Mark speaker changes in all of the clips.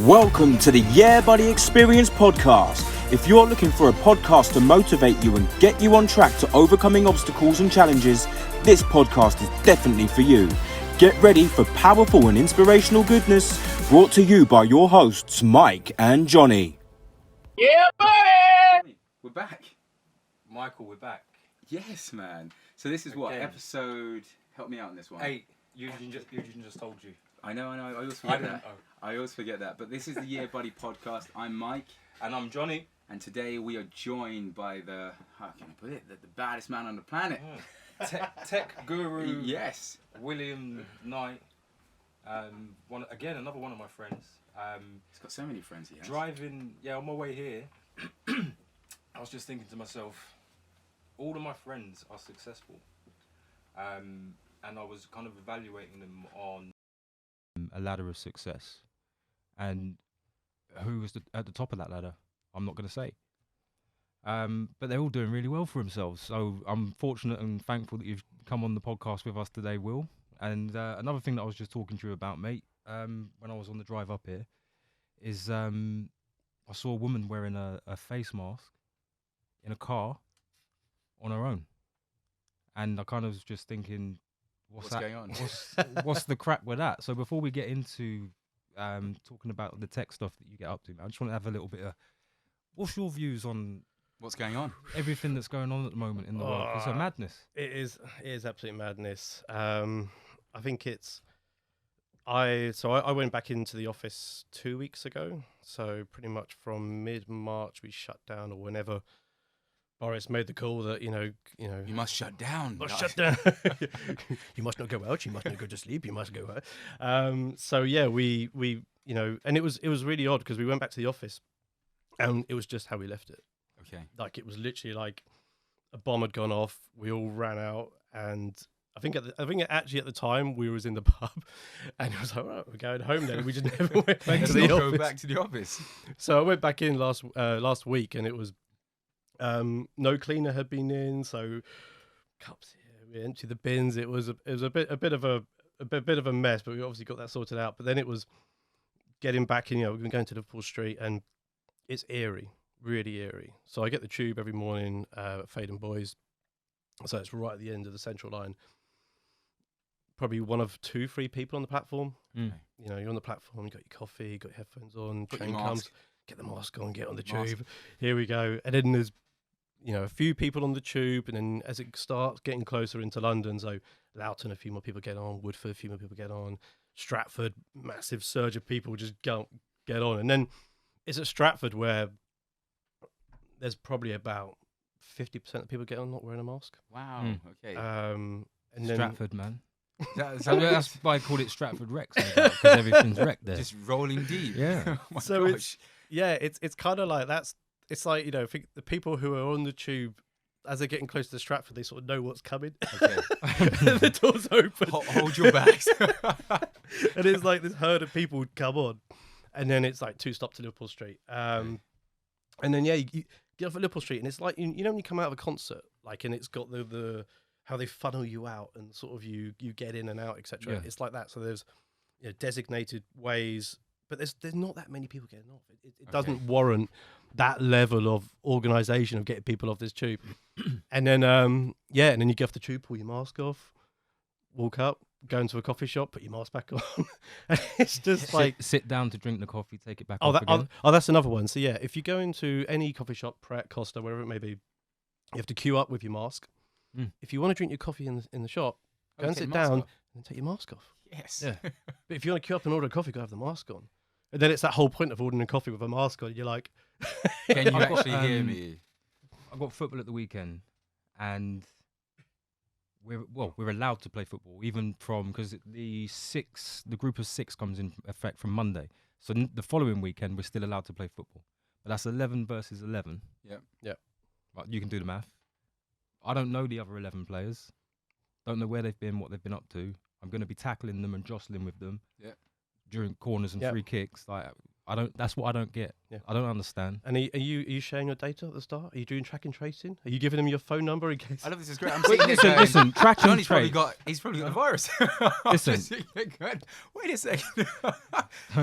Speaker 1: Welcome to the Yeah Buddy Experience podcast. If you're looking for a podcast to motivate you and get you on track to overcoming obstacles and challenges, this podcast is definitely for you. Get ready for powerful and inspirational goodness, brought to you by your hosts, Mike and Johnny.
Speaker 2: Yeah, buddy!
Speaker 3: We're back.
Speaker 2: Michael, we're back.
Speaker 3: Yes, man. So this is what
Speaker 2: Again.
Speaker 3: episode. Help me out on this one.
Speaker 2: 8. Eugene just told you.
Speaker 3: I know. I always
Speaker 2: I
Speaker 3: forget
Speaker 2: don't
Speaker 3: that.
Speaker 2: know.
Speaker 3: I always forget that. But this is the Yeah Buddy podcast. I'm Mike,
Speaker 2: And I'm Johnny.
Speaker 3: and today we are joined by the how can I put it? The baddest man on the planet.
Speaker 2: Tech guru.
Speaker 3: Yes.
Speaker 2: William Knight. Another one of my friends.
Speaker 3: He's got so many friends. He has.
Speaker 2: Driving. Yeah, on my way here, I was just thinking to myself, all of my friends are successful. And I was kind of evaluating them on
Speaker 4: a ladder of success, and who was at the top of that ladder, I'm not going to say. But they're all doing really well for themselves. So I'm fortunate and thankful that you've come on the podcast with us today, Will. And another thing that I was just talking to you about, mate, when I was on the drive up here, is I saw a woman wearing a face mask in a car on her own. And I kind of was just thinking, what's
Speaker 3: going on?
Speaker 4: What's the crack with that? So before we get into talking about the tech stuff that you get up to, I just want to have a little bit of, what's your views on
Speaker 3: What's going on?
Speaker 4: everything that's going on at the moment in the world? It's a madness.
Speaker 5: It is absolute madness. I think I went back into the office 2 weeks ago. So pretty much from mid-March we shut down, or whenever Boris made the call that you
Speaker 3: You must shut down.
Speaker 5: must shut down. You must not go out. You must not go to sleep. You must go out. So yeah, we and it was really odd because we went back to the office, and it was just how we left it.
Speaker 3: Okay.
Speaker 5: Like it was literally like a bomb had gone off. We all ran out, and I think actually at the time we was in the pub, and it was like, right, we're going home then. We just never went back to the
Speaker 3: Go
Speaker 5: office.
Speaker 3: back to the office.
Speaker 5: So I went back in last week, and it was no cleaner had been in, so cups here, we empty the bins. It was a bit of a mess, but we obviously got that sorted out. But then it was getting back in. We've been going to Liverpool Street, and it's eerie. Really eerie. So I get the tube every morning at Faden Boys. So it's right at the end of the central line. Probably one of 2-3 people on the platform.
Speaker 4: Mm.
Speaker 5: You're on the platform, you got your coffee, you got your headphones on,
Speaker 3: Put
Speaker 5: train
Speaker 3: your
Speaker 5: comes,
Speaker 3: mask.
Speaker 5: get the mask on, get on the
Speaker 3: Mask.
Speaker 5: tube. Here we go. And then there's a few people on the tube, and then as it starts getting closer into London, so Loughton, a few more people get on, Woodford, a few more people get on, Stratford, massive surge of people just get on. And then it's at Stratford where there's probably about 50% of people get on not wearing a mask.
Speaker 3: Wow.
Speaker 4: Mm.
Speaker 3: Okay.
Speaker 5: And then
Speaker 4: Stratford, man.
Speaker 3: That's
Speaker 4: That's why I called it Stratford Rex, because everything's wrecked there.
Speaker 3: just rolling deep.
Speaker 4: Yeah.
Speaker 3: Oh my
Speaker 5: So
Speaker 3: gosh.
Speaker 5: it's kind of like that's. It's like I think the people who are on the tube, as they're getting close to Stratford, they sort of know what's coming.
Speaker 3: Okay.
Speaker 5: The door's open.
Speaker 3: Hold your bags.
Speaker 5: And it's like this herd of people would come on, and then it's like 2 stops to Liverpool Street. And then you get off at Liverpool Street, and it's like you know when you come out of a concert, like, and it's got the how they funnel you out, and sort of you get in and out, etc.
Speaker 4: Yeah.
Speaker 5: It's like that. So there's designated ways, but there's not that many people getting off. It doesn't warrant that level of organisation of getting people off this tube. And then and then you get off the tube, pull your mask off, walk up, go into a coffee shop, put your mask back on. And it's just like
Speaker 4: sit down to drink the coffee, take it back
Speaker 5: oh,
Speaker 4: off again.
Speaker 5: that's another one. So yeah, if you go into any coffee shop, Pret, Costa, wherever it may be, you have to queue up with your mask.
Speaker 4: Mm.
Speaker 5: If you want to drink your coffee in the shop, go and
Speaker 3: take
Speaker 5: sit
Speaker 3: the mask
Speaker 5: down
Speaker 3: off.
Speaker 5: and take your mask off.
Speaker 3: Yes.
Speaker 5: Yeah. But if you want to queue up and order a coffee, go have the mask on. And then it's that whole point of ordering a coffee with a mask on. You're like,
Speaker 3: Can you
Speaker 4: I've got,
Speaker 3: actually hear me?
Speaker 4: I've got football at the weekend, and we're allowed to play football, even because the group of 6 comes in effect from Monday. So the following weekend we're still allowed to play football, but that's 11 versus 11.
Speaker 3: Yep.
Speaker 4: Right, you can do the math. I don't know the other 11 players. Don't know where they've been, what they've been up to. I'm going to be tackling them and jostling with them
Speaker 3: Yep.
Speaker 4: during corners and
Speaker 5: Yep.
Speaker 4: free kicks. Like That's what I don't get.
Speaker 5: Yeah.
Speaker 4: I don't understand.
Speaker 5: And are you sharing your data at the start? Are you doing track and tracing? Are you giving them your phone number in case?
Speaker 3: I love this. Is great. I'm
Speaker 4: Wait,
Speaker 3: sitting here going,
Speaker 4: listen. Track and
Speaker 3: Johnny's probably
Speaker 4: trace.
Speaker 3: he's probably got the virus.
Speaker 4: Listen.
Speaker 3: Just sitting here going, wait a second.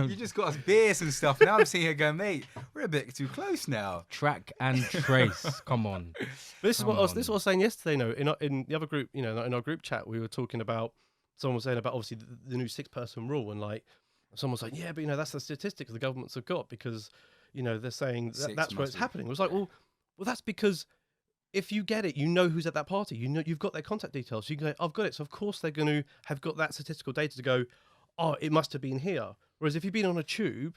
Speaker 3: You just got us beers and stuff. Now I'm sitting here going, mate, we're a bit too close now.
Speaker 4: Track and trace. Come on.
Speaker 5: But this is what
Speaker 4: Come
Speaker 5: this is what I was saying yesterday. No, in the other group, in our group chat, we were talking about. Someone was saying about obviously the new 6-person rule, and like someone was like, yeah, but that's the statistics the governments have got because they're saying that's where it's happening. It was like, well, that's because if you get it, you know who's at that party. You've got their contact details. So you can go, I've got it. So of course they're going to have got that statistical data to go, oh, it must have been here. Whereas if you've been on a tube,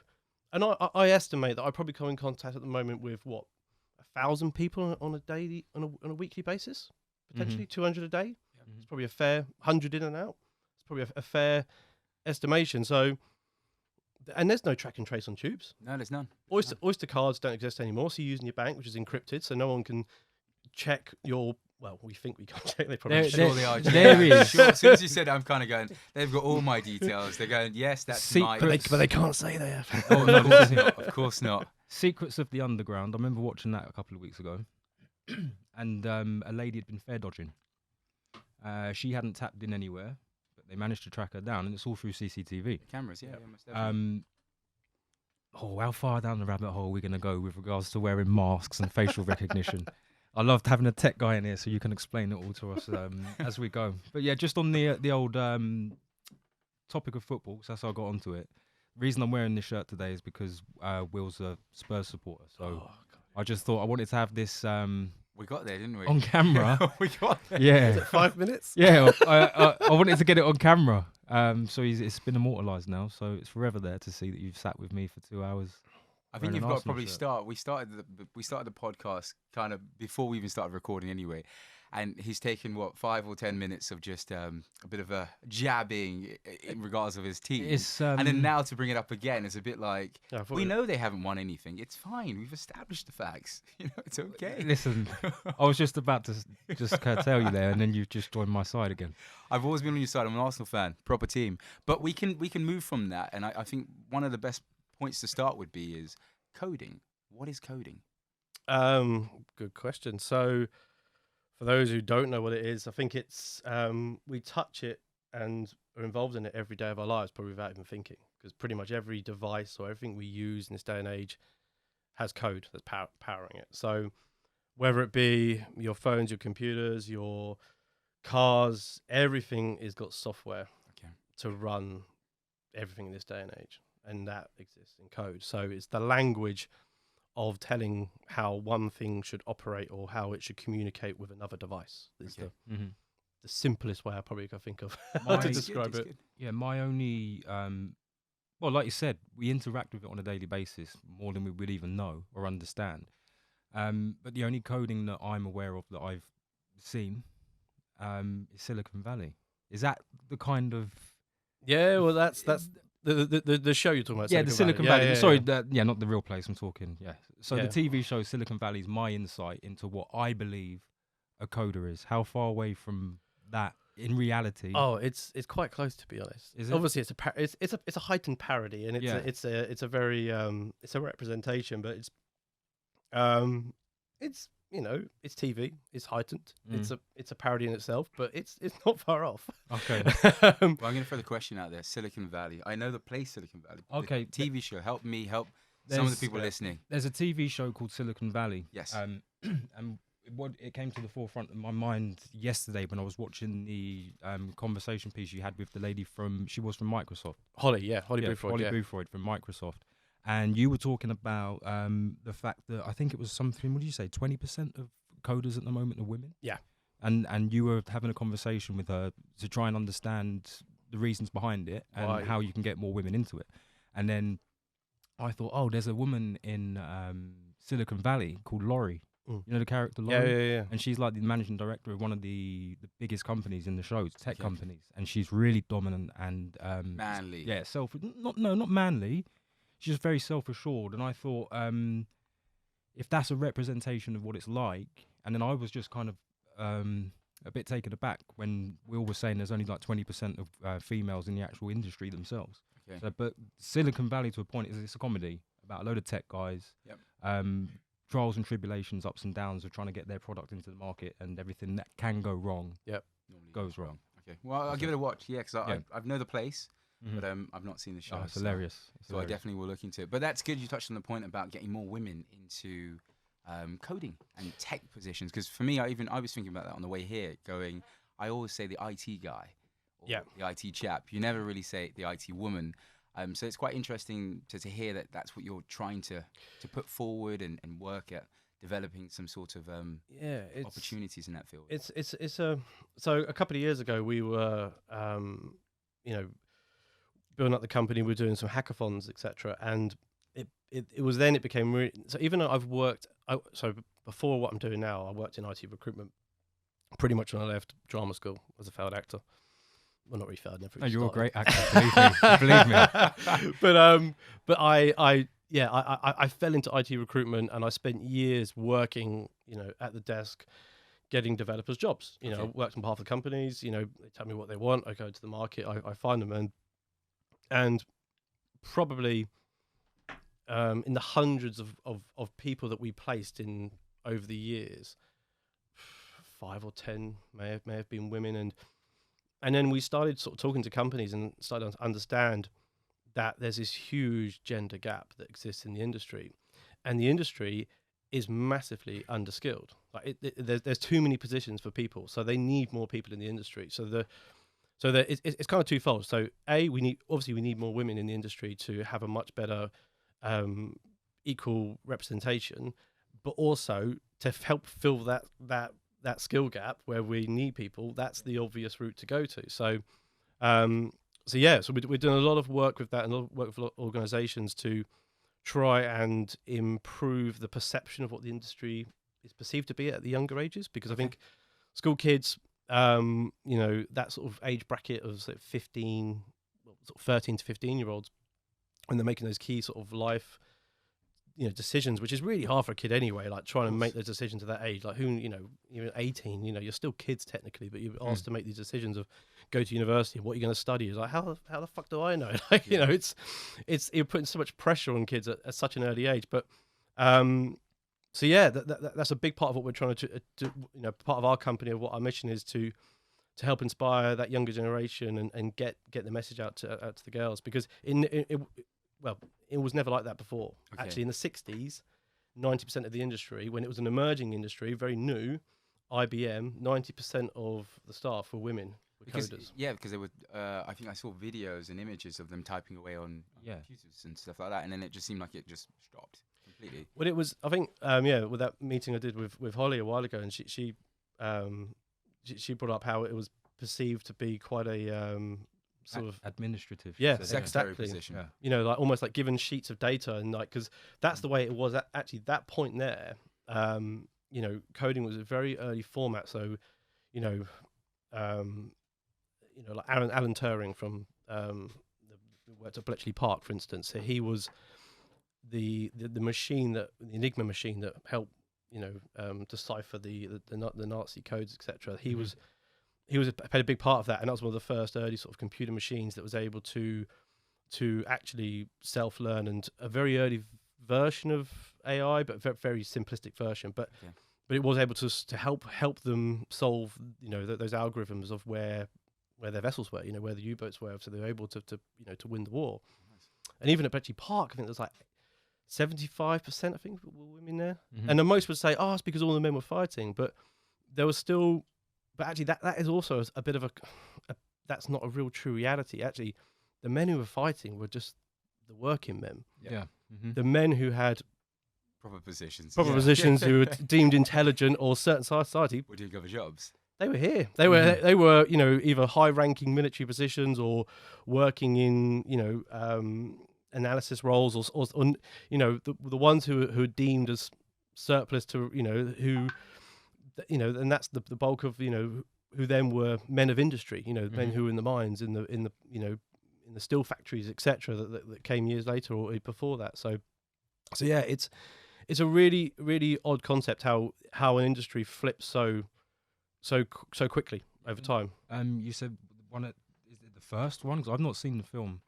Speaker 5: and I estimate that I probably come in contact at the moment with 1,000 people on a weekly basis, potentially 200 a day. It's probably a fair 100 in and out. It's probably a fair estimation. So, and there's no track and trace on tubes.
Speaker 3: No, there's none.
Speaker 5: Oyster cards don't exist anymore. So you're using your bank, which is encrypted, so no one can check your. Well, we think we can't check. They probably
Speaker 3: Sure they are.
Speaker 4: There is.
Speaker 3: Sure, as soon as you said it, I'm kind of going, they've got all my details. They're going, yes, that's my...
Speaker 4: Secrets.
Speaker 5: but they can't say they have.
Speaker 3: Oh, of course not. Of course not.
Speaker 4: Secrets of the Underground. I remember watching that a couple of weeks ago, and a lady had been fare dodging. She hadn't tapped in anywhere, but they managed to track her down, and it's all through CCTV.
Speaker 3: Cameras, yeah, most definitely.
Speaker 4: How far down the rabbit hole are we going to go with regards to wearing masks and facial recognition? I loved having a tech guy in here so you can explain it all to us as we go. But yeah, just on the old topic of football, because that's how I got onto it. The reason I'm wearing this shirt today is because Will's a Spurs supporter. So I just thought I wanted to have this
Speaker 3: We got there, didn't we?
Speaker 4: on camera.
Speaker 3: We got there.
Speaker 4: Yeah.
Speaker 5: Is it 5 minutes?
Speaker 4: Yeah, I wanted to get it on camera. So it's been immortalised now, so it's forever there to see that you've sat with me for 2 hours.
Speaker 3: I think
Speaker 4: wearing
Speaker 3: you've
Speaker 4: an
Speaker 3: got to
Speaker 4: Arsenal
Speaker 3: probably
Speaker 4: shirt.
Speaker 3: start. We started the podcast kind of before we even started recording anyway, and he's taken 5 or 10 minutes of just a bit of a jabbing in regards of his team,
Speaker 4: It's,
Speaker 3: and then now to bring it up again is a bit like
Speaker 5: Yeah, I thought
Speaker 3: we know they haven't won anything. It's fine. We've established the facts. It's okay.
Speaker 4: Listen, I was just about to just curtail you there, and then you've just joined my side again.
Speaker 3: I've always been on your side. I'm an Arsenal fan, proper team. But we can move from that, and I think one of the best points to start would be is coding. What is coding?
Speaker 5: Good question. So, for those who don't know what it is, I think it's we touch it and are involved in it every day of our lives, probably without even thinking, because pretty much every device or everything we use in this day and age has code that's powering it. So, whether it be your phones, your computers, your cars, everything has got software to run everything in this day and age, and that exists in code. So it's the language of telling how one thing should operate or how it should communicate with another device. It's the simplest way I probably can think of to describe it.
Speaker 4: Yeah, my only, well, like you said, we interact with it on a daily basis more than we would even know or understand. But the only coding that I'm aware of that I've seen is Silicon Valley. Is that the kind of...
Speaker 5: Yeah, well, that's the show you're talking about.
Speaker 4: Yeah, the Silicon Valley.
Speaker 5: Yeah,
Speaker 4: Sorry,
Speaker 5: yeah.
Speaker 4: not the real place I'm talking. Yeah. So
Speaker 5: Yeah.
Speaker 4: the TV show Silicon Valley is my insight into what I believe a coder is. How far away from that in reality?
Speaker 5: Oh, it's quite close, to be honest.
Speaker 4: Is it?
Speaker 5: Obviously, it's a heightened parody, and it's
Speaker 4: Yeah.
Speaker 5: a very it's a representation, but it's it's TV, it's heightened, it's a parody in itself, but it's not far off.
Speaker 4: Okay.
Speaker 3: Well, I'm going to throw the question out there. Silicon Valley. I know the place Silicon Valley.
Speaker 4: Okay.
Speaker 3: The TV show. Help me help some of the people listening.
Speaker 4: There's a TV show called Silicon Valley.
Speaker 3: Yes.
Speaker 4: And it came to the forefront of my mind yesterday when I was watching the conversation piece you had with the lady she was from Microsoft.
Speaker 5: Holly Boothroyd,
Speaker 4: Holly
Speaker 5: yeah.
Speaker 4: Boothroyd from Microsoft. And you were talking about the fact that I think it was something, what did you say, 20% of coders at the moment are women?
Speaker 5: Yeah.
Speaker 4: And you were having a conversation with her to try and understand the reasons behind it and how you can get more women into it. And then I thought, oh, there's a woman in Silicon Valley called Laurie. You know the character Laurie?
Speaker 5: Yeah.
Speaker 4: And she's like the managing director of one of the biggest companies in the shows, tech companies. And she's really dominant and...
Speaker 3: Manly.
Speaker 4: Yeah, not manly. She's just very self-assured. And I thought, if that's a representation of what it's like, and then I was just kind of a bit taken aback when Will was saying there's only like 20% of females in the actual industry themselves.
Speaker 3: Okay.
Speaker 4: So, but Silicon Valley to a point is it's a comedy about a load of tech guys.
Speaker 3: Yep.
Speaker 4: Trials and tribulations, ups and downs of trying to get their product into the market, and everything that can go wrong
Speaker 3: Normally
Speaker 4: goes wrong.
Speaker 3: Okay. Well, I'll give it a watch. Yeah, because
Speaker 4: Yeah.
Speaker 3: I know the place,
Speaker 4: Mhm.
Speaker 3: but I've not seen the show.
Speaker 4: Oh, it's
Speaker 3: so-
Speaker 4: hilarious. It's
Speaker 3: So I
Speaker 4: hilarious.
Speaker 3: definitely will look into it. But that's good. You touched on the point about getting more women into coding and tech positions. Because for me, I was thinking about that on the way here. Going, I always say the IT guy, or
Speaker 5: Yeah.
Speaker 3: the IT chap. You never really say the IT woman. So it's quite interesting to hear that that's what you're trying to put forward and work at developing some sort of
Speaker 5: It's
Speaker 3: opportunities in that field.
Speaker 5: It's so a couple of years ago we were building up the company. We were doing some hackathons, etc. And it was then it became really, so even though I've worked so before what I'm doing now, I worked in IT recruitment pretty much when I left drama school as a failed actor. Well, not really failed. Never.
Speaker 4: No,
Speaker 5: Really
Speaker 4: you're a
Speaker 5: started.
Speaker 4: great actor. Believe me.
Speaker 5: But I fell into IT recruitment, and I spent years working, at the desk, getting developers jobs. I worked on behalf of the companies. They tell me what they want. I go to the market. I find them, and probably in the hundreds of people that we placed in over the years, 5 or 10 may have been women, and then we started sort of talking to companies and started to understand that there's this huge gender gap that exists in the industry, and the industry is massively underskilled. Like there's too many positions for people, so they need more people in the industry. So it's kind of twofold. So we need more women in the industry to have a much better equal representation, but also to help fill that skill gap where we need people. That's the obvious route to go to. So we're doing a lot of work with that, and a lot of work with a lot of organizations to try and improve the perception of what the industry is perceived to be at the younger ages, because I think school kids, that sort of age bracket of 13 to 15-year-olds, when they're making those key sort of life decisions, which is really hard for a kid anyway, like trying to make those decisions at that age. Like even 18, you're still kids technically, but you're asked to make these decisions of go to university and what you're going to study. Is like, how the fuck do I know? Like, it's you're putting so much pressure on kids at such an early age. But that's a big part of what we're trying to do. Part of our company, of what our mission is to help inspire that younger generation and get the message out to the girls, because it was never like that before.
Speaker 3: Okay.
Speaker 5: Actually, in the 60s, 90% of the industry, when it was an emerging industry, very new, IBM, 90% of the staff were women, coders.
Speaker 3: Yeah, because they were. I think I saw videos and images of them typing away on computers and stuff like that, and then it just seemed like it just stopped completely.
Speaker 5: Well, it was, I think, with that meeting I did with Holly a while ago, and she brought up how it was perceived to be quite a sort of
Speaker 4: administrative.
Speaker 3: Secretary position.
Speaker 4: Yeah.
Speaker 5: like almost like given sheets of data, and like, because that's the way it was actually that point there. Coding was a very early format, so like Alan Turing from worked at Bletchley Park, for instance. So he was the machine, the Enigma machine that helped decipher the Nazi codes, etc. He played a big part of that, and that was one of the first early sort of computer machines that was able to actually self-learn, and a very early version of AI, but very simplistic version. But it was able to help them solve those algorithms of where their vessels were, where the U-boats were, so they were able to win the war. Nice. And even at Bletchley Park, I think there's like 75%, I think, were women there, and the most would say, it's because all the men were fighting, but there was still. But actually, that is also a bit of a that's not a real true reality. Actually, the men who were fighting were just the working men.
Speaker 4: Yeah. Mm-hmm.
Speaker 5: The men who had
Speaker 3: proper positions,
Speaker 5: who were deemed intelligent or certain society
Speaker 3: were doing other jobs.
Speaker 5: They were here. They were either high-ranking military positions or working in analysis roles, or the ones who are deemed as surplus to who. And that's the bulk of who then were men of industry, men who were in the mines, in the steel factories, etc. That came years later or before that. So yeah, it's a really, really odd concept how an industry flips so quickly over time.
Speaker 4: You said is it the first one? Because I've not seen the film.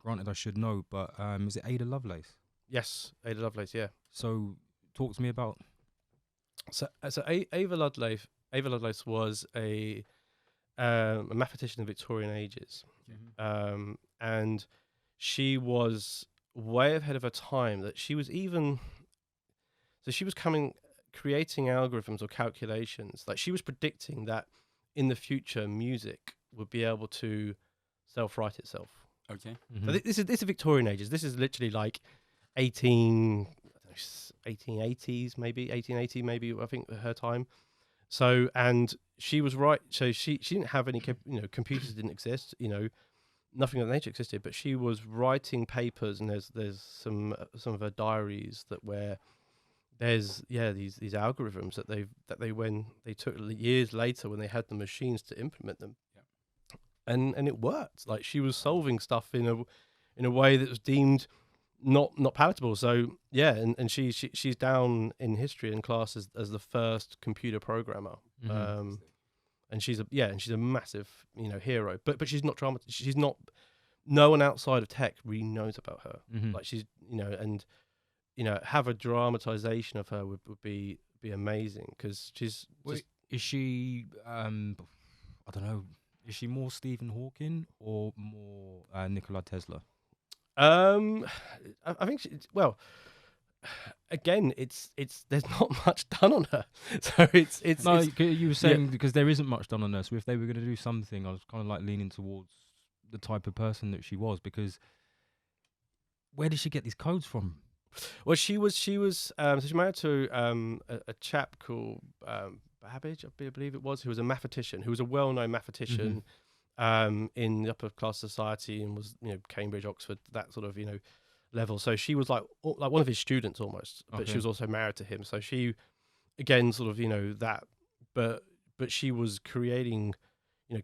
Speaker 4: granted I should know, but is it Ada Lovelace?
Speaker 5: Yes, Ada Lovelace. Yeah.
Speaker 4: So talk to me about.
Speaker 5: So Ava Lovelace was a mathematician in the Victorian ages, and she was way ahead of her time. That she was creating algorithms or calculations. Like she was predicting that in the future, music would be able to self-write itself.
Speaker 3: Okay.
Speaker 5: So this is Victorian ages. This is literally like 1880s, maybe 1880, maybe I think her time. So, and she was right. So she didn't have any, computers didn't exist, nothing of that nature existed. But she was writing papers, and there's some of her diaries where there's these algorithms that they took years later when they had the machines to implement them, and it worked. Like she was solving stuff in a way that was deemed not palatable. So and she's down in history in class as the first computer programmer. And she's a massive hero, but she's not she's not, no one outside of tech really knows about her. Like she's have a dramatization of her would be amazing, because she's
Speaker 4: is she I don't know, is she more Stephen Hawking or more Nikola Tesla?
Speaker 5: I think again, it's there's not much done on her, so it's
Speaker 4: no. You were saying because there isn't much done on her. So if they were going to do something, I was kind of like leaning towards the type of person that she was, because where did she get these codes from?
Speaker 5: Well, she was so she's married to a chap called Babbage, I believe it was, who was a mathematician, who was a well-known mathematician in the upper class society, and was Cambridge, Oxford, that sort of level. So she was like one of his students almost, but she was also married to him. So she, again, sort of that, but she was creating,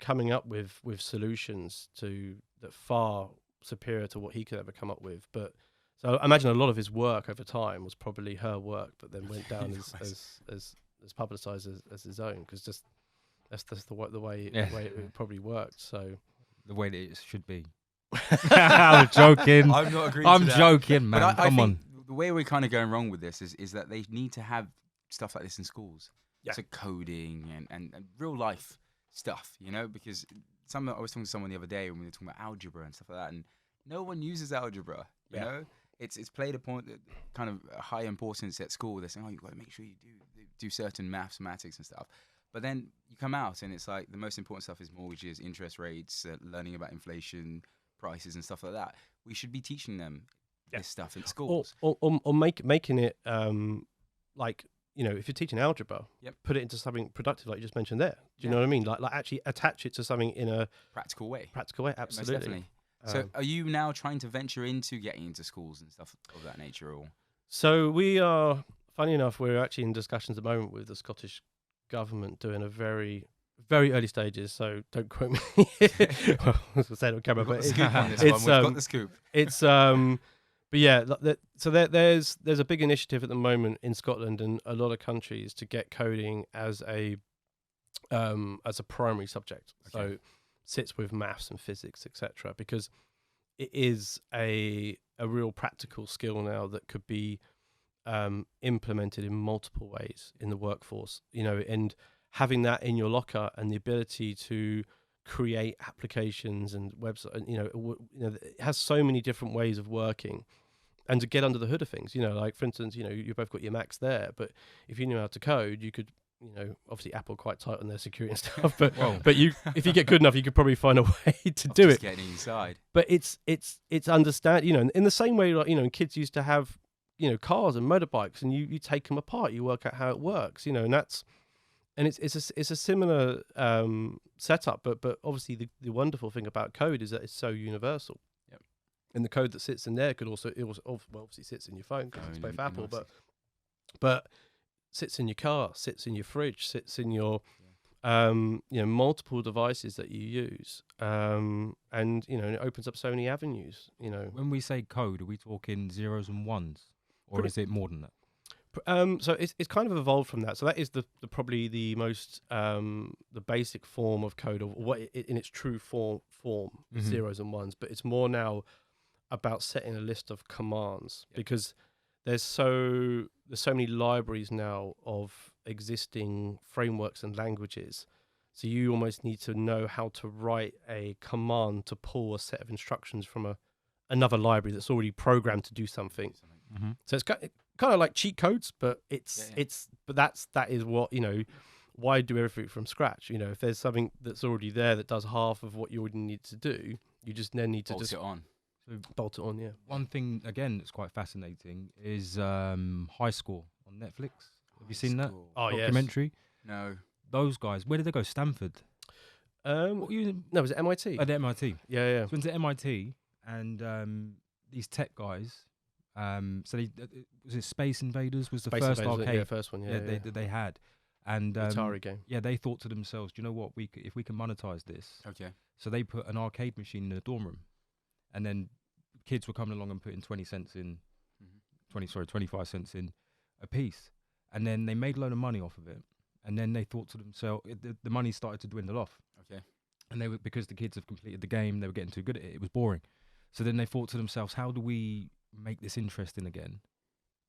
Speaker 5: coming up with solutions that far superior to what he could ever come up with. But so I imagine a lot of his work over time was probably her work, but then went down as publicized as his own, because just that's the way it probably worked. So
Speaker 4: the way that it should be. I'm joking.
Speaker 3: I'm not agreeing.
Speaker 4: I'm joking, man.
Speaker 3: But I
Speaker 4: Come
Speaker 3: think
Speaker 4: on.
Speaker 3: the way we're kind of going wrong with this is that they need to have stuff like this in schools.
Speaker 5: Yeah.
Speaker 3: So coding and real life stuff, because I was talking to someone the other day when we were talking about algebra and stuff like that, and no one uses algebra. You know, it's played a point that kind of high importance at school. They're saying, oh, you've got to make sure you do certain mathematics and stuff. But then you come out and it's like the most important stuff is mortgages, interest rates, learning about inflation, prices and stuff like that. We should be teaching them this stuff in schools,
Speaker 5: or making it like if you're teaching algebra, put it into something productive, like you just mentioned there. Do you know what I mean? Like actually attach it to something in a
Speaker 3: practical way.
Speaker 5: Absolutely.
Speaker 3: Most definitely. So are you now trying to venture into getting into schools and stuff of that nature, or?
Speaker 5: So we are, funny enough, we're actually in discussions at the moment with the Scottish government, doing a very, very early stages. So don't quote me. Well, I was say it on camera, but
Speaker 3: we've got the scoop.
Speaker 5: It's but yeah. So there's a big initiative at the moment in Scotland and a lot of countries to get coding as a primary subject. Okay. So sits with maths and physics, etc. Because it is a real practical skill now that could be implemented in multiple ways in the workforce. And having that in your locker and the ability to create applications and websites, it has so many different ways of working, and to get under the hood of things. Like for instance, you both got your Macs there, but if you knew how to code, you could. Obviously Apple quite tight on their security and stuff, but if you get good enough, you could probably find a way to do it.
Speaker 3: Getting inside.
Speaker 5: But it's understand, in the same way, like, kids used to have, cars and motorbikes, and you take them apart, you work out how it works, and it's a similar setup, but obviously the wonderful thing about code is that it's so universal.
Speaker 3: Yep.
Speaker 5: And the code that sits in there obviously sits in your phone because it's both Apple, but sits in your car, sits in your fridge, sits in your multiple devices that you use, and it opens up so many avenues.
Speaker 4: When we say code, are we talking zeros and ones, or is it more than that?
Speaker 5: So it's kind of evolved from that. So that is the probably the most the basic form of code, of what in its true form zeros and ones. But it's more now about setting a list of commands because there's so many libraries now of existing frameworks and languages. So you almost need to know how to write a command to pull a set of instructions from another library that's already programmed to do something.
Speaker 4: Mm-hmm.
Speaker 5: So it's kind of like cheat codes, but that is what, you know, why do everything from scratch? You know, if there's something that's already there that does half of what you would need to do, you just then need to
Speaker 3: Bolt it on.
Speaker 4: So
Speaker 5: bolt it on. Yeah.
Speaker 4: one thing again that's quite fascinating is High Score on Netflix. Have you seen that
Speaker 5: Oh, yes.
Speaker 4: documentary?
Speaker 3: No.
Speaker 4: Those guys, where did they go? Stanford.
Speaker 5: No, was it MIT?
Speaker 4: At MIT.
Speaker 5: Yeah.
Speaker 4: So went to MIT, and these tech guys. So they was it Space Invaders was the
Speaker 5: Space
Speaker 4: first
Speaker 5: Invaders,
Speaker 4: arcade.
Speaker 5: yeah, first one. Yeah,
Speaker 4: They had, and
Speaker 5: Atari game.
Speaker 4: yeah, they thought to themselves, do you know what? If we can monetize this.
Speaker 3: Okay.
Speaker 4: So they put an arcade machine in the dorm room, and then kids were coming along and putting 20 cents in, 25 cents in a piece, and then they made a load of money off of it. And then they thought to themselves, the money started to dwindle off.
Speaker 3: Okay.
Speaker 4: And they were, because the kids have completed the game, they were getting too good at it. It was boring. So then they thought to themselves, how do we make this interesting again?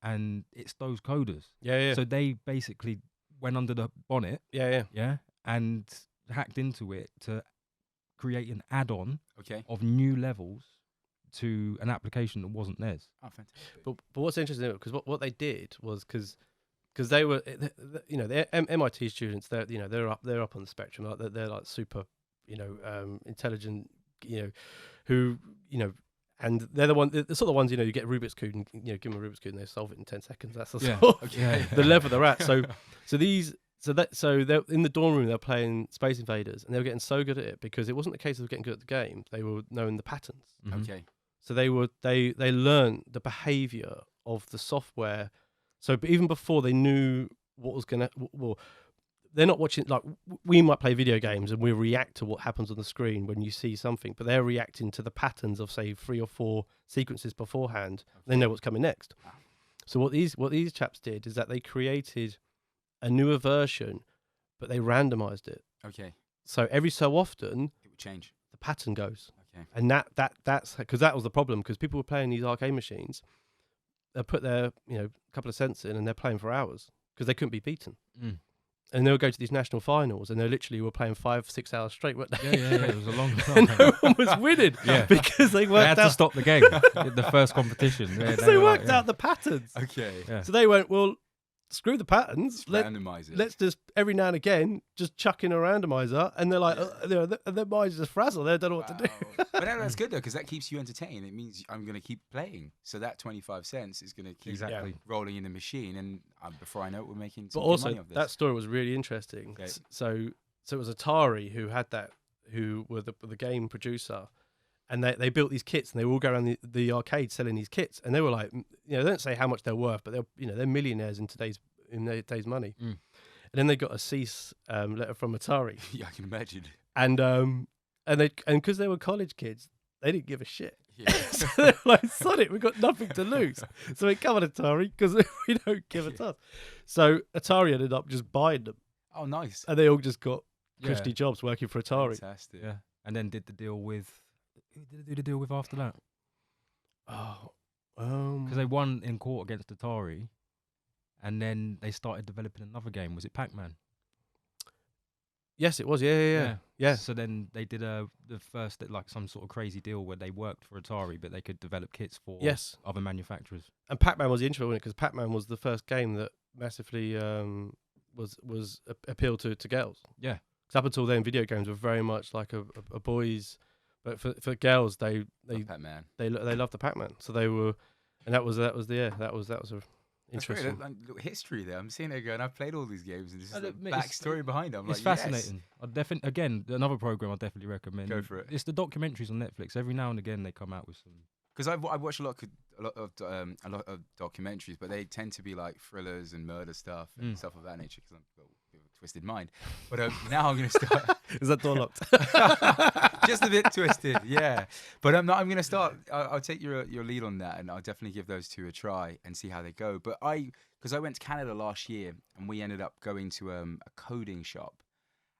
Speaker 4: And it's those coders.
Speaker 5: Yeah.
Speaker 4: So they basically went under the bonnet,
Speaker 5: Yeah.
Speaker 4: and hacked into it to create an add-on
Speaker 3: Okay.
Speaker 4: of new levels to an application that wasn't theirs.
Speaker 3: Oh, fantastic.
Speaker 5: But what's interesting, because what they did was because they were, you know, the MIT students, they're up on the spectrum, like they're like super, you know, intelligent, you know, who, you know, and they're the sort of ones, you know, you get Rubik's Cube and, you know, give them a Rubik's Cube and they solve it in 10 seconds. That's the
Speaker 4: Yeah.
Speaker 5: sort of
Speaker 3: Okay.
Speaker 5: the level they're at. So they're in the dorm room, they're playing Space Invaders, and they were getting so good at it because it wasn't the case of getting good at the game. They were knowing the patterns.
Speaker 4: Mhm.
Speaker 3: Okay.
Speaker 5: So they learned the behavior of the software. So even before they knew what was going to, well, they're not watching, like we might play video games and we react to what happens on the screen when you see something, but they're reacting to the patterns of, say, 3 or 4 sequences beforehand. Okay. They know what's coming next. Wow. So what these chaps did is that they created a newer version, but they randomized it.
Speaker 3: Okay.
Speaker 5: So every so often
Speaker 3: it would change.
Speaker 5: The pattern goes.
Speaker 3: Okay.
Speaker 5: And that's because that was the problem, because people were playing these arcade machines. They put their, you know, couple of cents in and they're playing for hours because they couldn't be beaten.
Speaker 4: Mm.
Speaker 5: And they'll go to these national finals and they literally were playing 5-6 hours straight. Weren't they?
Speaker 4: Yeah. It was a long time.
Speaker 5: And no one was winning because they worked
Speaker 4: had
Speaker 5: out.
Speaker 4: to stop the game in the first competition. Yeah,
Speaker 5: They
Speaker 4: were
Speaker 5: worked
Speaker 4: like,
Speaker 5: out the patterns.
Speaker 3: Okay.
Speaker 4: Yeah.
Speaker 5: So they went, well, screw the patterns.
Speaker 3: Randomize it.
Speaker 5: Let's just every now and again just chuck in a randomizer, and they're like, their minds just frazzle. They don't know what to do.
Speaker 3: But no, that's good though, because that keeps you entertained. It means I'm going to keep playing. So that 25 cents is going to keep
Speaker 4: Exactly.
Speaker 3: rolling in the machine, and before I know it, we're making
Speaker 5: But
Speaker 3: some
Speaker 5: also,
Speaker 3: money off this.
Speaker 5: that story was really interesting.
Speaker 3: Okay.
Speaker 5: So it was Atari who had that, who were the game producer, and they built these kits, and they all go around the arcade selling these kits, and they were like, you know, they don't say how much they're worth, but they're millionaires in their today's money.
Speaker 4: Mm.
Speaker 5: And then they got a cease letter from Atari,
Speaker 3: Yeah, I can imagine.
Speaker 5: and because they were college kids, they didn't give a shit.
Speaker 3: Yeah.
Speaker 5: So they're like, "Sod it, we've got nothing to lose." So we come on, Atari, because we don't give a toss. So Atari ended up just buying them,
Speaker 3: Oh, nice.
Speaker 5: and they all just got
Speaker 4: Yeah.
Speaker 5: cushy jobs working for Atari.
Speaker 3: Fantastic.
Speaker 4: Yeah. And then did the deal with, who did they do the deal with after that?
Speaker 5: Oh,
Speaker 4: Because they won in court against Atari, and then they started developing another game. Was it Pac-Man?
Speaker 5: yes, it was. Yeah.
Speaker 4: So then they did the first, like, some sort of crazy deal where they worked for Atari, but they could develop kits for
Speaker 5: Yes.
Speaker 4: other manufacturers.
Speaker 5: And Pac-Man was the intro, because Pac-Man was the first game that massively was appealed to girls.
Speaker 4: Yeah.
Speaker 5: Because up until then, video games were very much like a boys, but for girls, they
Speaker 3: Pac-Man.
Speaker 5: loved the Pac-Man. So they were, and that was a
Speaker 3: That's great.
Speaker 5: interesting.
Speaker 3: Little history there. I'm seeing it going. I've played all these games, and this is
Speaker 4: I
Speaker 3: the
Speaker 4: admit it's-
Speaker 3: backstory behind them.
Speaker 4: It's fascinating. I definitely, again, another program I definitely recommend.
Speaker 3: Go for it.
Speaker 4: It's the documentaries on Netflix. Every now and again, they come out with some.
Speaker 3: Because I've watched a lot of documentaries, but they tend to be like thrillers and murder stuff and stuff of that nature. Because I've got a bit of a twisted mind. But now I'm going to start.
Speaker 5: Is that door locked?
Speaker 3: Just a bit twisted, yeah. But I'm going to start. I'll take your lead on that, and I'll definitely give those 2 a try and see how they go. But because I went to Canada last year, and we ended up going to a coding shop,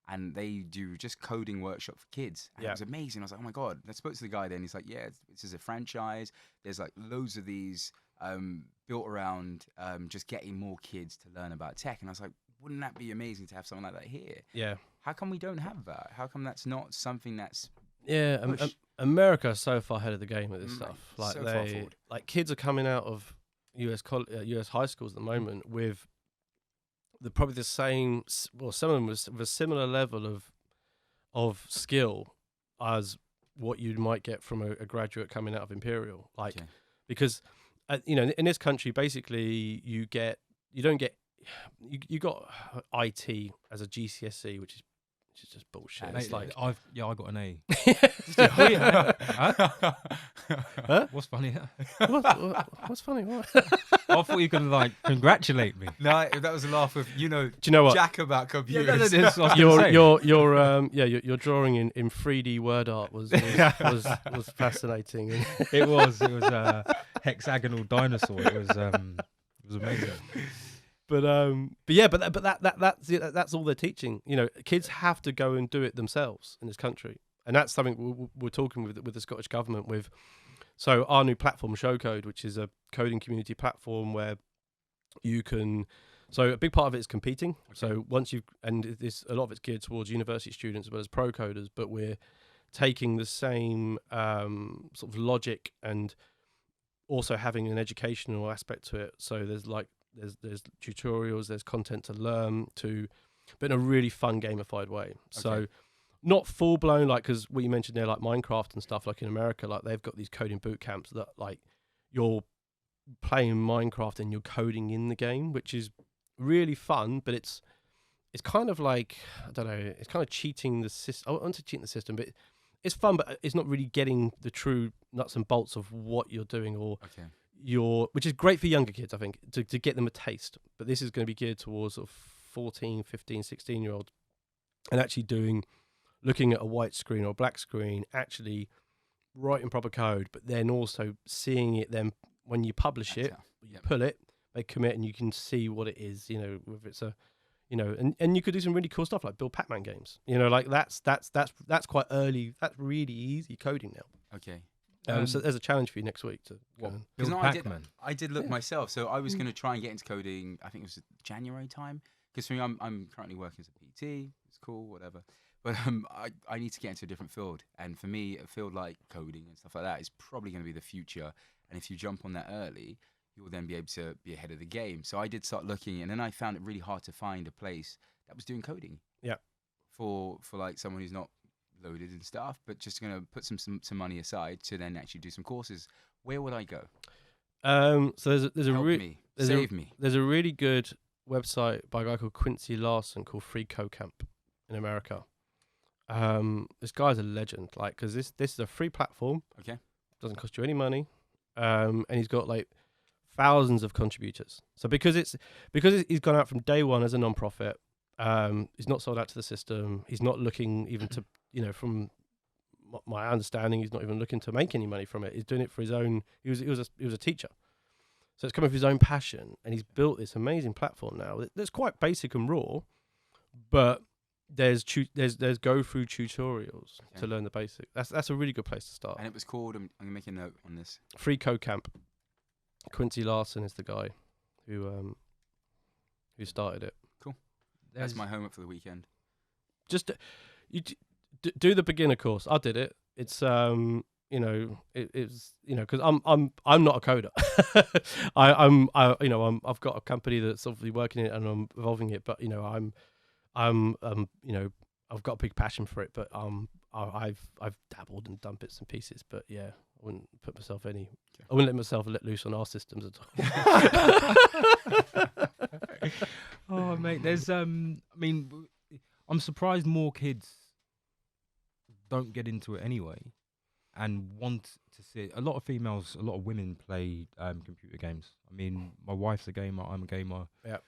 Speaker 3: and they do just coding workshop for kids. And it was amazing. I was like, oh my God. I spoke to the guy then. He's like, yeah, this is a franchise. There's like loads of these built around just getting more kids to learn about tech. And I was like, wouldn't that be amazing to have something like that here?
Speaker 5: Yeah.
Speaker 3: How come we don't have that? How come that's not something that's
Speaker 5: America is so far ahead of the game with this stuff. Like
Speaker 3: so far forward.
Speaker 5: like kids are coming out of US high schools at the moment with probably the same, well, some of them with a similar level of skill as what you might get from a graduate coming out of Imperial. Like, because in this country, basically you got IT as a GCSE, which is just bullshit.
Speaker 4: Mate,
Speaker 5: it's like
Speaker 4: I got an A.
Speaker 5: Huh?
Speaker 4: What's funny?
Speaker 5: What's funny? What?
Speaker 4: I thought you were gonna like congratulate me.
Speaker 3: No, that was a laugh of,
Speaker 5: Do you know what?
Speaker 3: Jack about computers.
Speaker 5: Your drawing in 3D word art was fascinating.
Speaker 4: It was a hexagonal dinosaur. It was amazing.
Speaker 5: But that's all they're teaching. Kids have to go and do it themselves in this country, and that's something we're talking with the Scottish government with. So our new platform, Showcode, which is a coding community platform where you can. So a big part of it is competing. Okay. So a lot of it's geared towards university students as well as pro coders, but we're taking the same sort of logic and also having an educational aspect to it. So there's tutorials, there's content to learn but in a really fun gamified way. Okay. So not full blown, like, because what you mentioned there, like Minecraft and stuff, like in America, like they've got these coding boot camps that like you're playing Minecraft and you're coding in the game, which is really fun, but it's kind of like, I don't know, it's kind of cheating the system. I want to cheat the system, but it's fun, but it's not really getting the true nuts and bolts of what you're doing which is great for younger kids, I think, to get them a taste. But this is going to be geared towards sort of 14, 15, 16-year-olds, and actually looking at a white screen or a black screen, actually writing proper code, but then also seeing it then when you publish it, you pull it, they commit, and you can see what it is, whether it's and you could do some really cool stuff like build Pac-Man games. Like that's quite early. That's really easy coding now.
Speaker 3: Okay.
Speaker 5: So there's a challenge for you next week to
Speaker 3: build Pac-Man. I did look myself, so I was going to try and get into coding. I think it was January time, because for me, I'm currently working as a PT. It's cool, whatever. But I need to get into a different field, and for me, a field like coding and stuff like that is probably going to be the future. And if you jump on that early, you will then be able to be ahead of the game. So I did start looking, and then I found it really hard to find a place that was doing coding. Yeah. For like someone who's not loaded and stuff, but just going to put some money aside to then actually do some courses. Where would I go?
Speaker 5: So there's a really good website by a guy called Quincy Larson called Free Code Camp in America. This guy's a legend, like, because this is a free platform. Okay. Doesn't cost you any money, and he's got like thousands of contributors. So because he's gone out from day one as a non-profit, he's not sold out to the system. He's not looking even to, from my understanding, he's not even looking to make any money from it. He's doing it for his own. He was a teacher, so it's coming from his own passion, and he's built this amazing platform now that's quite basic and raw, but there's go through tutorials to learn the basics. That's a really good place to start.
Speaker 3: And it was called, I'm gonna make a note on this,
Speaker 5: Free Code Camp. Quincy Larson is the guy who started it.
Speaker 3: Cool. That's my homework for the weekend.
Speaker 5: Just you do the beginner course. I did it. It's it's because I'm not a coder. I've got a company that's obviously working it and I'm evolving it, but I've got a big passion for it, but I've dabbled and done bits and pieces, but yeah, I wouldn't put myself I wouldn't let myself let loose on our systems at all.
Speaker 4: Oh mate, there's I'm surprised more kids don't get into it anyway and want to see it. A lot of women play computer games. I mean, my wife's a gamer, I'm a gamer. Yeah.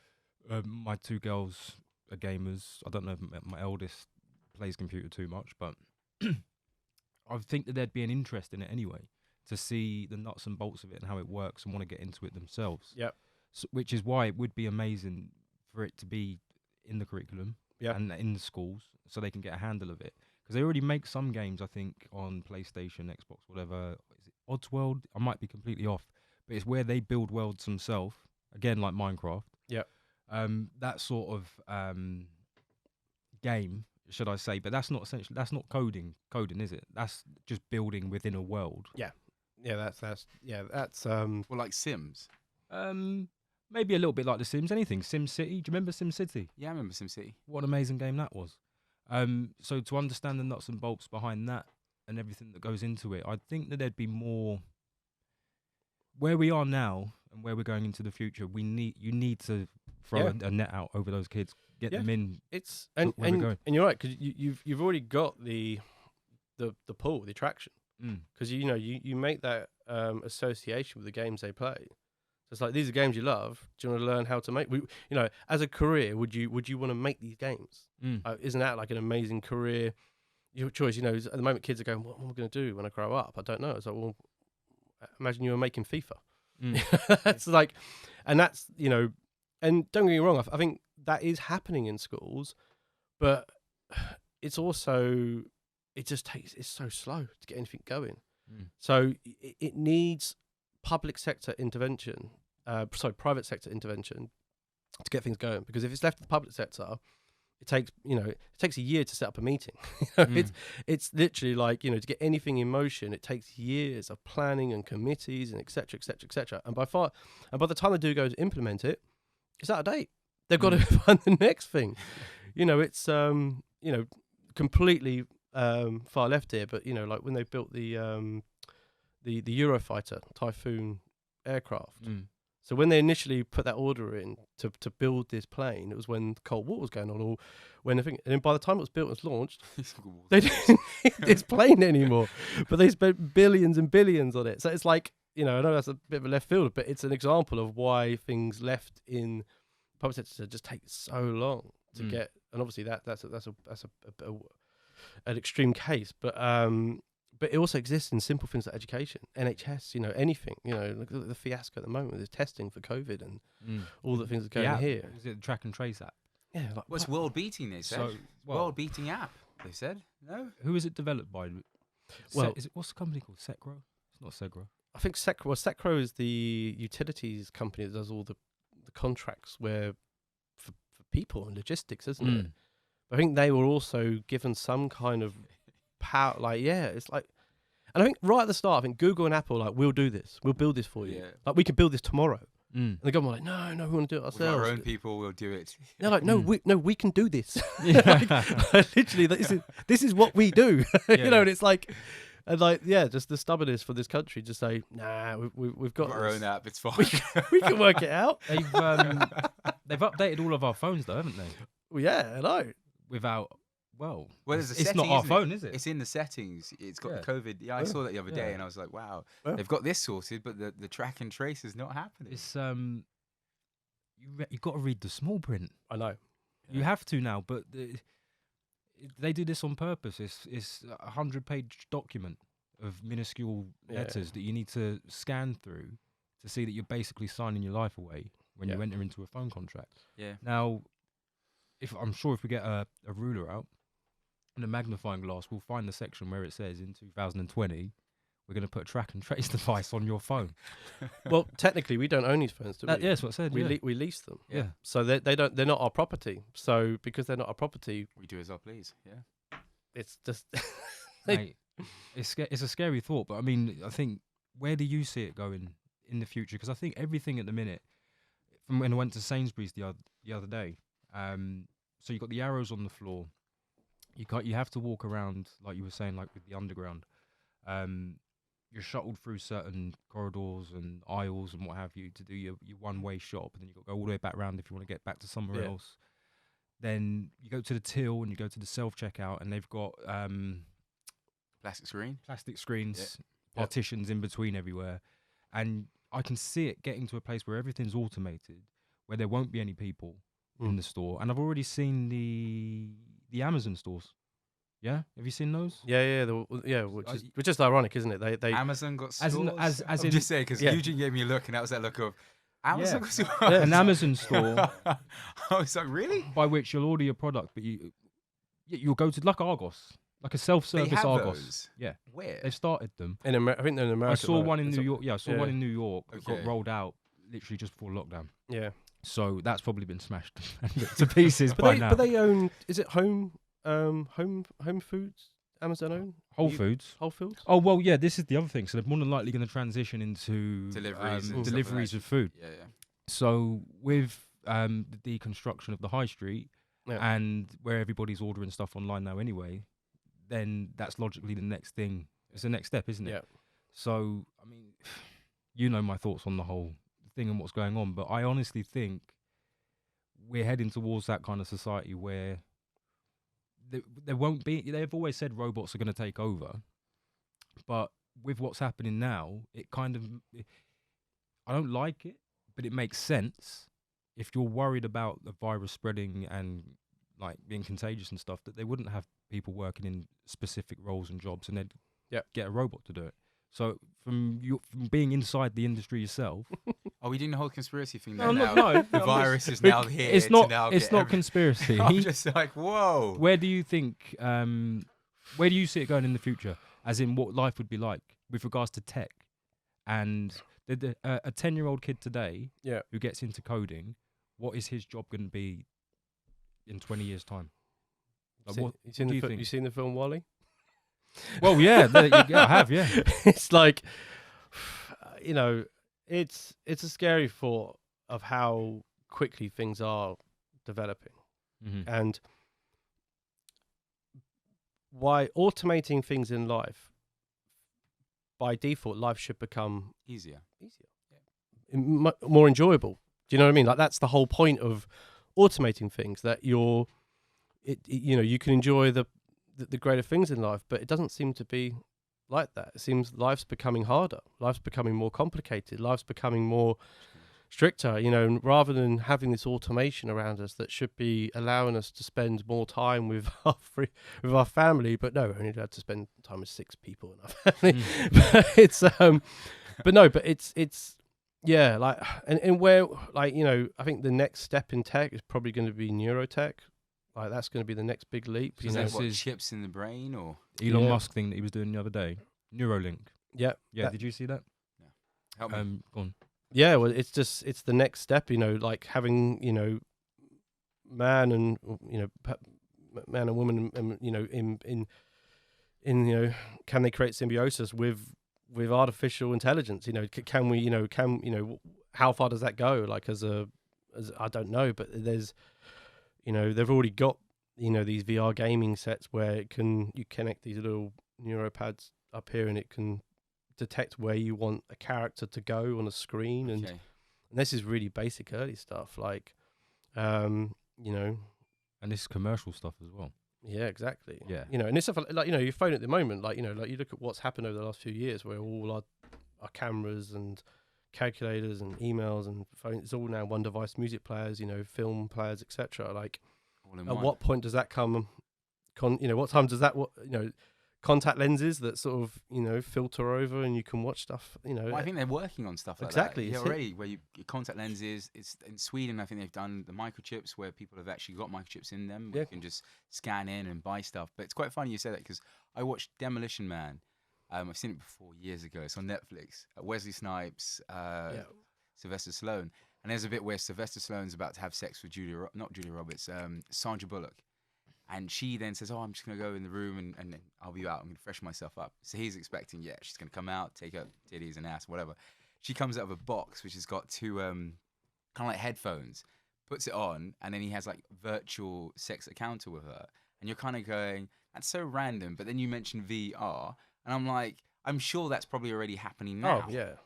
Speaker 4: My two girls are gamers. I don't know if my eldest plays computer too much, but I think that there'd be an interest in it anyway, to see the nuts and bolts of it and how it works and want to get into it themselves. Yep. So, which is why it would be amazing for it to be in the curriculum,
Speaker 5: Yeah.
Speaker 4: and in the schools, so they can get a handle of it. Because they already make some games, I think, on PlayStation, Xbox, whatever. Is it Oddworld? I might be completely off, but it's where they build worlds themselves. Again, like Minecraft.
Speaker 5: Yeah.
Speaker 4: That sort of game, should I say? But that's not essentially. That's not coding, is it? That's just building within a world.
Speaker 5: Yeah, that's
Speaker 3: Well, like Sims.
Speaker 4: Maybe a little bit like The Sims. Anything. SimCity. Do you remember SimCity?
Speaker 3: Yeah, I remember SimCity.
Speaker 4: What an amazing game that was. So to understand the nuts and bolts behind that and everything that goes into it, I think that there'd be more. Where we are now and where we're going into the future, you need to throw a net out over those kids, get them in.
Speaker 5: It's
Speaker 4: where we're going.
Speaker 5: and you're right, because you've already got the pull, the attraction, because you make that association with the games they play. So it's like, these are games you love. Do you want to learn how to make? As a career, would you want to make these games? Isn't that like an amazing career? Your choice. At the moment, kids are going, "What am I going to do when I grow up?" I don't know. It's like, well, imagine you were making FIFA. That's like, and that's and don't get me wrong. I think that is happening in schools, but it's also it's so slow to get anything going. So it needs private sector intervention to get things going, because if it's left to the public sector, it takes a year to set up a meeting. It's literally like, to get anything in motion, it takes years of planning and committees and etc. And by the time they do go to implement it, it's out of date. They've got to find the next thing. It's completely far left here, but like when they built the Eurofighter Typhoon aircraft. So when they initially put that order in to build this plane, it was when the Cold War was going on, or when and then by the time it was built and was launched, they didn't need this plane anymore. But they spent billions and billions on it. So it's like, I know that's a bit of a left field, but it's an example of why things left in public sector just take so long to get. And obviously that's an extreme case, but it also exists in simple things like education, NHS, anything. Look at the fiasco at the moment with the testing for COVID and all the things that are going here.
Speaker 4: Is it the track and trace app?
Speaker 5: Yeah,
Speaker 3: What's world beating? They said. World beating app. They said. No.
Speaker 4: Who is it developed by?
Speaker 5: Well,
Speaker 4: what's the company called? Secro? It's not Segra.
Speaker 5: I think Secro is the utilities company that does all the contracts for people and logistics, isn't it? I think they were also given some kind of power. It's like, and I think right at the start, I think Google and Apple we'll do this, we'll build this for you. Like, we can build this tomorrow. And the government were like, no, we want to do it ourselves.
Speaker 3: With our own people, we'll do it.
Speaker 5: They're like, we can do this. Literally, this is what we do. And it's like, just the stubbornness for this country. Just say, nah, we've got
Speaker 3: our own app. It's fine.
Speaker 5: We can work it out.
Speaker 4: They've updated all of our phones though, haven't they?
Speaker 5: Well, yeah, I know.
Speaker 3: There's a
Speaker 4: it's
Speaker 3: setting,
Speaker 4: not our
Speaker 3: isn't
Speaker 4: phone, is it?
Speaker 3: It's in the settings. It's got COVID. Yeah, I saw that the other day, and I was like, wow,
Speaker 5: Well.
Speaker 3: they've got this sorted, but the track and trace is not happening.
Speaker 4: It's you've got to read the small print.
Speaker 5: I know.
Speaker 4: You have to now, but they do this on purpose. It's a 100-page document of minuscule letters that you need to scan through to see that you're basically signing your life away when you enter into a phone contract.
Speaker 3: Yeah.
Speaker 4: Now, if we get a ruler out and a magnifying glass, we'll find the section where it says in 2020 we're going to put a track and trace device on your phone.
Speaker 5: Well, technically, we don't own these phones, do we?
Speaker 4: Yeah, that's what I said.
Speaker 5: We lease them.
Speaker 4: Yeah.
Speaker 5: So they're not our property. So because they're not our property,
Speaker 3: We do as I please. Yeah.
Speaker 5: it's just
Speaker 4: Mate, it's a scary thought, but I mean, I think, where do you see it going in the future? Because I think everything at the minute, from when I went to Sainsbury's the other day, so you got the arrows on the floor. You have to walk around, like you were saying, like with the underground. You're shuttled through certain corridors and aisles and what have you to do your one-way shop, and then you've got to go all the way back round if you want to get back to somewhere else. Then you go to the till and you go to the self-checkout, and they've got plastic screens, partitions in between everywhere. And I can see it getting to a place where everything's automated, where there won't be any people in the store. And I've already seen the Amazon stores. Yeah, have you seen those?
Speaker 5: Which is just ironic, isn't it? They
Speaker 3: Amazon got
Speaker 4: as
Speaker 3: stores.
Speaker 4: in- as
Speaker 3: I'm
Speaker 4: in-
Speaker 3: just saying, because Eugene gave me a look, and that was that look of Amazon.
Speaker 4: An Amazon store
Speaker 3: I was like, really?
Speaker 4: by which you'll order your product, but you'll go to like Argos, like a self-service
Speaker 3: They have
Speaker 4: Argos.
Speaker 3: those?
Speaker 4: Yeah,
Speaker 3: Where?
Speaker 4: they've started them.
Speaker 5: In I think they're in America.
Speaker 4: I saw
Speaker 5: though.
Speaker 4: one in
Speaker 5: It's
Speaker 4: New
Speaker 5: a-
Speaker 4: York. Yeah, I saw one in New York that
Speaker 3: Okay.
Speaker 4: got rolled out literally just before lockdown.
Speaker 5: Yeah,
Speaker 4: So that's probably been smashed and ripped to pieces
Speaker 5: but
Speaker 4: by
Speaker 5: they
Speaker 4: now.
Speaker 5: but they own. Is it home foods? Amazon own
Speaker 4: Whole
Speaker 5: You-
Speaker 4: Foods.
Speaker 5: Whole Foods.
Speaker 4: Oh well, yeah. This is the other thing. So they're more than likely going to transition into
Speaker 3: Deliveries and stuff like
Speaker 4: deliveries
Speaker 3: that.
Speaker 4: of food.
Speaker 3: Yeah, yeah.
Speaker 4: So with the deconstruction of the high street
Speaker 5: Yeah.
Speaker 4: and where everybody's ordering stuff online now anyway, then that's logically the next thing. It's the next step, isn't it?
Speaker 5: Yeah.
Speaker 4: So I mean, you know my thoughts on the whole thing and what's going on, but I honestly think we're heading towards that kind of society where there won't be. They've always said robots are going to take over, but with what's happening now, it kind of, I don't like it, but it makes sense if you're worried about the virus spreading and like being contagious and stuff, that they wouldn't have people working in specific roles and jobs, and they'd get a robot to do it. So from being inside the industry yourself,
Speaker 3: Are we doing the whole conspiracy thing
Speaker 4: No,
Speaker 3: now?
Speaker 4: no,
Speaker 3: The
Speaker 4: I'm
Speaker 3: virus
Speaker 4: just-
Speaker 3: is now here.
Speaker 4: it's
Speaker 3: to
Speaker 4: not.
Speaker 3: now
Speaker 4: It's
Speaker 3: get
Speaker 4: not
Speaker 3: every-
Speaker 4: conspiracy.
Speaker 3: I'm just like, whoa.
Speaker 4: Where do you think? Where do you see it going in the future? As in, what life would be like with regards to tech, and a 10-year-old kid today,
Speaker 5: Yeah.
Speaker 4: who gets into coding, what is his job going to be in 20 years' time? Like, what do you think?
Speaker 5: You seen the film Wall-E?
Speaker 4: Well, yeah, I have, yeah.
Speaker 5: It's like, you know, it's a scary thought of how quickly things are developing,
Speaker 4: Mhm.
Speaker 5: and why automating things in life, by default, life should become
Speaker 3: Easier.
Speaker 5: more enjoyable. Do you know what I mean? Like, that's the whole point of automating things, that you know, you can enjoy the greater things in life, but it doesn't seem to be like that. It seems life's becoming harder, life's becoming more complicated, life's becoming more stricter, you know, and rather than having this automation around us that should be allowing us to spend more time with our family, but no, we're only allowed to spend time with 6 people in our family. But it's yeah, like, and where, like, you know, I think the next step in tech is probably going to be neurotech. Like, that's going to be the next big leap. You
Speaker 3: Is
Speaker 5: know,
Speaker 3: that what,
Speaker 4: is-
Speaker 3: chips in the brain or?
Speaker 4: Elon
Speaker 5: Yeah.
Speaker 4: Musk thing that he was doing the other day, Neuralink.
Speaker 5: yeah,
Speaker 4: Yeah,
Speaker 5: that-
Speaker 4: did you see that?
Speaker 3: Help me.
Speaker 4: Go on.
Speaker 5: yeah. Well, it's the next step. You know, like having, you know, man and woman, and, you know, in you know, can they create symbiosis with artificial intelligence? You know, can we, you know, how far does that go? Like, as I don't know, but there's, you know, they've already got, you know, these VR gaming sets where you connect these little neuropads up here, and it can detect where you want a character to go on a screen, and
Speaker 3: Okay.
Speaker 5: this is really basic early stuff, like, you know,
Speaker 4: And this is commercial stuff as well.
Speaker 5: yeah, exactly.
Speaker 4: Yeah.
Speaker 5: You know, and it's stuff like, you know, your phone at the moment, like, you know, like you look at what's happened over the last few years, where all our cameras and calculators and emails and phones, it's all now one device, music players, you know, film players, etc. Like,
Speaker 3: All in
Speaker 5: at
Speaker 3: one.
Speaker 5: what point does that come? You know, what time does that? You know, contact lenses that sort of, you know, filter over and you can watch stuff. You know,
Speaker 3: Well, I think they're working on stuff like
Speaker 5: Exactly,
Speaker 3: that. Yeah,
Speaker 5: it's it.
Speaker 3: already, where your contact lenses. It's in Sweden. I think they've done the microchips where people have actually got microchips in them. Where
Speaker 5: Yeah.
Speaker 3: you can just scan in and buy stuff. But it's quite funny you say that, because I watched Demolition Man. I've seen it before years ago. It's on Netflix. Wesley Snipes, Sylvester Stallone, and there's a bit where Sylvester Stallone's about to have sex with not Julia Roberts, Sandra Bullock. And she then says, "Oh, I'm just gonna go in the room and then I'll be out. I'm gonna freshen myself up." So he's expecting, she's gonna come out, take her titties and ass, whatever. She comes out of a box which has got 2 kind of like headphones, puts it on, and then he has like virtual sex encounter with her. And you're kind of going, "That's so random." But then you mention VR, and I'm like, I'm sure that's probably already happening now.
Speaker 5: oh yeah,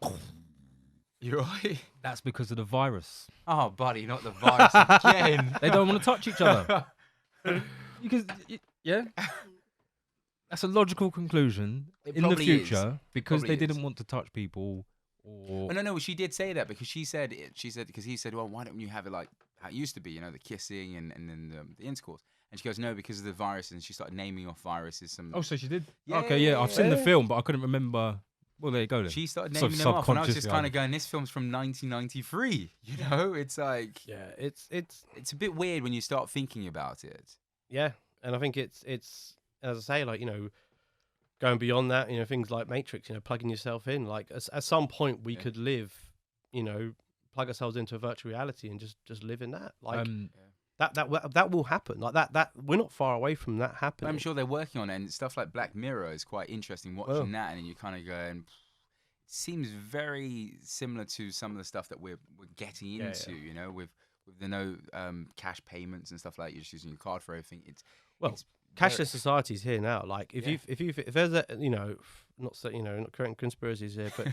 Speaker 3: You're right.
Speaker 4: That's because of the virus.
Speaker 3: Oh, buddy, not the virus again.
Speaker 4: They don't want to touch each other. Because, yeah, that's a logical conclusion
Speaker 3: It
Speaker 4: in the
Speaker 3: probably is.
Speaker 4: future, because
Speaker 3: Probably
Speaker 4: they
Speaker 3: is.
Speaker 4: didn't want to touch people. Or
Speaker 3: Oh, no, she did say that, because she said, because he said, "Well, why don't you have it like how it used to be, you know, the kissing and then the intercourse?" And she goes, "No, because of the virus." And she started naming off viruses.
Speaker 4: oh, so she did.
Speaker 3: Yeah,
Speaker 4: Okay, yeah, I've seen the
Speaker 5: yeah.
Speaker 4: film, but I couldn't remember Well, there you go then.
Speaker 3: She started
Speaker 4: So
Speaker 3: naming them off, and I was just
Speaker 4: subconsciously,
Speaker 3: kind of going, "This film's from 1993." You know, it's like
Speaker 5: Yeah,
Speaker 3: it's a bit weird when you start thinking about it.
Speaker 5: yeah, and I think it's as I say, like, going beyond that, things like Matrix, plugging yourself in. Like at some point we could live, plug ourselves into a virtual reality and just live in that. Like that will happen. Like that we're not far away from that
Speaker 3: But
Speaker 5: happening.
Speaker 3: I'm sure they're working on it, and stuff like Black Mirror is quite interesting watching that, and you kind of go, and it seems very similar to some of the stuff that we're getting into, you know, with the no cash payments and stuff like that. You're just using your card for everything. It's
Speaker 5: Cashless society is here now. Like if there's a not so not creating conspiracies here, but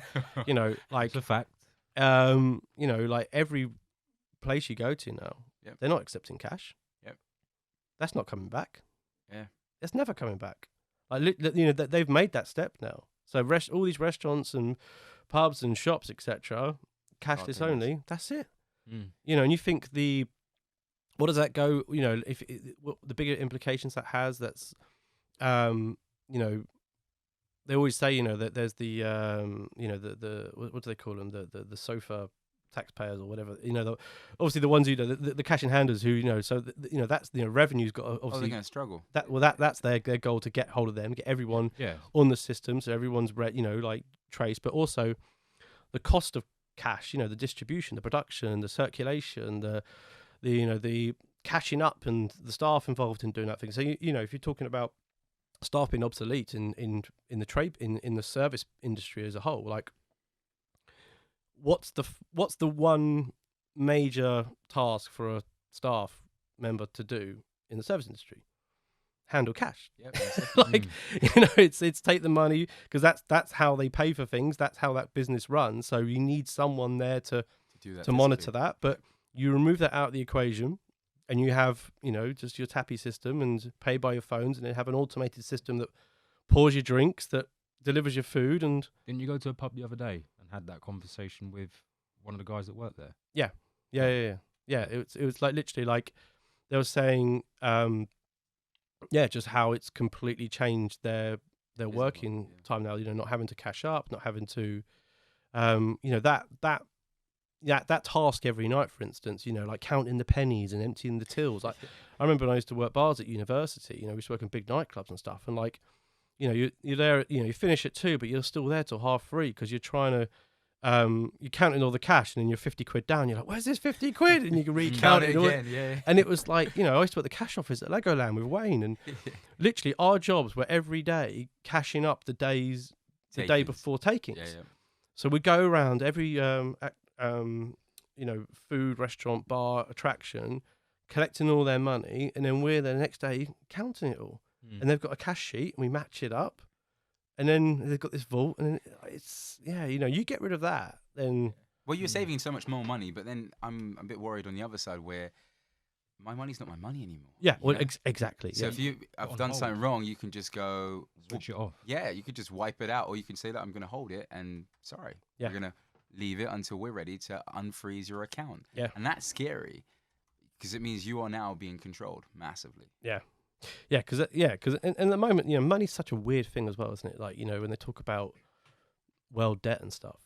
Speaker 5: like
Speaker 4: It's a fact.
Speaker 5: like every place you go to now, they're not accepting cash.
Speaker 3: Yep.
Speaker 5: That's not coming back.
Speaker 3: Yeah.
Speaker 5: It's never coming back. Like they've made that step now. So all these restaurants and pubs and shops, etc., cashless only. That's it.
Speaker 4: Mm.
Speaker 5: And you think what does that go? If what the bigger implications that has. That's they always say that there's the the what do they call them, the sofa taxpayers or whatever, obviously the ones who the cash in handers who so that's revenue's got obviously
Speaker 3: they're going to struggle.
Speaker 5: That's their goal, to get hold of them, get everyone
Speaker 4: Yeah.
Speaker 5: on the system, so everyone's like traced, but also the cost of cash, the distribution, the production, the circulation, the cashing up, and the staff involved in doing that thing. So if you're talking about staff being obsolete in the trade in the service industry as a whole, like what's the one major task for a staff member to do in the service industry? Handle cash.
Speaker 3: Yep,
Speaker 5: Like it's take the money, because that's how they pay for things, that's how that business runs. So you need someone there to
Speaker 3: do that,
Speaker 5: to monitor that. But you remove that out of the equation, and you have just your tappy system and pay by your phones, and then have an automated system that pours your drinks, that delivers your food. And
Speaker 4: Didn't you go to a pub the other day and had that conversation with one of the guys that worked there?
Speaker 5: yeah. It was like literally like they were saying, just how it's completely changed their working time now. Not having to cash up, not having to, that task every night, for instance. Like counting the pennies and emptying the tills. Like I remember when I used to work bars at university. We used to work in big nightclubs and stuff, and like, you're there. You finish at 2, but you're still there till 3:30 because you're trying to. You're counting all the cash, and then you're 50 quid down. You're like, where's this 50 quid? And you can recount it
Speaker 3: again. Yeah.
Speaker 5: And it was like, I used to work the cash office at Legoland with Wayne, and literally our jobs were every day cashing up the day before takings.
Speaker 3: Yeah.
Speaker 5: So we'd go around every food, restaurant, bar, attraction, collecting all their money, and then we're there the next day counting it all. And they've got a cash sheet, and we match it up. And then they've got this vault, and it's you get rid of that, then.
Speaker 3: Well, you're saving so much more money, but then I'm a bit worried on the other side where my money's not my money anymore.
Speaker 5: Yeah, well, exactly.
Speaker 3: So if I've done something wrong, you can just go
Speaker 4: Switch it off.
Speaker 3: Yeah, you could just wipe it out, or you can say that I'm going to hold it, and we're going to leave it until we're ready to unfreeze your account.
Speaker 5: Yeah,
Speaker 3: and that's scary because it means you are now being controlled massively.
Speaker 5: Yeah. Yeah, because at the moment, money's such a weird thing as well, isn't it? Like, when they talk about world debt and stuff,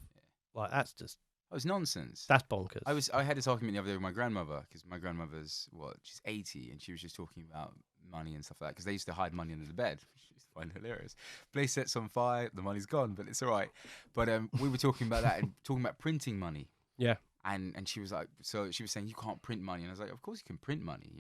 Speaker 5: like that's just
Speaker 3: it's nonsense.
Speaker 5: That's bonkers.
Speaker 3: I had this argument the other day with my grandmother, because my grandmother's she's 80, and she was just talking about money and stuff like that, because they used to hide money under the bed. She used to find it hilarious. Place sets on fire, the money's gone, but it's all right. But we were talking about that and talking about printing money.
Speaker 5: Yeah.
Speaker 3: And she was like, so she was saying, you can't print money. And I was like, of course you can print money.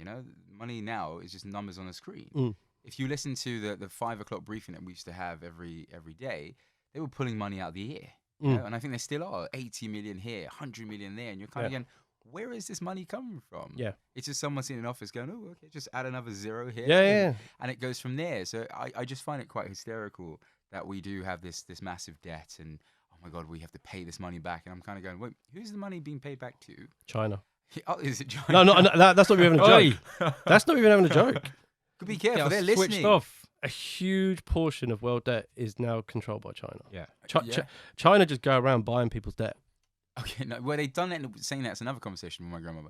Speaker 3: Money now is just numbers on a screen. If you listen to the 5 o'clock briefing that we used to have every day, they were pulling money out of the air. And I think they still are. 80 million here, 100 million there. And you're kind of going, where is this money coming from?
Speaker 5: Yeah.
Speaker 3: It's just someone sitting in an office going, oh, okay, just add another 0 here.
Speaker 5: Yeah.
Speaker 3: And it goes from there. So I just find it quite hysterical that we do have this massive debt, and oh my God, we have to pay this money back. And I'm kind of going, wait, who's the money being paid back to?
Speaker 5: China.
Speaker 3: Oh, is it China?
Speaker 5: No, that's not even having a joke. That's not even having a joke.
Speaker 3: Could be careful. They're listening.
Speaker 4: Switched off.
Speaker 5: A huge portion of world debt is now controlled by China.
Speaker 4: Yeah.
Speaker 5: China just go around buying people's debt.
Speaker 3: Okay, no, well, they've done it, saying that's another conversation with my grandmother.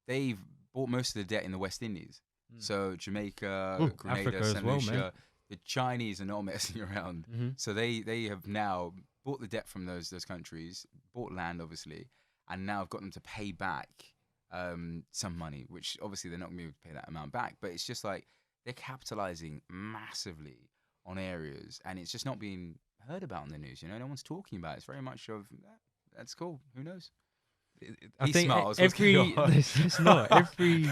Speaker 3: They've bought most of the debt in the West Indies. So Jamaica, Grenada,
Speaker 4: Africa as
Speaker 3: St.
Speaker 4: well,
Speaker 3: Lucia.
Speaker 4: man.
Speaker 3: The Chinese are not messing around. So they have now bought the debt from those countries, bought land obviously, and now I've got them to pay back some money, which obviously they're not going to be able to pay that amount back. But it's just like they're capitalizing massively on areas, and it's just not being heard about in the news. You know, no one's talking about it. It's very much of that's cool. Who knows?
Speaker 4: I
Speaker 3: He
Speaker 4: think
Speaker 3: smiles. What's
Speaker 4: every
Speaker 3: going on?
Speaker 4: it's not every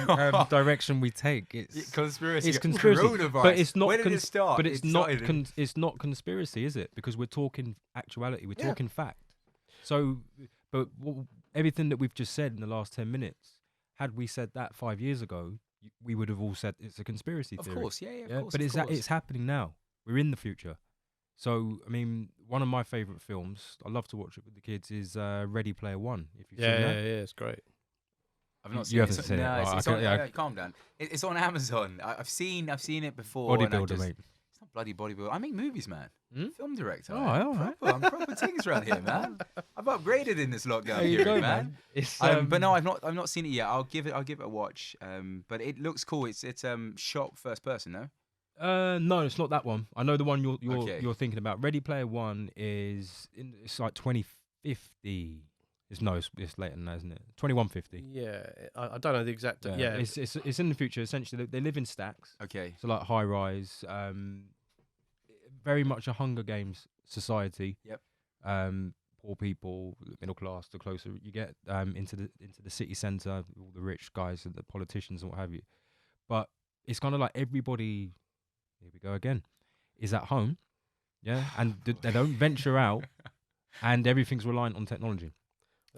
Speaker 4: direction we take. It's
Speaker 3: Conspiracy.
Speaker 4: It's conspiracy,
Speaker 3: Coronavirus.
Speaker 4: but it's not.
Speaker 3: Where did it start?
Speaker 4: But
Speaker 3: It
Speaker 4: it's not.
Speaker 3: started in-
Speaker 4: It's not conspiracy, is it? Because we're talking actuality. We're
Speaker 3: Yeah.
Speaker 4: talking fact. So, but everything that we've just said in the last 10 minutes, had we said that 5 years ago, we would have all said it's a conspiracy
Speaker 3: Of
Speaker 4: theory.
Speaker 3: course, yeah, of course.
Speaker 4: But
Speaker 3: of
Speaker 4: it's
Speaker 3: course.
Speaker 4: it's happening now. We're in the future. So, I mean, one of my favourite films, I love to watch it with the kids, is Ready Player One. If you've
Speaker 5: Yeah,
Speaker 4: seen
Speaker 5: yeah,
Speaker 4: that.
Speaker 5: yeah, it's great.
Speaker 3: I've not
Speaker 4: You
Speaker 3: seen it.
Speaker 4: haven't
Speaker 3: It's-
Speaker 4: seen it.
Speaker 3: No,
Speaker 4: Right,
Speaker 3: it's
Speaker 4: okay,
Speaker 3: on,
Speaker 4: yeah.
Speaker 3: calm down. It's on Amazon. I've seen it before. and I
Speaker 4: Bodybuilder,
Speaker 3: just-
Speaker 4: mate.
Speaker 3: It's not bloody bodybuilder. I make movies, man.
Speaker 4: Hmm?
Speaker 3: Film director.
Speaker 4: Oh,
Speaker 3: I'm
Speaker 4: all right.
Speaker 3: proper, I'm proper things around here, man. I've upgraded in this lockdown
Speaker 4: There you
Speaker 3: period,
Speaker 4: go,
Speaker 3: man.
Speaker 4: It's
Speaker 3: But no, I've not seen it yet. I'll give it a watch. But it looks cool. It's shot first person, no?
Speaker 4: No, it's not that one. I know the one
Speaker 3: Okay.
Speaker 4: you're thinking about. Ready Player One it's like 2050. It's later than that, isn't it? 2150.
Speaker 5: Yeah, I don't know the exact. Yeah,
Speaker 4: It's in the future. Essentially, they live in stacks,
Speaker 3: Okay.
Speaker 4: so like high rise. Very much a Hunger Games society.
Speaker 3: Yep.
Speaker 4: Poor people, middle class. The closer you get into the city centre, all the rich guys and the politicians and what have you. But it's kind of like everybody. Here we go again. Is at home, yeah, and they don't venture out, and everything's reliant on technology.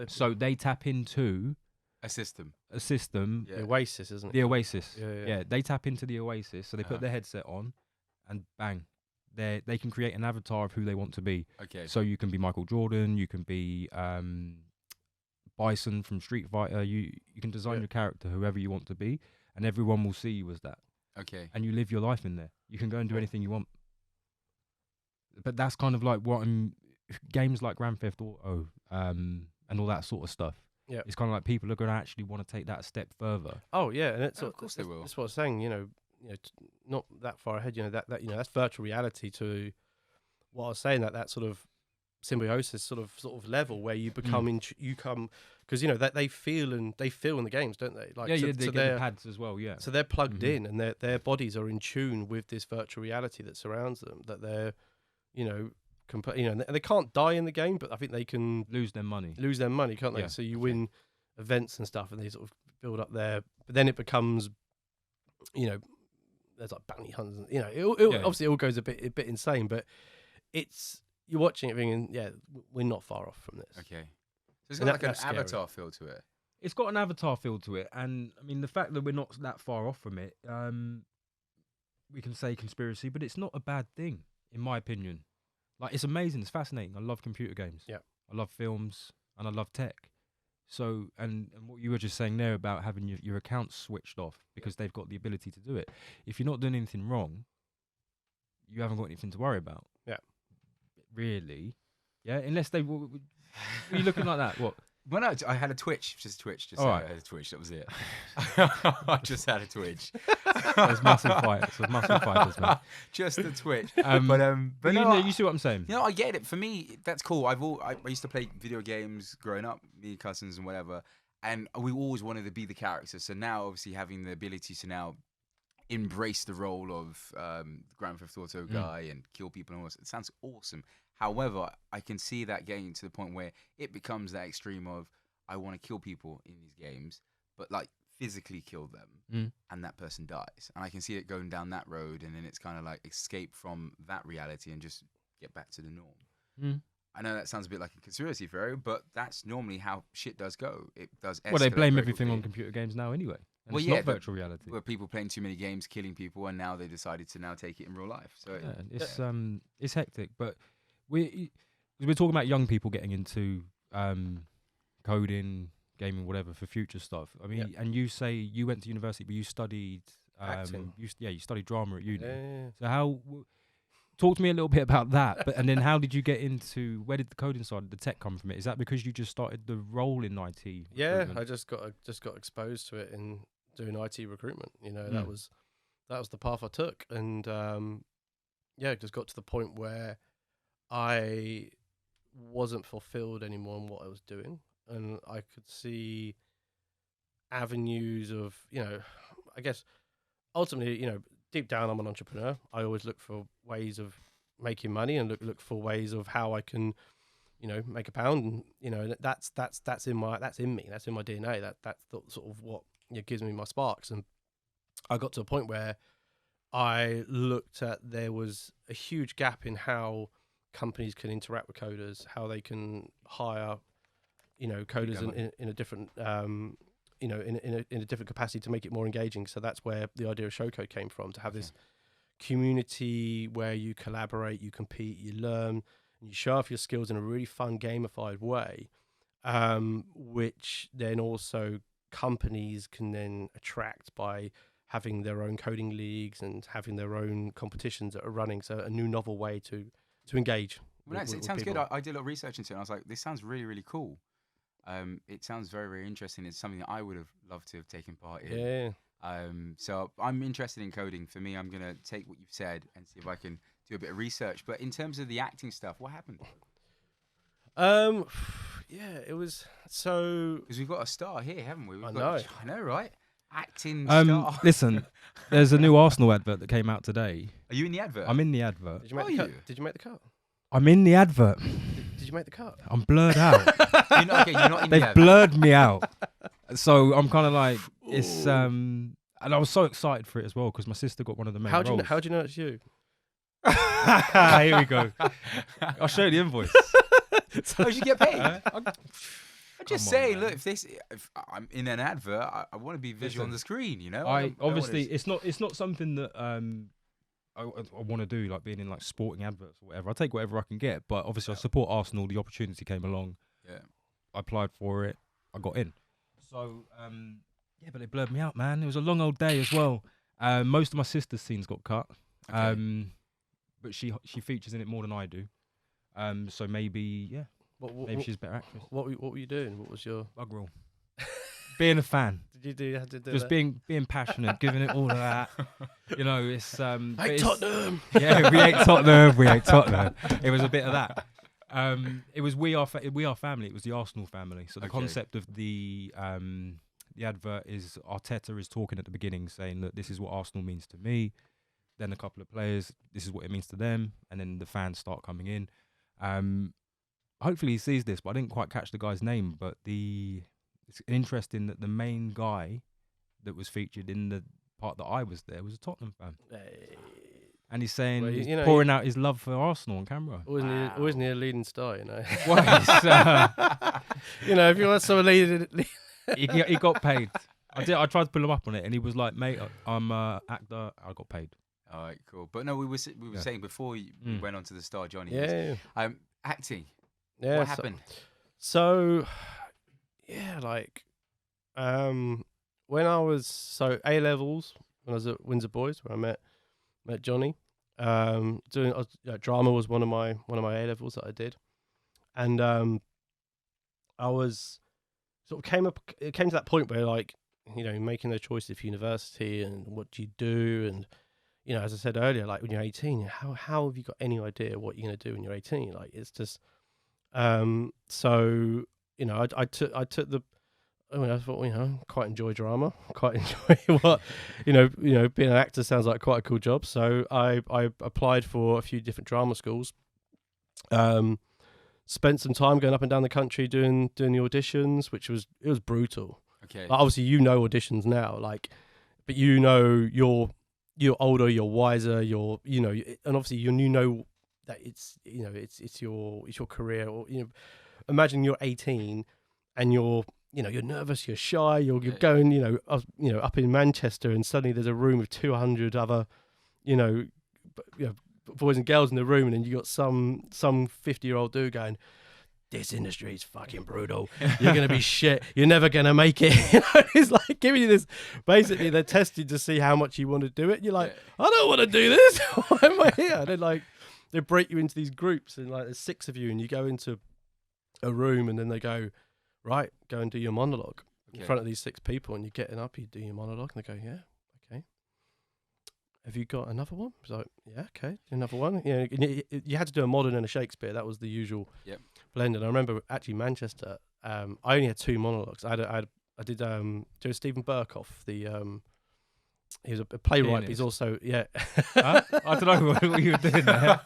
Speaker 4: So they tap into
Speaker 3: A system.
Speaker 4: a system,
Speaker 3: Yeah.
Speaker 5: the Oasis, isn't it?
Speaker 4: the Oasis.
Speaker 5: Yeah.
Speaker 4: They tap into the Oasis. So they
Speaker 3: Uh-huh.
Speaker 4: put their headset on, and bang, they can create an avatar of who they want to be.
Speaker 3: Okay.
Speaker 4: So you can be Michael Jordan, you can be Bison from Street Fighter. You can design
Speaker 5: Yeah.
Speaker 4: your character whoever you want to be, and everyone will see you as that.
Speaker 3: Okay.
Speaker 4: And you live your life in there. You can go and do
Speaker 5: Cool.
Speaker 4: anything you want. But that's kind of like games like Grand Theft Auto, and all that sort of stuff.
Speaker 5: Yeah.
Speaker 4: It's kind of like people are going to actually want to take that a step further.
Speaker 5: Oh yeah, and it's
Speaker 3: Oh, of course they will.
Speaker 5: That's what I was saying. Not that far ahead. That that's virtual reality to what I was saying. That sort of symbiosis sort of level where you become because that they feel in the games, don't they? Like
Speaker 4: They
Speaker 5: so
Speaker 4: get
Speaker 5: they're
Speaker 4: the pads as well, yeah.
Speaker 5: so they're plugged
Speaker 4: Mhm.
Speaker 5: in and their bodies are in tune with this virtual reality that surrounds them. That they're and they can't die in the game, but I think they can
Speaker 4: Lose their money.
Speaker 5: lose their money, can't they?
Speaker 4: Yeah.
Speaker 5: So you win events and stuff, and they sort of build up there. But then it becomes, there's like bounty hunters. And,
Speaker 4: Yeah.
Speaker 5: obviously it all goes a bit insane. But you're watching it thinking, yeah, we're not far off from this.
Speaker 3: Okay. So it's
Speaker 5: And
Speaker 3: got like an
Speaker 5: that's scary.
Speaker 3: avatar feel to it.
Speaker 4: It's got an avatar feel to it, and I mean the fact that we're not that far off from it, we can say conspiracy, but it's not a bad thing in my opinion. Like it's amazing, it's fascinating. I love computer games.
Speaker 5: Yeah.
Speaker 4: I love films and I love tech. So and what you were just saying there about having your accounts switched off because they've got the ability to do it. If you're not doing anything wrong, you haven't got anything to worry about.
Speaker 5: Yeah.
Speaker 4: Really. Yeah. Unless they were you looking like that? What?
Speaker 3: Well, no, I had a twitch. Just Twitch.
Speaker 4: All right.
Speaker 3: I had a twitch. That was it. I just had a twitch.
Speaker 4: There's massive fights. There's massive fighters, man.
Speaker 3: Just a twitch.
Speaker 4: But
Speaker 3: But
Speaker 4: you,
Speaker 3: no,
Speaker 4: know, you see what I'm saying?
Speaker 3: You know, I get it. For me, that's cool. I used to play video games growing up, me, cousins, and whatever. And we always wanted to be the character. So now, obviously, having the ability to now embrace the role of Grand Theft Auto guy and kill people and all this, it sounds awesome. However, I can see that getting to the point where it becomes that extreme of I want to kill people in these games, but like physically kill them, and that person dies. And I can see it going down that road, and then it's kind of like escape from that reality and just get back to the norm. I know that sounds a bit like a conspiracy theory, but that's normally how shit does go. It does.
Speaker 4: Well, they
Speaker 3: escalate
Speaker 4: blame
Speaker 3: very
Speaker 4: everything on
Speaker 3: quickly.
Speaker 4: computer games now anyway. And
Speaker 3: Well,
Speaker 4: it's
Speaker 3: yeah,
Speaker 4: not
Speaker 3: but-
Speaker 4: virtual reality.
Speaker 3: Where people playing too many games, killing people, and now they decided to now take it in real life. So
Speaker 4: Yeah, it's hectic, but we're talking about young people getting into coding, gaming, whatever for future stuff. I mean, and you say you went to university, but you studied
Speaker 5: Acting.
Speaker 4: you studied drama at uni.
Speaker 5: Yeah.
Speaker 4: So talk to me a little bit about that. But and then how did you get into where did the coding side, the tech come from it? Is that because you just started the role in IT?
Speaker 5: Yeah,
Speaker 4: recruitment?
Speaker 5: I just got exposed to it in doing IT recruitment.
Speaker 4: Mm.
Speaker 5: That was the path I took, and it just got to the point where I wasn't fulfilled anymore in what I was doing, and I could see avenues of, I guess ultimately, deep down I'm an entrepreneur. I always look for ways of making money and look for ways of how I can, make a pound. And that's in me. That's in my DNA. That's sort of what gives me my sparks. And I got to a point where I looked at there was a huge gap in how companies can interact with coders, how they can hire, coders in a different, in a different capacity to make it more engaging. So that's where the idea of Showcode came from, to have this community where you collaborate, you compete, you learn, and you show off your skills in a really fun, gamified way, which then also companies can then attract by having their own coding leagues and having their own competitions that are running. So a new novel way to engage.
Speaker 3: Well,
Speaker 5: with
Speaker 3: it sounds
Speaker 5: people.
Speaker 3: good. I did a lot of research into it, and I was like, this sounds really, really cool. It sounds very, very interesting. It's something that I would have loved to have taken part in.
Speaker 5: Yeah.
Speaker 3: So I'm interested in coding. For me, I'm going to take what you've said and see if I can do a bit of research. But in terms of the acting stuff, what happened?
Speaker 5: Yeah, it was so.
Speaker 3: Because we've got a star here, haven't we?
Speaker 5: I know.
Speaker 3: I know, right? Acting star.
Speaker 4: Listen, there's a new Arsenal advert that came out today.
Speaker 3: Are you in the advert?
Speaker 4: I'm in the advert.
Speaker 5: Did you make the cut? Did you make the cut?
Speaker 4: I'm in the advert.
Speaker 5: Did you make the cut?
Speaker 4: I'm blurred out.
Speaker 3: You're not in the
Speaker 4: They've
Speaker 3: advert.
Speaker 4: blurred me out. So I'm kind of like, it's and I was so excited for it as well because my sister got one of the main roles.
Speaker 5: How do you know it's you?
Speaker 4: Here we go. I'll show you the invoice.
Speaker 3: Oh, you get paid? I'm just
Speaker 4: Come on,
Speaker 3: saying,
Speaker 4: man.
Speaker 3: look, if I'm in an advert, I want to be visual on the screen, you know?
Speaker 4: I
Speaker 3: don't wanna
Speaker 4: obviously it's not something that I want to do, like being in like sporting adverts or whatever. I take whatever I can get, but obviously I support Arsenal. The opportunity came along.
Speaker 3: Yeah.
Speaker 4: I applied for it. I got in. So yeah, but they blurred me out, man. It was a long old day as well. Most of my sister's scenes got cut.
Speaker 3: Okay.
Speaker 4: But she features in it more than I do. So maybe maybe she's a better actress.
Speaker 5: What were you doing? What was your
Speaker 4: Bug roll. Being a fan.
Speaker 5: Did you have to do
Speaker 4: Just
Speaker 5: that?
Speaker 4: being passionate, giving it all of that. It's but
Speaker 5: Hey,
Speaker 4: it's-
Speaker 5: Tottenham.
Speaker 4: Yeah, we ate Tottenham. We ate Tottenham. It was a bit of that. It was we are family. It was the Arsenal family. So the
Speaker 3: Okay.
Speaker 4: concept of the advert is Arteta is talking at the beginning, saying that this is what Arsenal means to me. Then a couple of players, this is what it means to them, and then the fans start coming in. Hopefully he sees this, but I didn't quite catch the guy's name. But it's interesting that the main guy that was featured in the part that I was there was a Tottenham fan.
Speaker 5: Hey.
Speaker 4: And he's saying
Speaker 5: Well,
Speaker 4: he's
Speaker 5: you know,
Speaker 4: pouring out his love for Arsenal on camera.
Speaker 5: Wasn't he a leading star?
Speaker 4: Well,
Speaker 5: If you want someone leading,
Speaker 4: he got paid. I tried to pull him up on it, and he was like, "Mate, I'm an actor. I got paid."
Speaker 3: All right, cool. But no, we were saying before we went on to the star, Johnny. is,
Speaker 5: yeah.
Speaker 3: Acting.
Speaker 5: Yeah.
Speaker 3: What happened?
Speaker 5: So when I was A levels, when I was at Windsor Boys, where I met Johnny, drama was one of my A levels that I did, and I was sort of it came to that point where making the choice of university and what do you do, and as I said earlier, like when you're 18, how have you got any idea what you're going to do when you're 18? Like it's just so I took the. I thought, quite enjoy drama, quite enjoy what, being an actor sounds like quite a cool job. So I applied for a few different drama schools. Spent some time going up and down the country doing the auditions, which was brutal.
Speaker 3: Okay.
Speaker 5: Like, obviously, auditions now, but you're older, you're wiser, and obviously you know that it's your career. Or imagine you're 18 and you're nervous, you're shy, you're going, up in Manchester, and suddenly there's a room of 200 other, boys and girls in the room, and then you got some 50-year-old dude going, "This industry is fucking brutal. You're gonna be shit. You're never gonna make it." It's like giving you this. Basically, they're testing to see how much you want to do it. You're like, "I don't want to do this. Why am I here?" And then they break you into these groups, and there's 6 of you, and you go into a room, and then they go, "Right, go and do your monologue in front of these 6 people," and you're getting up, you do your monologue, and they go, "Yeah, okay. Have you got another one?" It's like, "Yeah, okay, another one." You had to do a modern and a Shakespeare. That was the usual blended. I remember actually Manchester. I only had 2 monologues. I did Joe Stephen Burkoff. He was a playwright. But he's also
Speaker 4: Huh? I don't know what you were doing there.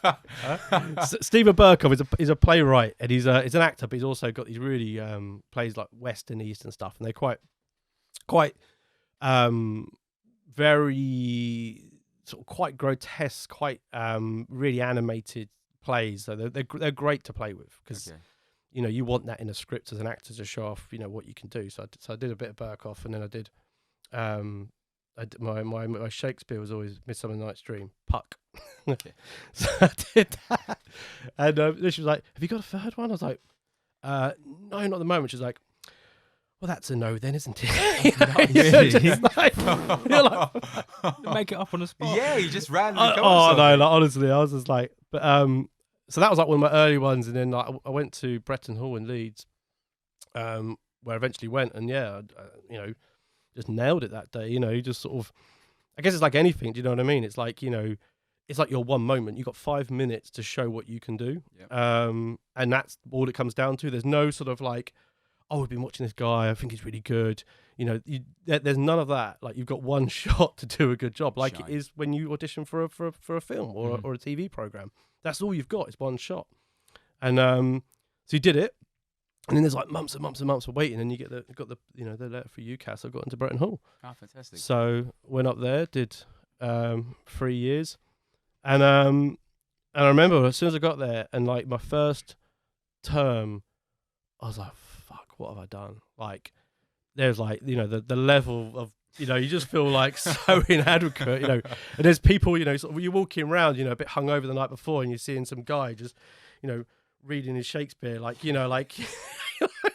Speaker 5: Stephen Burkoff is a playwright, and he's an actor, but he's also got these really plays like West and East and stuff, and they're quite very sort of quite grotesque, quite really animated plays. So they're great to play with because you want that in a script as an actor to show off what you can do. So I did a bit of Burkoff, and then I did my Shakespeare was always Midsummer Night's Dream, Puck. So I did that, and she was like, "Have you got a third one?" I was like, "No, not at the moment." She's like, "Well, that's a no then, isn't it?" You're like,
Speaker 4: Make it up on the spot.
Speaker 3: Yeah, you just randomly.
Speaker 5: Honestly, I was just like, but so that was like one of my early ones, and then like, I went to Bretton Hall in Leeds, where I eventually went, and just nailed it that day. You just sort of, I guess it's like anything. Do you know what I mean? It's like it's like your one moment. You got 5 minutes to show what you can do, and that's all it comes down to. There's no sort of like, oh, we've been watching this guy, I think he's really good. There's none of that. Like, you've got one shot to do a good job, like it is when you audition for a film or a TV program. That's all you've got. It's one shot, and so you did it, and then there's like months and months and months of waiting, and you got the letter for UCAS. So I got into Bretton Hall.
Speaker 3: Oh, fantastic!
Speaker 5: So went up there, did 3 years, and I remember as soon as I got there, and like my first term, I was like, what have I done? Like, there's like, the level of, you just feel like so inadequate, and there's people, sort of, you're walking around, a bit hungover the night before, and you're seeing some guy just, reading his Shakespeare, like, like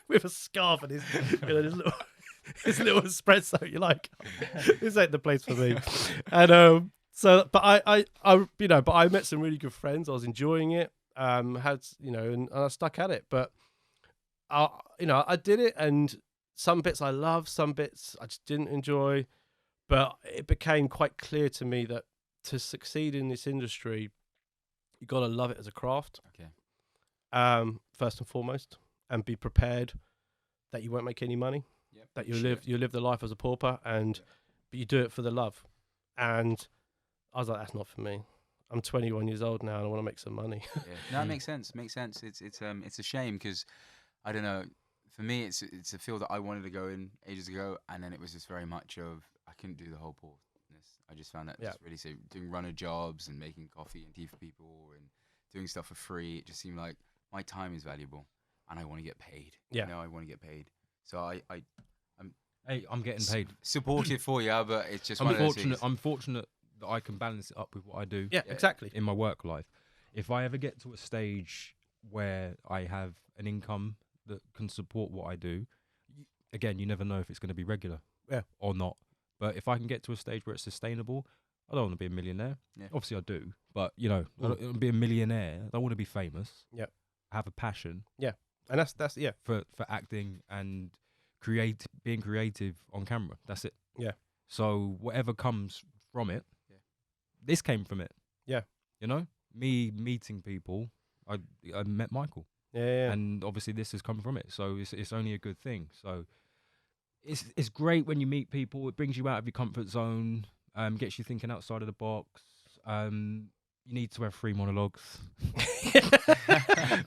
Speaker 5: with a scarf and his little espresso. You're like, this ain't the place for me. And so, but I met some really good friends. I was enjoying it. And I stuck at it, but I did it, and some bits I loved, some bits I just didn't enjoy, but it became quite clear to me that to succeed in this industry, you got to love it as a craft.
Speaker 3: Okay.
Speaker 5: First and foremost, and be prepared that you won't make any money, that you live the life as a pauper, but you do it for the love. And I was like, that's not for me. I'm 21 years old now, and I want to make some money.
Speaker 3: No, it makes sense. It's a shame because, I don't know. For me, it's a field that I wanted to go in ages ago, and then it was just very much of I couldn't do the whole porness. I just found that just really doing runner jobs and making coffee and tea for people and doing stuff for free. It just seemed like my time is valuable, and I want to get paid.
Speaker 5: Yeah,
Speaker 3: I want to get paid. So
Speaker 4: I'm getting paid.
Speaker 3: Supportive for you, but it's just
Speaker 4: I'm fortunate that I can balance it up with what I do.
Speaker 5: Yeah, exactly.
Speaker 4: In my work life, if I ever get to a stage where I have an income that can support what I do, again, you never know if it's going to be regular or not. But if I can get to a stage where it's sustainable, I don't want to be a millionaire. Yeah. Obviously, I do, but I don't want to be a millionaire. I don't want to be famous.
Speaker 5: Yeah,
Speaker 4: I have a passion.
Speaker 5: Yeah, and that's
Speaker 4: for acting and being creative on camera. That's it.
Speaker 5: Yeah.
Speaker 4: So whatever comes from it, this came from it.
Speaker 5: Yeah.
Speaker 4: Me meeting people, I met Michael.
Speaker 5: Yeah.
Speaker 4: And obviously this has come from it, so it's only a good thing. So it's great when you meet people. It brings you out of your comfort zone, gets you thinking outside of the box. You need to have 3 monologues,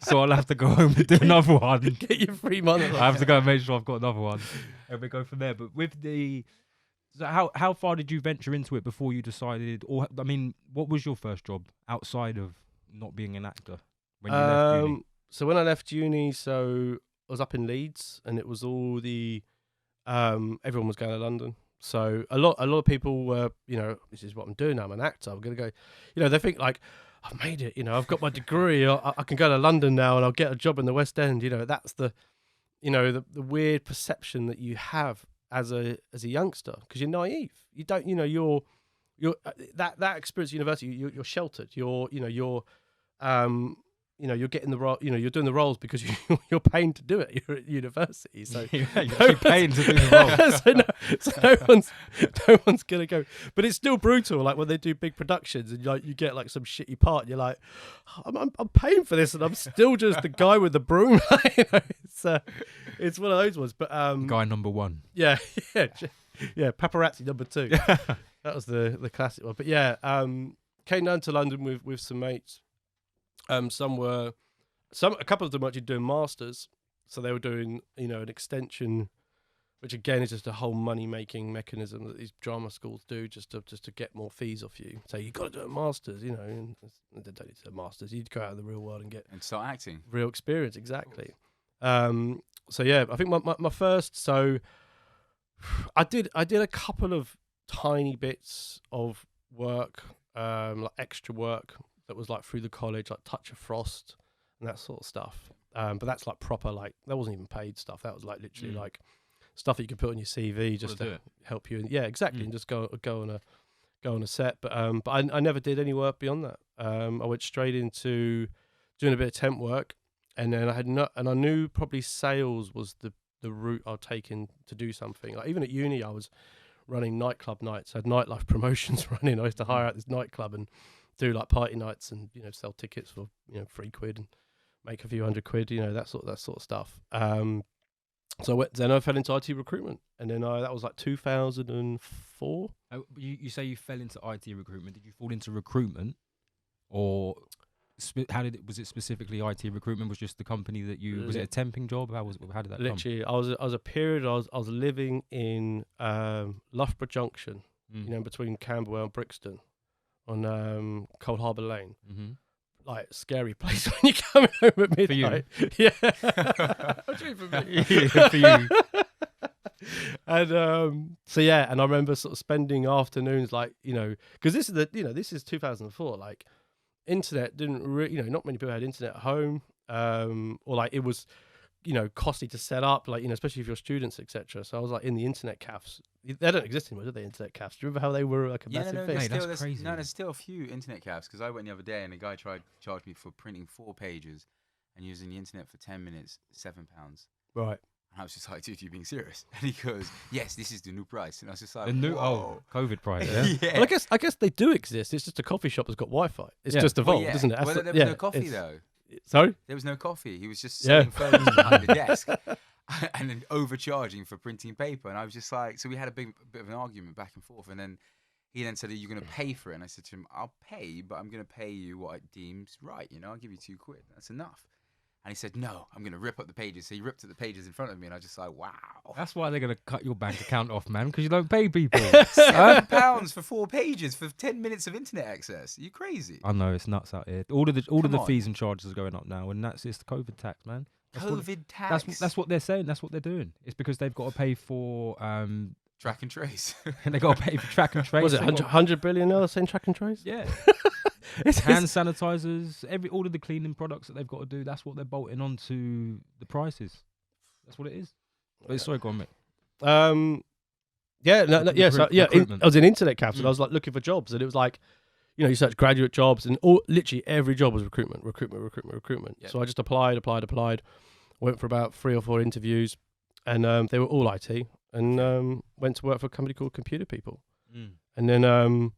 Speaker 4: so I'll have to go home and do another one.
Speaker 5: Get your 3 monologues.
Speaker 4: I have to go and make sure I've got another one, and we go from there. But with so how far did you venture into it before you decided, or I mean, what was your first job outside of not being an actor when you left uni?
Speaker 5: So when I left uni, I was up in Leeds, and it was all the everyone was going to London. So a lot of people were, this is what I'm doing now. I'm an actor. I'm gonna go. They think like, I've made it. I've got my degree. I can go to London now, and I'll get a job in the West End. That's the weird perception that you have as a youngster, because you're naive. You don't, you're that experience at university. You're sheltered. You're you're getting the role, you're doing the roles because you're paying to do it. You're at university, so
Speaker 4: You're actually paying to do the role.
Speaker 5: so no one's gonna go. But it's still brutal. Like when they do big productions and you get like some shitty part, and you're like, I'm paying for this, and I'm still just the guy with the broom. It's one of those ones. But
Speaker 4: Guy number 1.
Speaker 5: yeah, paparazzi number 2. That was the classic one. But yeah, came down to London with some mates. A couple of them actually doing masters, so they were doing an extension, which again is just a whole money making mechanism that these drama schools do just to get more fees off you. So you got to do a masters, and they don't need to do a masters. You'd go out in the real world and
Speaker 3: start acting.
Speaker 5: Real experience, exactly. So yeah, I think my first. So I did a couple of tiny bits of work, like extra work that was like through the college, like Touch of Frost and that sort of stuff. But that's like proper, like that wasn't even paid stuff. That was like literally like stuff that you could put on your CV just to help you. Yeah, exactly, and just go on a set. But I never did any work beyond that. I went straight into doing a bit of temp work, and then I knew probably sales was the route I'd taken to do something. Like even at uni, I was running nightclub nights. I had nightlife promotions running. I used to hire out this nightclub and do like party nights and sell tickets for £3 and make a few £100, that sort of stuff. So then I fell into IT recruitment, and then that was like 2004.
Speaker 4: You say you fell into IT recruitment. Did you fall into recruitment, or was it specifically IT recruitment? Was just the company that was it a temping job? How did that
Speaker 5: literally come? I was a period. I was living in Loughborough Junction, between Camberwell and Brixton, on Cold Harbour Lane. Mm-hmm. Like scary place when you're coming home at midnight.
Speaker 4: For you.
Speaker 5: Yeah. For you. And so yeah, and I remember sort of spending afternoons like, because this is 2004, like internet didn't really, not many people had internet at home, or like it was, costly to set up, like, especially if you're students, etc. So I was like in the internet cafes. They don't exist anymore, do they, internet cafes? Do you remember how they were like a massive thing?
Speaker 4: That's crazy.
Speaker 3: No, there's still a few internet cafes, because I went the other day and a guy tried to charge me for printing 4 pages and using the internet for 10 minutes, £7.
Speaker 5: Right.
Speaker 3: And I was just like, dude, you being serious? And he goes, yes, this is the new price. And I was just like,
Speaker 4: the new COVID price. Yeah.
Speaker 3: Yeah.
Speaker 5: Well, I guess they do exist. It's just a coffee shop that's got Wi-Fi. It's just evolved, isn't it?
Speaker 3: Well, there was no coffee though.
Speaker 5: Sorry?
Speaker 3: There was no coffee. He was just selling phones behind the desk and then overcharging for printing paper. And I was just like, so we had a bit of an argument back and forth. And then he then said, are you going to pay for it? And I said to him, I'll pay, but I'm going to pay you what I deems right. I'll give you £2. That's enough. And he said, no, I'm going to rip up the pages. So he ripped up the pages in front of me, and I was just like, wow.
Speaker 4: That's why they're going to cut your bank account off, man, because you don't pay people.
Speaker 3: £7 for 4 pages for 10 minutes of internet access. Are you crazy?
Speaker 4: I know, it's nuts out here. All of the fees and charges are going up now, and it's the COVID tax, man.
Speaker 3: Tax?
Speaker 4: That's what they're saying. That's what they're doing. It's because they've got to pay for...
Speaker 3: track and trace.
Speaker 4: And they got to pay for track and trace.
Speaker 5: Was it 100 billion now saying track and trace?
Speaker 4: Yeah. Hand sanitizers, all of the cleaning products that they've got to do, that's what they're bolting onto the prices. That's what it is. But sorry, go on, mate.
Speaker 5: I was in internet cafes and I was like looking for jobs, and it was like, you search graduate jobs, and literally every job was recruitment. Yep. So I just applied, went for about 3 or 4 interviews, and they were all IT, and went to work for a company called Computer People. And then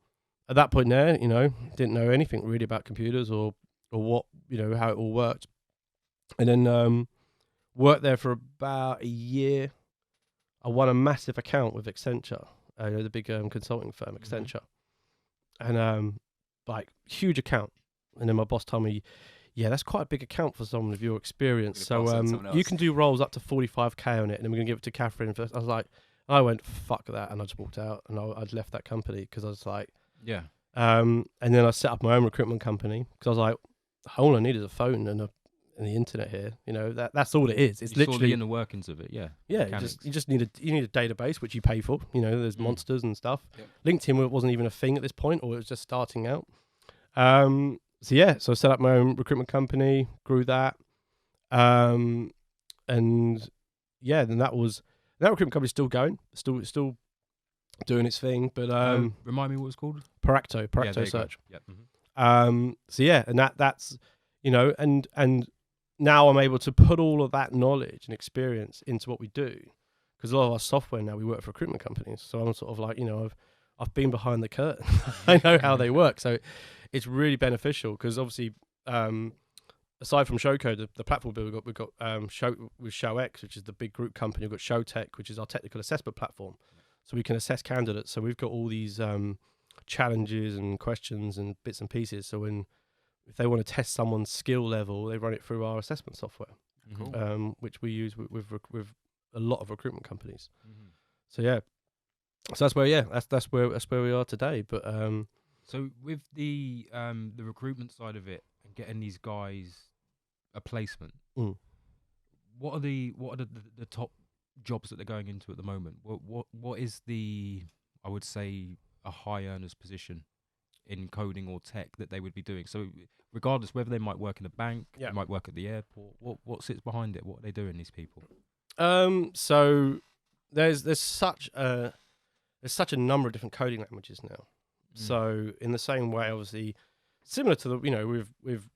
Speaker 5: at that point there, didn't know anything really about computers or what, how it all worked. And then worked there for about a year. I won a massive account with Accenture, the big consulting firm, Accenture. And like huge account. And then my boss told me, yeah, that's quite a big account for someone of your experience. So you can do roles up to 45k on it, and then we're going to give it to Catherine. I was like, I went, fuck that, and I just walked out, and I'd left that company because I was like,
Speaker 4: yeah.
Speaker 5: And then I set up my own recruitment company because I was like, all I need is a phone and the internet here. That's all it is. It's literally
Speaker 4: saw the inner workings of it. Yeah.
Speaker 5: Yeah. You just need a database which you pay for. There's monsters and stuff. Yep. LinkedIn wasn't even a thing at this point, or it was just starting out. So I set up my own recruitment company, grew that, and yeah, then that recruitment company's still going, still doing its thing. But
Speaker 4: remind me what it's called.
Speaker 5: Pareto Search.
Speaker 4: Yep. Mm-hmm.
Speaker 5: And that's and now I'm able to put all of that knowledge and experience into what we do, because a lot of our software now, we work for recruitment companies. So I'm sort of like, I've been behind the curtain. I know how they work. So it's really beneficial, because obviously, aside from Showcode, the platform build we've got with ShowX, which is the big group company. We've got ShowTech, which is our technical assessment platform. So we can assess candidates. So we've got all these challenges and questions and bits and pieces. So if they want to test someone's skill level, they run it through our assessment software, which we use with a lot of recruitment companies. So yeah, so that's where we are today. But
Speaker 4: so with the recruitment side of it and getting these guys a placement, what are the top jobs that they're going into at the moment? What is the, I would say, a high earner's position in coding or tech that they would be doing? So regardless whether they might work in a bank, they might work at the airport, what sits behind it? What are they doing, these people?
Speaker 5: So there's such a number of different coding languages now. So in the same way, obviously, similar to the with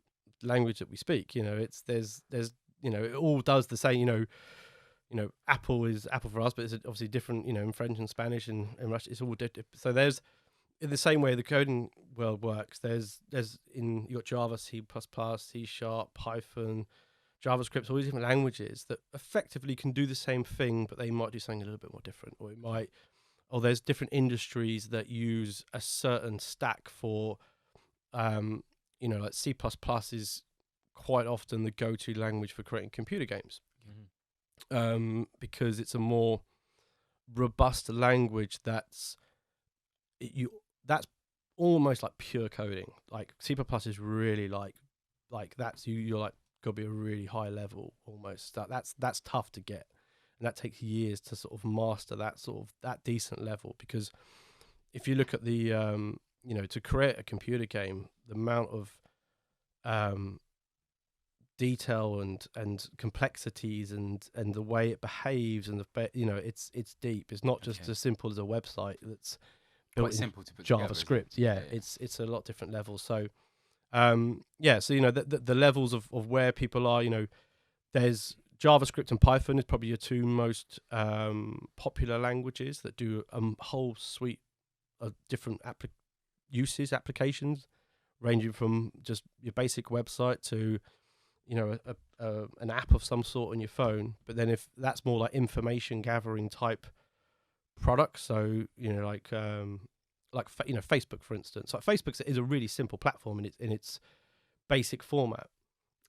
Speaker 5: language that we speak, there's it all does the same. Apple is Apple for us, but it's obviously different. In French and Spanish and Russian, it's all different. So there's, in the same way the coding world works, you got Java, C++, C#, Python, JavaScript, all these different languages that effectively can do the same thing, but they might do something a little bit more different, or there's different industries that use a certain stack for, like C++ is quite often the go-to language for creating computer games, because it's a more robust language that's almost like pure coding. Like C++ is really like that's you're like got to be a really high level almost. That's tough to get, and that takes years to sort of master that decent level. Because if you look at the to create a computer game, the amount of detail and complexities and the way it behaves and it's deep. It's not just as simple as a website that's built
Speaker 3: Quite simple to put
Speaker 5: JavaScript.
Speaker 3: together,
Speaker 5: It's a lot different levels. So the levels of where people are, there's JavaScript and Python is probably your two most popular languages that do a whole suite of different applications, ranging from just your basic website to an app of some sort on your phone. But then if that's more like information gathering type products, so Facebook, for instance. Like Facebook is a really simple platform in its basic format.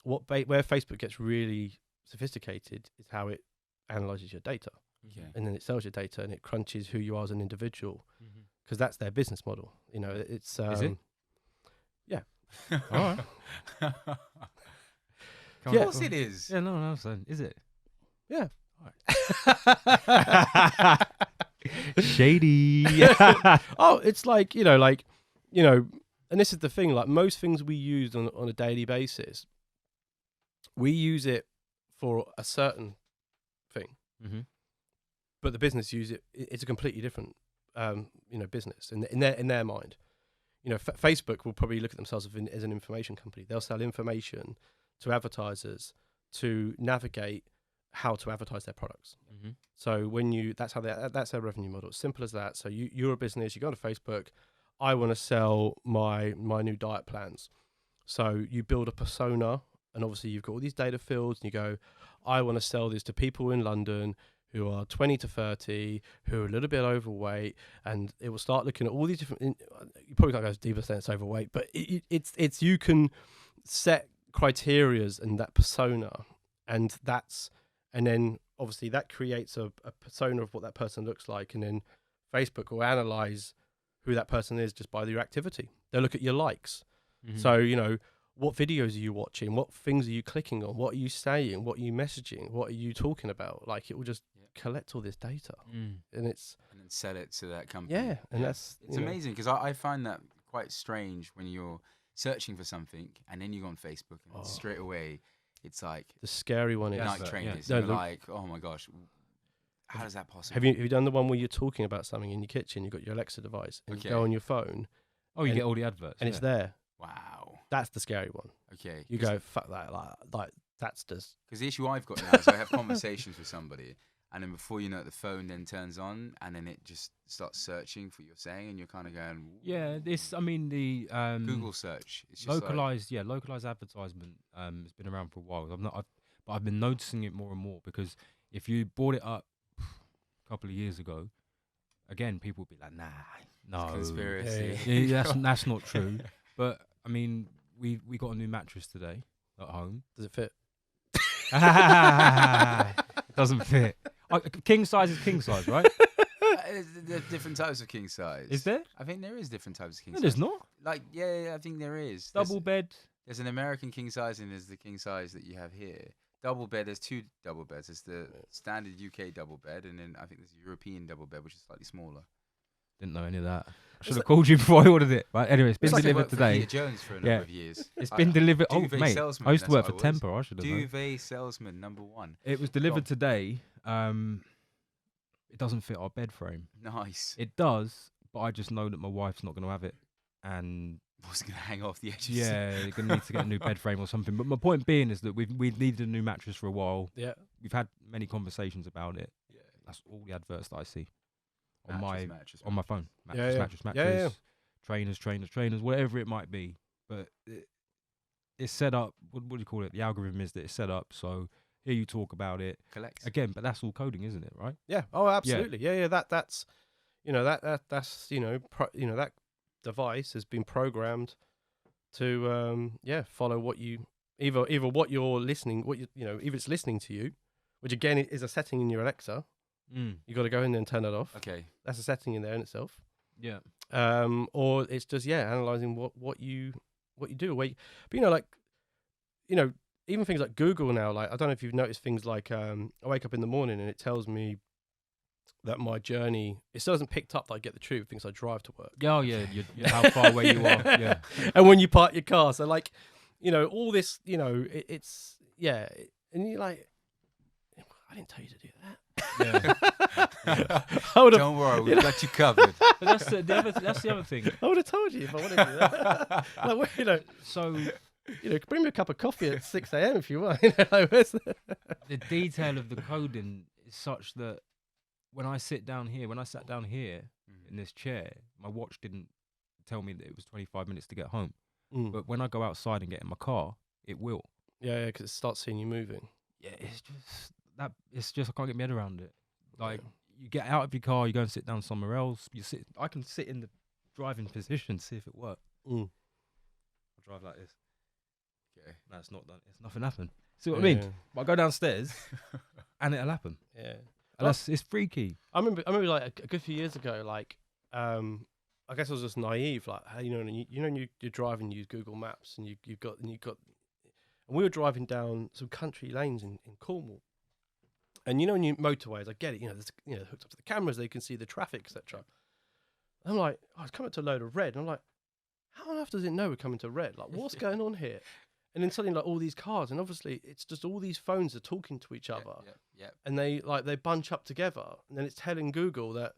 Speaker 5: Where Facebook gets really sophisticated is how it analyzes your data, and then it sells your data and it crunches who you are as an individual, because that's their business model. It's
Speaker 4: is it?
Speaker 5: Yeah.
Speaker 4: All right.
Speaker 3: Of course it is.
Speaker 4: Yeah, no, is it?
Speaker 5: Yeah.
Speaker 4: Shady.
Speaker 5: Oh, it's like, and this is the thing, like most things we use on a daily basis, we use it for a certain thing, but the business use it. It's a completely different, business in their mind. Facebook will probably look at themselves as an information company. They'll sell information to advertisers to navigate how to advertise their products. So that's their revenue model. It's simple as that. So you're a business, you go to Facebook, I want to sell my new diet plans. So you build a persona, and obviously you've got all these data fields, and you go, I want to sell this to people in London who are 20 to 30, who are a little bit overweight, and it will start looking at all these different, you probably can't go as deep as saying it's overweight, but it's you can set criterias and that persona, and then obviously that creates a persona of what that person looks like, and then Facebook will analyze who that person is just by your activity. They'll look at your likes. So what videos are you watching, what things are you clicking on, what are you saying, what are you messaging, what are you talking about. Like, it will just collect all this data, and then
Speaker 3: sell it to that company.
Speaker 5: and that's
Speaker 3: it's amazing, because I find that quite strange when you're searching for something and then you go on Facebook and straight away it's like
Speaker 5: the scary one is
Speaker 3: night trainers.
Speaker 5: No,
Speaker 3: You're like, oh my gosh, how is that possible?
Speaker 5: Have you done the one where you're talking about something in your kitchen, you've got your Alexa device, and you go on your phone,
Speaker 4: Oh, you get all the adverts,
Speaker 5: and it's there.
Speaker 3: Wow.
Speaker 5: That's the scary one.
Speaker 3: Okay.
Speaker 5: You go, fuck that. Like that's just.
Speaker 3: Because the issue I've got now is I have conversations with somebody, and then before you know it, the phone then turns on, and then it just starts searching for what you're saying, and you're kind of going.
Speaker 4: Yeah, I mean, the
Speaker 3: Google search. It's just
Speaker 4: localized advertisement has been around for a while. But I've been noticing it more and more, because if you brought it up a couple of years ago, again, people would be like, nah, no,
Speaker 3: conspiracy.
Speaker 4: Yeah, that's not true. But I mean, we got a new mattress today at home.
Speaker 5: Does it fit?
Speaker 4: It doesn't fit. King size is king size, right?
Speaker 3: There's different types of king size.
Speaker 4: Is there?
Speaker 3: I think there is different types of king
Speaker 4: No,
Speaker 3: size.
Speaker 4: there's not.
Speaker 3: Like, yeah, I think there is.
Speaker 4: Double bed.
Speaker 3: There's an American king size and there's the king size that you have here. Double bed, there's 2 double beds. There's the standard UK double bed, and then I think there's a European double bed, which is slightly smaller.
Speaker 4: Didn't know any of that. I should have called you before I ordered it. Right, anyway, it's been delivered today.
Speaker 3: Peter Jones for a number of years.
Speaker 4: It's been delivered. Oh,
Speaker 3: Duvet
Speaker 4: mate,
Speaker 3: salesman,
Speaker 4: I used to work
Speaker 3: that's
Speaker 4: for
Speaker 3: what I was.
Speaker 4: Temper. I should have known.
Speaker 3: Duvet salesman #1.
Speaker 4: It was delivered today. It doesn't fit our bed frame.
Speaker 3: Nice.
Speaker 4: It does, but I just know that my wife's not going to have it, and
Speaker 3: I was gonna hang off the edges.
Speaker 4: yeah, you're going to need to get a new bed frame or something. But my point being is that we've needed a new mattress for a while.
Speaker 5: Yeah.
Speaker 4: We've had many conversations about it.
Speaker 3: Yeah.
Speaker 4: That's all the adverts that I see
Speaker 3: Mattress,
Speaker 4: on my phone.
Speaker 5: Yeah, yeah.
Speaker 4: Mattress,
Speaker 5: Yeah.
Speaker 4: trainers, whatever it might be. But it's set up. What do you call it? The algorithm is that it's set up. So here you talk about it
Speaker 3: Collects.
Speaker 4: again, but that's all coding, isn't it? Right?
Speaker 5: Yeah. Oh, absolutely. Yeah. That's that's that device has been programmed to follow what you either what you're listening, either it's listening to you, which again is a setting in your Alexa. You got to go in there and turn that off.
Speaker 3: Okay.
Speaker 5: That's a setting in there in itself.
Speaker 4: Yeah.
Speaker 5: Or it's just analyzing what you do. But even things like Google now, like I don't know if you've noticed things like I wake up in the morning and it tells me that my journey, it still hasn't picked up that I get the tube, things I drive to work.
Speaker 4: Oh yeah, how far away you are. Yeah.
Speaker 5: And when you park your car, so like, all this, it's and you're like, I didn't tell you to do that.
Speaker 4: Yeah.
Speaker 3: Don't worry, we've got you covered.
Speaker 4: But that's the other thing.
Speaker 5: I would have told you if I wanted to do that. Like,
Speaker 4: So
Speaker 5: bring me a cup of coffee at 6 a.m. if you want.
Speaker 4: the detail of the coding is such that when I sat down here in this chair, my watch didn't tell me that it was 25 minutes to get home. But when I go outside and get in my car, it will.
Speaker 5: Yeah, because it starts seeing you moving.
Speaker 4: Yeah, it's just I can't get my head around it. Like you get out of your car, you go and sit down somewhere else. I can sit in the driving position, see if it works. I'll drive like this.
Speaker 3: Okay.
Speaker 4: No, it's not done. It's nothing happened. See what I mean?
Speaker 5: Yeah.
Speaker 4: But I go downstairs and it'll happen.
Speaker 5: Yeah.
Speaker 4: And it's freaky.
Speaker 5: I remember like a good few years ago, like I guess I was just naive, like how you're driving, you use Google Maps, and you've got, and we were driving down some country lanes in Cornwall, and in your motorways, I get it, there's hooked up to the cameras, they can see the traffic, etc. I'm like, it's coming to a load of red, and I'm like, how on earth does it know we're coming to red? Like, what's going on here? And then suddenly, like, all these cars, and obviously, it's just all these phones are talking to each other, and they bunch up together, and then it's telling Google that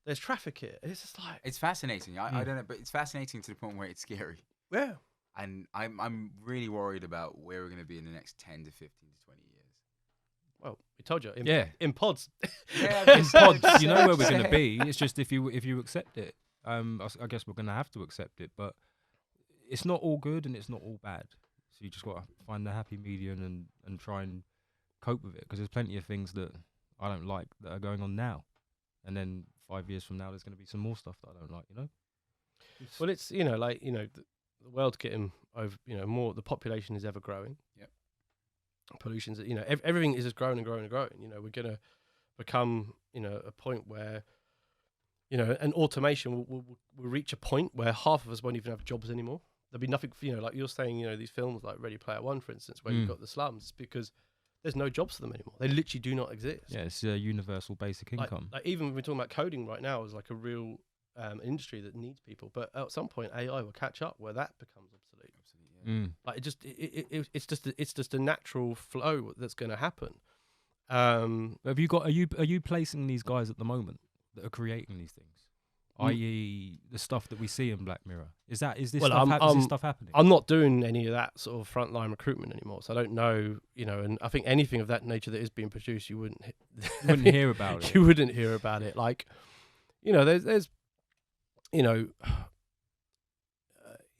Speaker 5: there's traffic here. And it's just like,
Speaker 3: It's fascinating. I don't know, but it's fascinating to the point where it's scary.
Speaker 5: yeah.
Speaker 3: And I'm really worried about where we're going to be in the next 10 to 15 to 20 years.
Speaker 5: Well, we told you, in pods.
Speaker 3: Yeah,
Speaker 4: In pods, you know where we're going to be. It's just if you accept it. I guess we're going to have to accept it, but it's not all good and it's not all bad. So you just got to find the happy medium and try and cope with it, because there's plenty of things that I don't like that are going on now, and then 5 years from now there's going to be some more stuff that I don't like.
Speaker 5: Well, it's the world's getting over. More, the population is ever growing.
Speaker 3: Yep.
Speaker 5: Pollution's everything is just growing and growing and growing. We're gonna become a point where and automation will reach a point where half of us won't even have jobs anymore. There'll be nothing. Like you're saying, these films like Ready Player One, for instance, where you've got the slums, because there's no jobs for them anymore. They literally do not exist.
Speaker 4: Yeah, it's a universal basic income.
Speaker 5: Like even when we're talking about coding right now, is like a real industry that needs people. But at some point, AI will catch up where that becomes obsolete.
Speaker 3: Absolutely.
Speaker 5: Like it's just a natural flow that's going to happen. Are
Speaker 4: Are you placing these guys at the moment that are creating these things? i.e., the stuff that we see in Black Mirror? Is this
Speaker 5: Well,
Speaker 4: is this stuff happening?
Speaker 5: I'm not doing any of that sort of frontline recruitment anymore, so I don't know, and I think anything of that nature that is being produced, you wouldn't
Speaker 4: hear about it.
Speaker 5: You wouldn't hear about it. Like, there's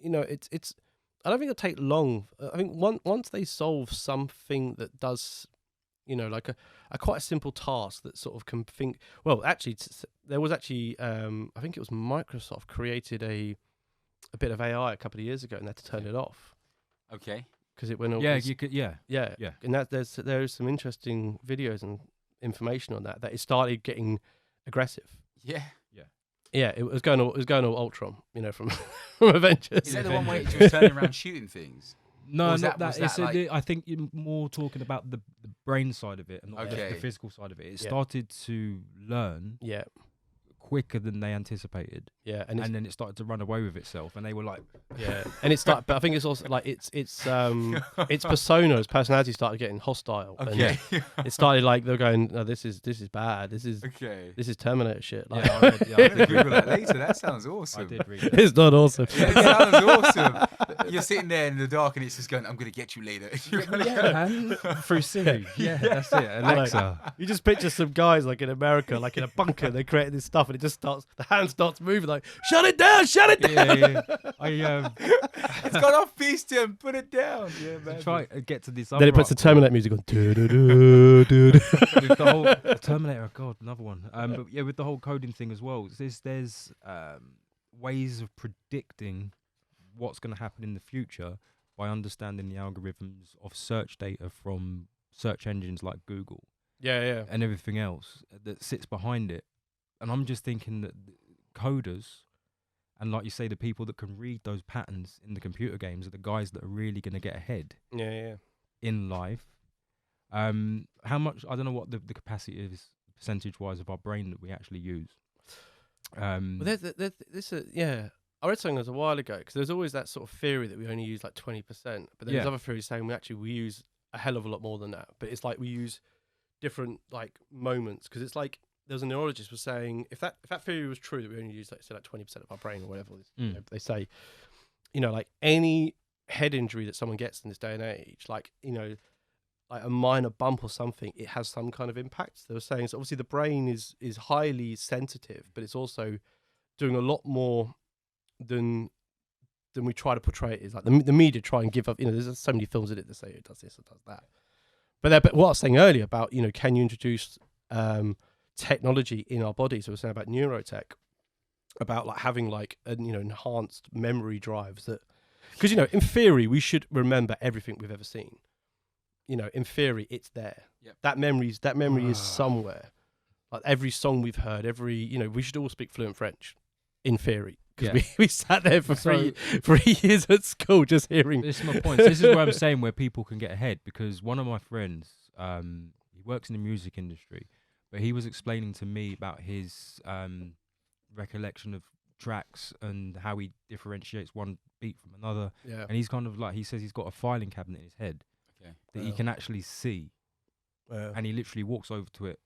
Speaker 5: it's. I don't think it'll take long. I think once they solve something that does, like a quite a simple task that sort of can think. Well, actually, there was actually, I think it was Microsoft created a bit of AI a couple of years ago, and they had to turn it off.
Speaker 3: Okay.
Speaker 5: Because it went all.
Speaker 4: Yeah, you could. Yeah.
Speaker 5: And there's some interesting videos and information on that it started getting aggressive.
Speaker 3: Yeah.
Speaker 5: Yeah, it was going all Ultron, from from Avengers.
Speaker 3: Is that the one where it was turning around shooting things?
Speaker 4: No,
Speaker 3: was
Speaker 4: not
Speaker 3: that-
Speaker 4: that.
Speaker 3: was that like-
Speaker 4: I think you're more talking about the brain side of it and not just
Speaker 3: Okay.
Speaker 4: the physical side of it. It
Speaker 5: Yeah.
Speaker 4: started to learn
Speaker 5: Yeah,
Speaker 4: quicker than they anticipated,
Speaker 5: yeah,
Speaker 4: and then it started to run away with itself, and they were like,
Speaker 5: yeah, and it started. But I think it's also like its persona, its personality started getting hostile.
Speaker 3: Okay.
Speaker 5: And it started like they're going, no, this is bad. This is
Speaker 3: Okay.
Speaker 5: Terminator shit. Like,
Speaker 4: yeah, I
Speaker 3: I'm gonna
Speaker 4: did
Speaker 3: Google
Speaker 4: read
Speaker 3: that
Speaker 4: that.
Speaker 3: later. That sounds
Speaker 4: I
Speaker 3: awesome.
Speaker 4: did read that.
Speaker 5: it's not awesome.
Speaker 3: Yeah, it sounds awesome. You're sitting there in the dark and it's just going, I'm going to get you later.
Speaker 4: Man, through Siri. Yeah, that's it. Alexa.
Speaker 5: You just picture some guys like in America, like in a bunker, they created this stuff, and it just starts. The hand starts moving, like shut it down.
Speaker 4: Yeah.
Speaker 3: It's got off piece, Tim. Put it down. Yeah, man.
Speaker 4: Try and get to this.
Speaker 5: Then it puts the Terminator music on.
Speaker 4: With the whole Terminator, God, another one. But yeah, with the whole coding thing as well, there's ways of predicting what's going to happen in the future by understanding the algorithms of search data from search engines like Google
Speaker 5: Yeah.
Speaker 4: and everything else that sits behind it. And I'm just thinking that coders, and like you say, the people that can read those patterns in the computer games are the guys that are really going to get ahead
Speaker 5: Yeah.
Speaker 4: in life. How much, I don't know what the capacity is percentage-wise of our brain that we actually use.
Speaker 5: Well, there's this. I read something a while ago, because there's always that sort of theory that we only use like 20%, but then there's other theories saying we use a hell of a lot more than that. But it's like we use different like moments, because it's like there's a neurologist was saying if that theory was true, that we only use like 20% of our brain or whatever they say, like any head injury that someone gets in this day and age, like like a minor bump or something, it has some kind of impact. They were saying, so obviously the brain is highly sensitive, but it's also doing a lot more than we try to portray it is. Like the media try and give up, there's so many films in it that say it does this, it does that. But what I was saying earlier about, can you introduce technology in our bodies? So we're saying about neurotech, about like having like enhanced memory drives that, because in theory we should remember everything we've ever seen. In theory it's there.
Speaker 3: Yep.
Speaker 5: That memory is somewhere. Like every song we've heard, we should all speak fluent French, in theory. Because we sat there for 3 years at school just hearing.
Speaker 4: This is my point. This is where I'm saying where people can get ahead, because one of my friends, he works in the music industry, but he was explaining to me about his recollection of tracks and how he differentiates one beat from another.
Speaker 5: Yeah.
Speaker 4: And he's kind of like, he says he's got a filing cabinet in his head that he can actually see. And he literally walks over to it,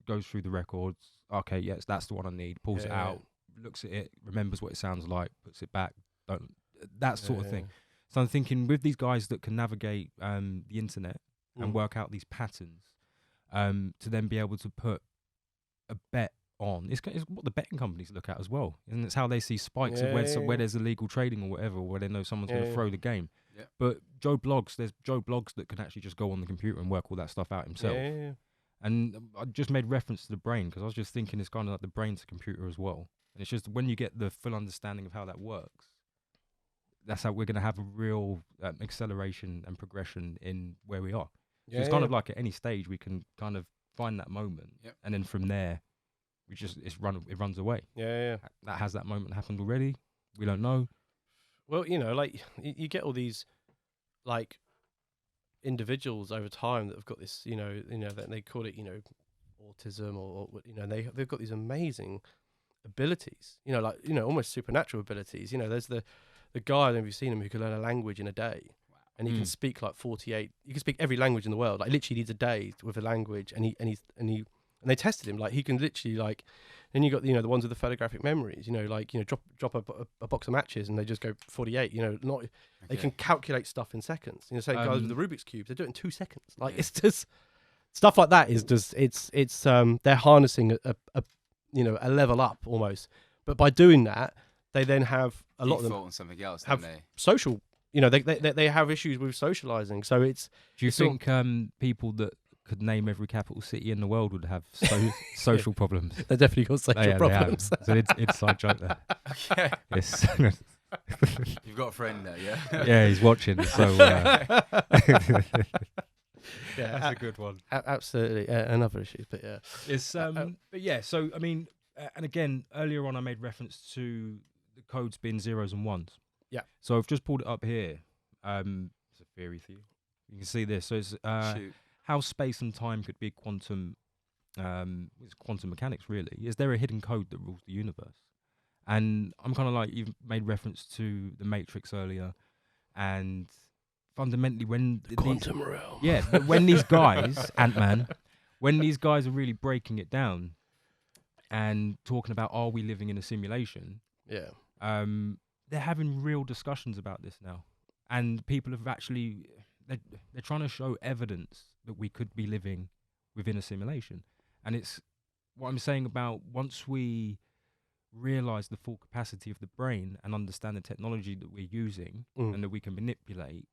Speaker 4: goes through the records. Okay, yes, that's the one I need. Pulls it out, looks at it, remembers what it sounds like, puts it back. That sort of thing. So I'm thinking with these guys that can navigate the internet and work out these patterns, to then be able to put a bet on. It's what the betting companies look at as well, and it's how they see spikes of where there's illegal trading or whatever, where they know someone's going to throw the game.
Speaker 3: Yeah.
Speaker 4: But there's Joe Blogs that can actually just go on the computer and work all that stuff out himself.
Speaker 5: Yeah.
Speaker 4: And I just made reference to the brain because I was just thinking it's kind of like the brain to computer as well. And it's just when you get the full understanding of how that works, that's how we're going to have a real acceleration and progression in where we are. So it's kind of like at any stage we can kind of find that moment, and then from there, it runs away.
Speaker 5: Yeah.
Speaker 4: That has that moment happened already? We don't know.
Speaker 5: Well, like you get all these like individuals over time that have got this, that they call it, autism or they've got these amazing abilities, almost supernatural abilities. There's the guy, I don't know if you've seen him, who can learn a language in a day. And he can speak like 48. He can speak every language in the world. Like literally needs a day with a language, and he and they tested him. Like he can literally like. Then you got the ones with the photographic memories. Drop a box of matches and they just go 48. They can calculate stuff in seconds. Say guys with the Rubik's cubes, they do it in 2 seconds. Like it's just stuff like that is just it's they're harnessing a level up almost. But by doing that, they then have a lot of them
Speaker 3: on something else.
Speaker 5: have
Speaker 3: Don't they?
Speaker 5: social. They have issues with socializing. So it's.
Speaker 4: Do you think people that could name every capital city in the world would have social problems?
Speaker 5: They definitely got social problems.
Speaker 4: So it's inside joke there.
Speaker 3: Okay.
Speaker 4: Yes.
Speaker 3: You've got a friend there, yeah?
Speaker 4: Yeah, he's watching. So
Speaker 5: Yeah,
Speaker 4: that's a good one.
Speaker 5: Absolutely, another issue, but yeah,
Speaker 4: It's but yeah. So I mean, and again, earlier on, I made reference to the codes being zeros and ones.
Speaker 5: Yeah.
Speaker 4: So I've just pulled it up here. It's a theory for you. You can see this. So it's
Speaker 3: Shoot.
Speaker 4: how space and time could be quantum. It's quantum mechanics, really. Is there a hidden code that rules the universe? And I'm kind of like, you've made reference to the Matrix earlier, and fundamentally when
Speaker 5: quantum realm.
Speaker 4: Yeah, but when these guys, Ant-Man, when these guys are really breaking it down and talking about, are we living in a simulation?
Speaker 5: Yeah.
Speaker 4: They're having real discussions about this now. And people have actually, they're trying to show evidence that we could be living within a simulation. And it's what I'm saying about once we realize the full capacity of the brain and understand the technology that we're using and that we can manipulate,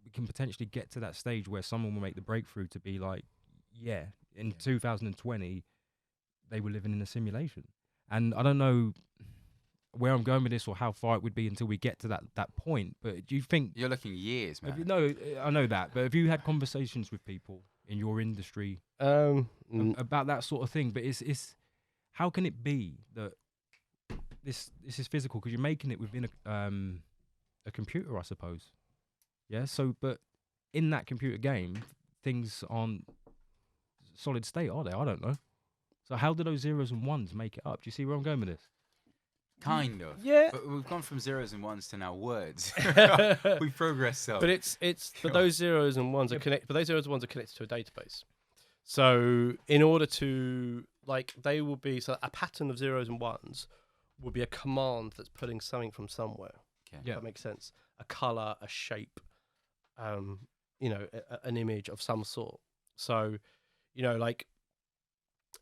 Speaker 4: we can potentially get to that stage where someone will make the breakthrough to be like, yeah, in 2020, they were living in a simulation. And I don't know where I'm going with this or how far it would be until we get to that point. But do you think...
Speaker 3: You're looking years, man.
Speaker 4: No, I know that. But have you had conversations with people in your industry about that sort of thing? But it's how can it be that this is physical? Because you're making it within a computer, I suppose. Yeah. So, but in that computer game, things aren't solid state, are they? I don't know. So how do those zeros and ones make it up? Do you see where I'm going with this?
Speaker 3: Kind of.
Speaker 5: Yeah.
Speaker 3: But we've gone from zeros and ones to now words. We've progressed so.
Speaker 5: But those zeros and ones are connected. But those zeros and ones are connected to a database. So in order to they will be a pattern of zeros and ones will be a command that's pulling something from somewhere.
Speaker 3: Okay.
Speaker 5: Yeah, that makes sense. A color, a shape, an image of some sort. So,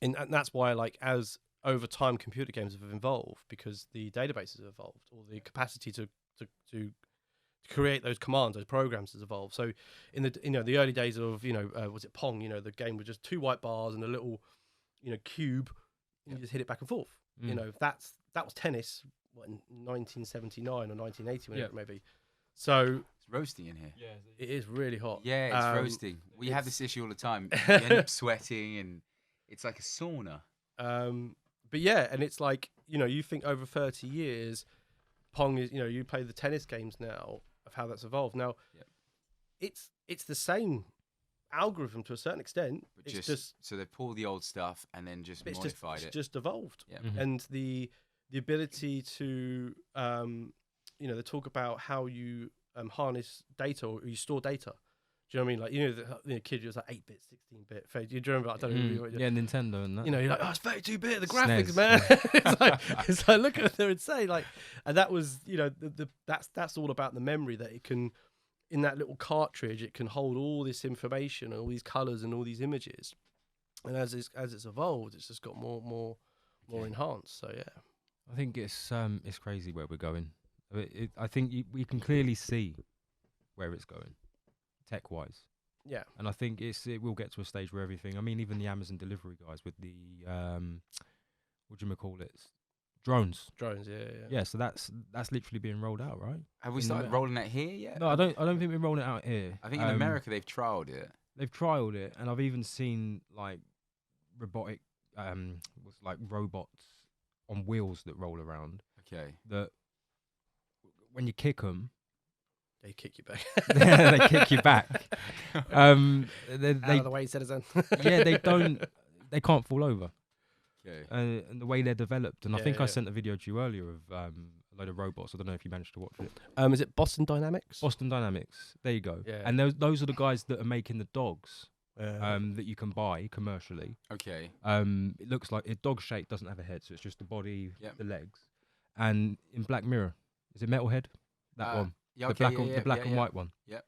Speaker 5: and that's why as over time computer games have evolved because the databases have evolved, or the capacity to create those commands, those programs has evolved. So in the early days of was it Pong? The game was just 2 white bars and a little cube. And you just hit it back and forth. That was tennis. In 1979 or 1980, whenever it may be. So
Speaker 3: it's roasting in here.
Speaker 5: Yeah, it is really hot.
Speaker 3: Yeah, it's roasting. We have this issue all the time. You end up sweating, and it's like a sauna.
Speaker 5: But yeah, and it's you think over 30 years, Pong is you play the tennis games now of how that's evolved. Now, it's the same algorithm to a certain extent.
Speaker 3: But
Speaker 5: it's just
Speaker 3: so they pull the old stuff and then just modified it.
Speaker 5: It's just evolved.
Speaker 3: Yeah.
Speaker 4: Mm-hmm.
Speaker 5: And the ability to they talk about how you harness data or you store data. Do you know what I mean? The kid was 8-bit, 16-bit. Do you remember? I don't know.
Speaker 4: Yeah, Nintendo and that.
Speaker 5: You're like, oh, it's 32-bit. The graphics,
Speaker 4: SNES,
Speaker 5: man.
Speaker 4: yeah.
Speaker 5: it's like look at it, they're insane. And that was that's all about the memory that it can. In that little cartridge, it can hold all this information and all these colors and all these images. And as it's evolved, it's just got more enhanced. So yeah.
Speaker 4: I think it's crazy where we're going. I think we can clearly see where it's going, tech-wise.
Speaker 5: Yeah.
Speaker 4: And I think it will get to a stage where everything. I mean, even the Amazon delivery guys with the what do you call it? Drones.
Speaker 5: Drones. Yeah.
Speaker 4: Yeah. So that's literally being rolled out, right?
Speaker 3: Have we started rolling it here yet?
Speaker 4: No, I don't think we're rolling it out here.
Speaker 3: I think in America they've trialed it.
Speaker 4: They've trialed it, and I've even seen robotic, robots on wheels that roll around.
Speaker 3: Okay.
Speaker 4: That when you kick them,
Speaker 5: they kick you back.
Speaker 4: they kick you back.
Speaker 5: Out of the way, citizen.
Speaker 4: Yeah, they can't fall over.
Speaker 3: Okay.
Speaker 4: And the way they're developed, and I think I
Speaker 5: yeah.
Speaker 4: sent a video to you earlier of a load of robots. I don't know if you managed to watch it.
Speaker 5: Is it Boston Dynamics?
Speaker 4: Boston Dynamics. There you go.
Speaker 5: Yeah.
Speaker 4: And those are the guys that are making the dogs that you can buy commercially.
Speaker 3: Okay.
Speaker 4: It looks like a dog shape, doesn't have a head, so it's just the body,
Speaker 3: Yep.
Speaker 4: the legs. And in Black Mirror, is it Metalhead? That one,
Speaker 3: Yeah,
Speaker 4: the
Speaker 3: okay,
Speaker 4: black,
Speaker 3: yeah,
Speaker 4: and,
Speaker 3: yeah,
Speaker 4: the black
Speaker 3: yeah,
Speaker 4: and
Speaker 3: yeah.
Speaker 4: white one.
Speaker 3: Yep.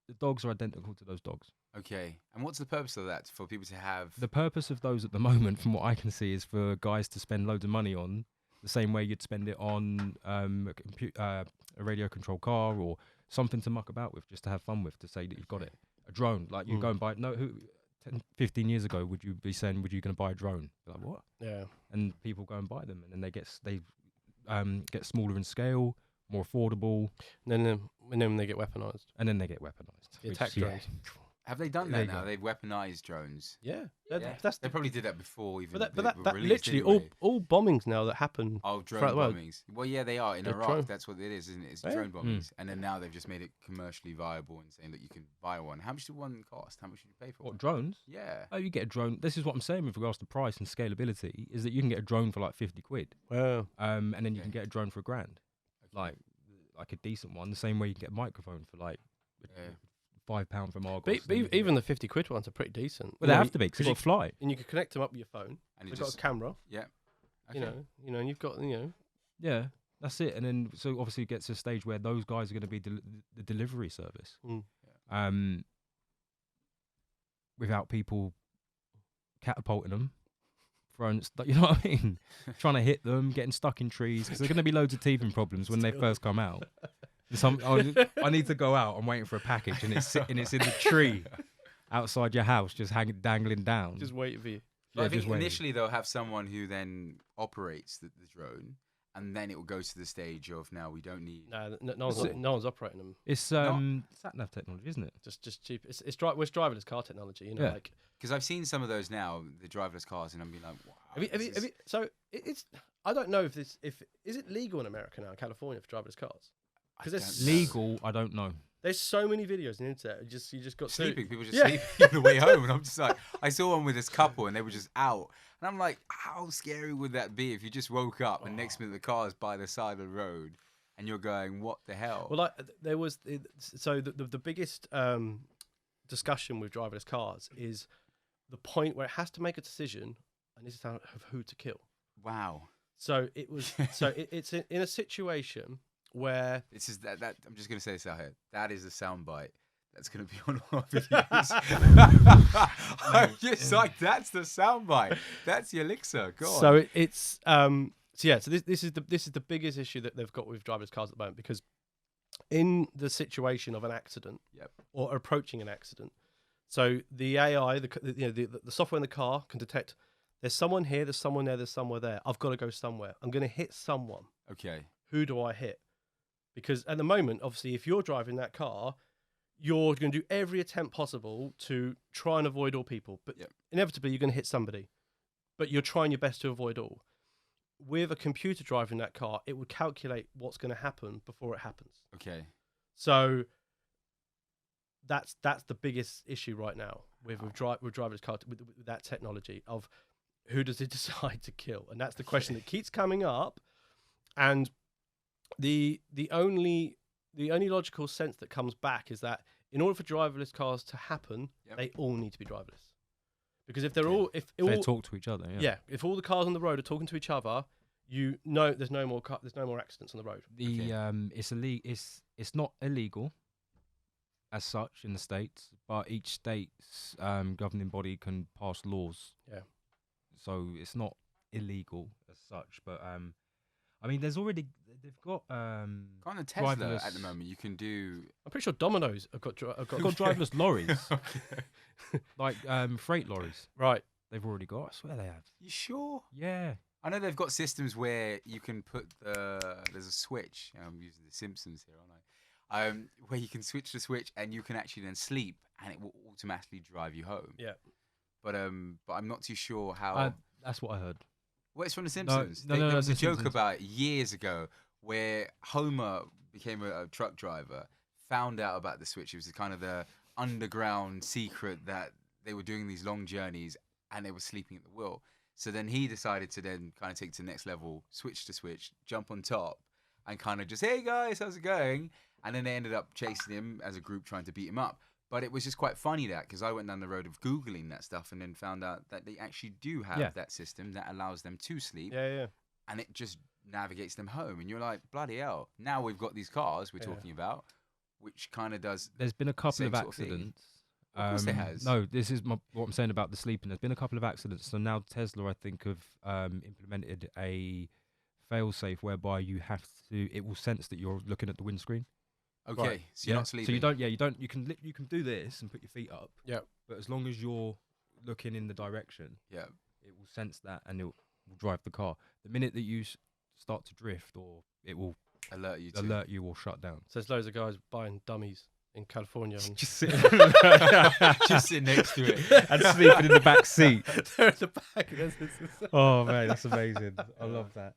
Speaker 4: The dogs are identical to those dogs.
Speaker 3: Okay. And what's the purpose of that? For people to have?
Speaker 4: The purpose of those at the moment, from what I can see, is for guys to spend loads of money on the same way you'd spend it on a radio controlled car or something to muck about with, just to have fun with, to say that you've got it. A drone, like you go and buy. 10, 15 years ago, would you be saying, would you going to buy a drone? You're like, what?
Speaker 5: Yeah.
Speaker 4: And people go and buy them, and then they get smaller in scale, more affordable,
Speaker 5: And then when they get weaponized.
Speaker 4: and then they get weaponized.
Speaker 5: The
Speaker 4: which,
Speaker 5: attack
Speaker 4: yeah.
Speaker 5: drones.
Speaker 3: Have they done
Speaker 4: There
Speaker 3: that
Speaker 4: you
Speaker 3: now?
Speaker 4: go.
Speaker 3: They've weaponized drones.
Speaker 5: Yeah.
Speaker 3: Yeah.
Speaker 5: That's
Speaker 3: They probably did that before even.
Speaker 5: but
Speaker 3: they
Speaker 5: that
Speaker 3: were
Speaker 5: literally
Speaker 3: released anyway.
Speaker 5: all bombings now that happen.
Speaker 3: Oh, drone
Speaker 5: throughout the world.
Speaker 3: bombings. Well, yeah, they are in
Speaker 5: They're
Speaker 3: Iraq.
Speaker 5: drone.
Speaker 3: That's what it is, isn't it? It's
Speaker 5: Yeah.
Speaker 3: drone bombings, and then now they've just made it commercially viable and saying that you can buy one. How much did one cost? How much did you pay for
Speaker 4: What,
Speaker 3: one?
Speaker 4: drones?
Speaker 3: Yeah.
Speaker 4: Oh, you get a drone. This is what I'm saying with regards to price and scalability, is that you can get a drone for like 50 quid,
Speaker 5: Wow.
Speaker 4: and then you
Speaker 3: Okay.
Speaker 4: can get a drone for $1,000,
Speaker 3: Okay.
Speaker 4: like a decent one. The same way you can get a microphone for like
Speaker 3: Yeah.
Speaker 4: £5 from Argos.
Speaker 5: But
Speaker 4: and then you can
Speaker 5: even
Speaker 4: get-
Speaker 5: the 50 quid ones are pretty decent.
Speaker 4: well, they have to be, because you've got to fly.
Speaker 5: And you can connect them up with your phone.
Speaker 3: And it
Speaker 5: They've got
Speaker 3: just
Speaker 5: a camera.
Speaker 3: yeah. Okay.
Speaker 5: You know, and you've got
Speaker 4: Yeah, that's it. And then so obviously it gets to a stage where those guys are going to be the delivery service,
Speaker 5: Mm.
Speaker 4: without people catapulting them, you know what I mean? Trying to hit them, getting stuck in trees, because there's going to be loads of teething problems when they first come out. I need to go out. I'm waiting for a package, and it's in the tree outside your house, just dangling down.
Speaker 5: Just wait for you.
Speaker 3: But I think
Speaker 4: just waiting.
Speaker 3: initially they'll have someone who then operates the drone, and then it will go to the stage of now we don't need.
Speaker 5: No one's operating them.
Speaker 4: It's sat nav technology, isn't it?
Speaker 5: Just cheap. It's driverless car technology. You know,
Speaker 4: Yeah.
Speaker 5: like
Speaker 3: Because I've seen some of those now, the driverless cars, and I'm being like, wow.
Speaker 5: have you, so it's. I don't know if is it legal in America now, in California, for driverless cars? Because it's
Speaker 4: Legal, I don't know.
Speaker 5: There's so many videos on the internet. You just got
Speaker 3: sleeping. People just
Speaker 5: Yeah.
Speaker 3: sleeping on the way home, and I'm just like, I saw one with this couple, and they were just out, and I'm like, how scary would that be if you just woke up and next minute the car's by the side of the road, and you're going, what the hell?
Speaker 5: Well, like there was the biggest discussion with driverless cars is the point where it has to make a decision, and this is how of who to kill.
Speaker 3: Wow.
Speaker 5: So it was. It's in a situation where
Speaker 3: This is that. I'm just gonna say this out here. That is a soundbite that's gonna be on all our videos. I'm just like, that's the soundbite. That's the elixir. Go on.
Speaker 5: So it's So this is the biggest issue that they've got with driverless cars at the moment, because in the situation of an accident or approaching an accident, so the AI, the software in the car can detect there's someone here, there's someone there, there's somewhere there. I've got to go somewhere. I'm going to hit someone.
Speaker 3: Okay.
Speaker 5: Who do I hit? Because at the moment, obviously, if you're driving that car, you're going to do every attempt possible to try and avoid all people. But inevitably, you're going to hit somebody. But you're trying your best to avoid all. With a computer driving that car, it would calculate what's going to happen before it happens.
Speaker 3: Okay.
Speaker 5: So that's the biggest issue right now with driverless cars, with that technology of who does it decide to kill? And that's the question that keeps coming up. And the only logical sense that comes back is that in order for driverless cars to happen, they all need to be driverless. Because if they're all
Speaker 4: they talk to each other,
Speaker 5: if all the cars on the road are talking to each other, you know there's no more accidents on the road.
Speaker 4: It's not illegal as such in the States, but each state's governing body can pass laws.
Speaker 5: Yeah.
Speaker 4: So it's not illegal as such, but I mean, they've got
Speaker 3: Kind of Tesla
Speaker 4: driverless-
Speaker 3: at the moment. You can do.
Speaker 5: I'm pretty sure Domino's have got
Speaker 4: driverless lorries, like freight lorries.
Speaker 5: Right.
Speaker 4: They've already got. I swear they have.
Speaker 3: You sure?
Speaker 4: Yeah.
Speaker 3: I know they've got systems where you can put there's a switch. I'm using the Simpsons here, aren't I? Where you can switch the switch and you can actually then sleep and it will automatically drive you home.
Speaker 5: Yeah.
Speaker 3: But I'm not too sure how.
Speaker 4: That's what I heard.
Speaker 3: Well, it's from the Simpsons.
Speaker 4: No,
Speaker 3: There was a
Speaker 4: The
Speaker 3: joke
Speaker 4: Simpsons.
Speaker 3: about years ago where Homer became a truck driver, found out about the switch. It was kind of the underground secret that they were doing these long journeys and they were sleeping at the wheel. So then he decided to then kind of take it to the next level, switch to switch, jump on top, and kind of just, hey guys, how's it going? And then they ended up chasing him as a group, trying to beat him up. But it was just quite funny because I went down the road of Googling that stuff and then found out that they actually do have that system that allows them to sleep.
Speaker 5: Yeah.
Speaker 3: And it just navigates them home. And you're like, bloody hell. Now we've got these cars we're talking about, which kind of does.
Speaker 4: There's been a couple of
Speaker 3: same sort of thing.
Speaker 4: accidents.
Speaker 3: Of course there has.
Speaker 4: No, this is what I'm saying about the sleeping. There's been a couple of accidents. So now Tesla, I think, have implemented a fail-safe whereby it will sense that you're looking at the windscreen.
Speaker 3: Okay,
Speaker 4: Right.
Speaker 3: so you're not sleeping.
Speaker 4: So you can do this and put your feet up.
Speaker 5: Yeah.
Speaker 4: But as long as you're looking in the direction,
Speaker 3: Yeah.
Speaker 4: it will sense that and it will drive the car. The minute that you start to drift, or it will
Speaker 3: Alert you
Speaker 4: or shut down.
Speaker 5: So there's loads of guys buying dummies in California and
Speaker 4: Just sitting,
Speaker 3: just sit next to it.
Speaker 4: and sleeping in the back seat.
Speaker 5: they're at the back.
Speaker 4: Oh man, that's amazing. I love that.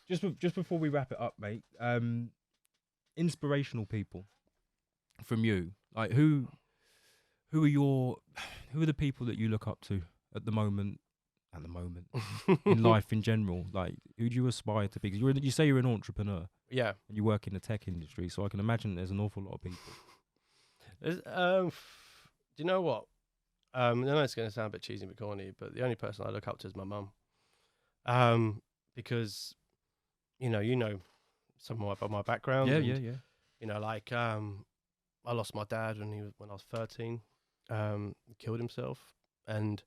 Speaker 4: Just before we wrap it up, mate. Inspirational people from you, like who are the people that you look up to at the moment in life in general? Like, who do you aspire to be? 'Cause you say you're an entrepreneur.
Speaker 5: Yeah.
Speaker 4: And you work in the tech industry, so I can imagine there's an awful lot of people.
Speaker 5: Do you know what? I know it's going to sound a bit cheesy and corny, but the only person I look up to is my mum. Because, you know some of my background.
Speaker 4: Yeah.
Speaker 5: You know, like I lost my dad when I was 13. He killed himself, and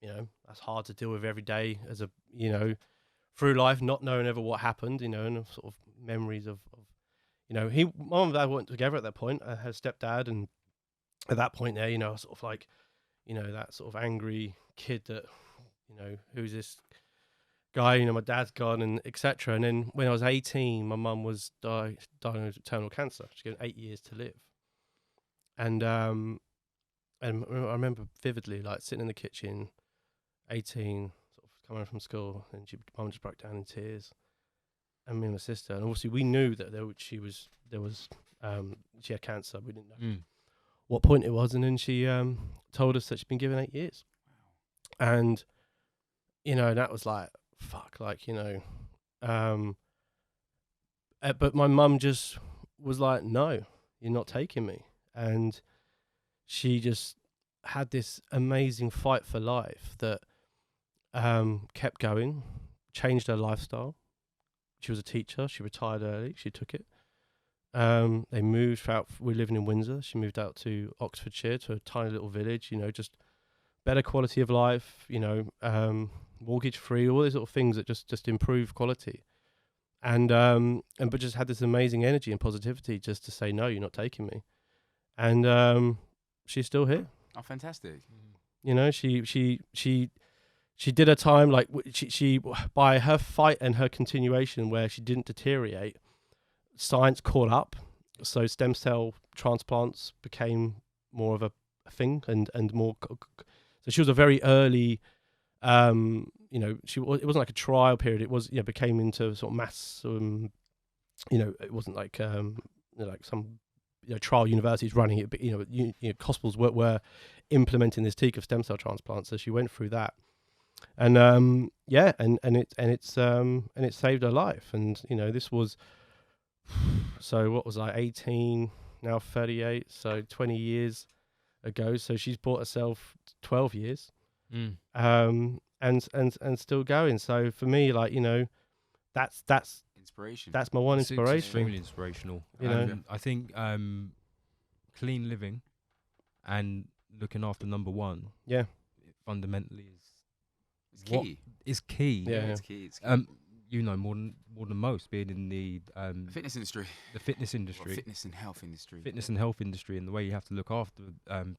Speaker 5: you know that's hard to deal with every day as through life, not knowing ever what happened. You know, and sort of memories of my mum and dad weren't together at that point. I had a stepdad, and at that point there, sort of like, that sort of angry kid that, who's this guy, my dad's gone, and etc. And then when I was 18, my mum was diagnosed with terminal cancer. She's given 8 years to live. And I remember vividly, like, sitting in the kitchen, 18, sort of coming from school, and mum just broke down in tears. And me and my sister, and obviously we knew that she had cancer. We didn't know what point it was, and then she told us that she'd been given 8 years. And that was like, fuck, like, but my mum just was like, no, you're not taking me. And she just had this amazing fight for life that kept going, changed her lifestyle. She was a teacher. She retired early. She took it. They moved out. We're living in Windsor. She moved out to Oxfordshire, to a tiny little village, just better quality of life, mortgage free, all these little things that just improve quality. But just had this amazing energy and positivity just to say, no, you're not taking me. And she's still here.
Speaker 3: Oh, fantastic.
Speaker 5: She did a time, like, she by her fight and her continuation where she didn't deteriorate, science caught up. So stem cell transplants became more of a thing and more. So she was a very early, it wasn't like a trial period. It was, became into sort of mass, it wasn't like, like some, trial universities running it, but, hospitals were implementing this technique of stem cell transplants. So she went through that. And it saved her life. And this was, so what was I, 18, now 38, so 20 years ago. So she's bought herself 12 years, and still going. So for me, like, that's
Speaker 3: inspiration.
Speaker 5: That's my one
Speaker 4: It's
Speaker 5: inspiration.
Speaker 4: extremely inspirational. I think clean living and looking after number one, fundamentally
Speaker 3: It's key.
Speaker 4: Is key.
Speaker 5: Yeah.
Speaker 3: It's key. It's key.
Speaker 4: More than most, being in the
Speaker 3: Fitness industry.
Speaker 4: the fitness industry,
Speaker 3: Well, fitness and health industry.
Speaker 4: fitness and health industry, and the way you have to look after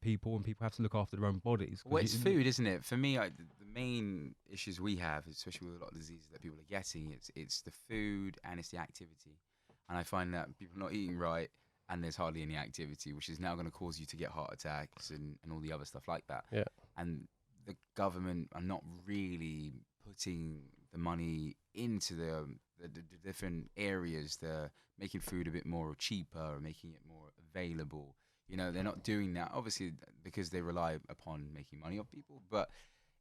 Speaker 4: people, and people have to look after their own bodies. 'Cause
Speaker 3: Well, it's food, isn't it? For me, the main issues we have, especially with a lot of diseases that people are getting, it's the food and it's the activity. And I find that people are not eating right, and there's hardly any activity, which is now going to cause you to get heart attacks and all the other stuff like that.
Speaker 5: Yeah.
Speaker 3: And the government are not really putting the money into the different areas. They're making food a bit more cheaper, making it more available. They're not doing that, obviously, because they rely upon making money off people. But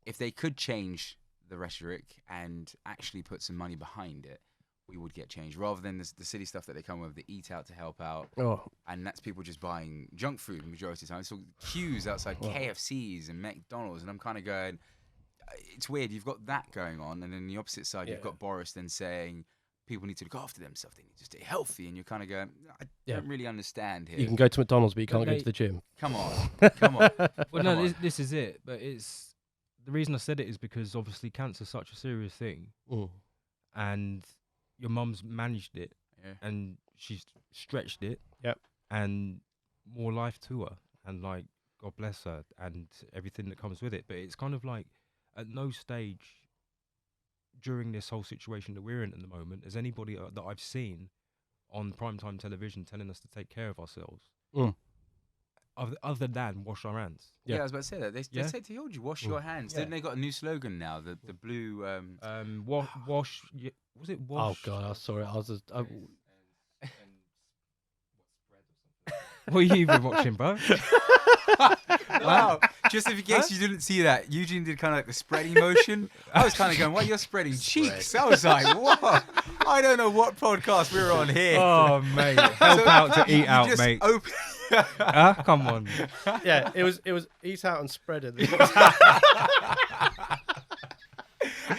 Speaker 3: if they could change the rhetoric and actually put some money behind it, we would get change rather than the silly stuff that they come with, the eat out to help out.
Speaker 5: Oh,
Speaker 3: And that's people just buying junk food the majority of the time. So queues outside KFCs and McDonald's, and I'm kind of going, it's weird. You've got that going on, and then the opposite side, you've got Boris then saying people need to look after themselves. They need to stay healthy, and you're kind of going, I don't really understand here.
Speaker 5: you can go to McDonald's, but you can't go to the gym.
Speaker 3: Come on, come on.
Speaker 4: Well, no, this is it. But it's the reason I said it is because obviously cancer's such a serious thing, and your mum's managed it, and she's stretched it, and more life to her, and like God bless her, and everything that comes with it. But it's kind of like at no stage during this whole situation that we're in at the moment has anybody that I've seen on primetime television telling us to take care of ourselves. Other than wash our hands.
Speaker 3: Yeah, I was about to say that. They said to you, wash your hands. Didn't they got a new slogan now? The blue.
Speaker 4: Wash. Was it wash?
Speaker 5: Oh God, I saw it. I was just.
Speaker 4: What have you been watching, bro?
Speaker 3: Wow. Just in case you didn't see that, Eugene did kind of like the spreading motion. I was kind of going, "What? You're spreading cheeks?" I was like, "What? I don't know what podcast we're on here."
Speaker 4: Oh, mate, help out to eat out, mate. Come on.
Speaker 5: Yeah, it was eat out and spread it.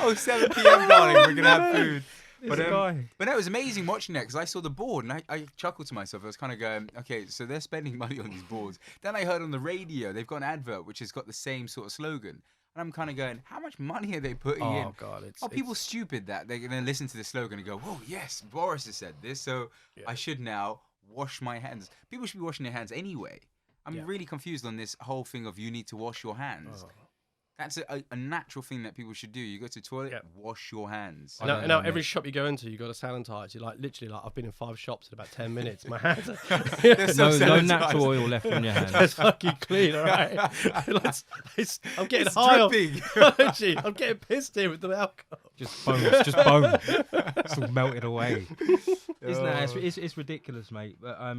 Speaker 3: Oh, 7 p.m. darling, we're gonna have food. But no, it was amazing watching that because I saw the board and I chuckled to myself. I was kind of going, okay, so they're spending money on these boards. Then I heard on the radio they've got an advert which has got the same sort of slogan. And I'm kind of going, how much money are they putting in?
Speaker 5: Oh, God.
Speaker 3: People stupid that they're going to listen to the slogan and go, oh, yes, Boris has said this, so I should now wash my hands. People should be washing their hands anyway. I'm really confused on this whole thing of you need to wash your hands. That's a natural thing that people should do. You go to the toilet, wash your hands.
Speaker 5: Now every shop you go into, you got to sanitize. You're like, literally, like I've been in 5 shops in about 10 minutes. My hands are
Speaker 4: no natural oil left on your hands.
Speaker 5: It's fucking clean, all right? I'm getting high off. I'm getting pissed here with the alcohol.
Speaker 4: Just bone. It's all melted away. Isn't that? It's ridiculous, mate. But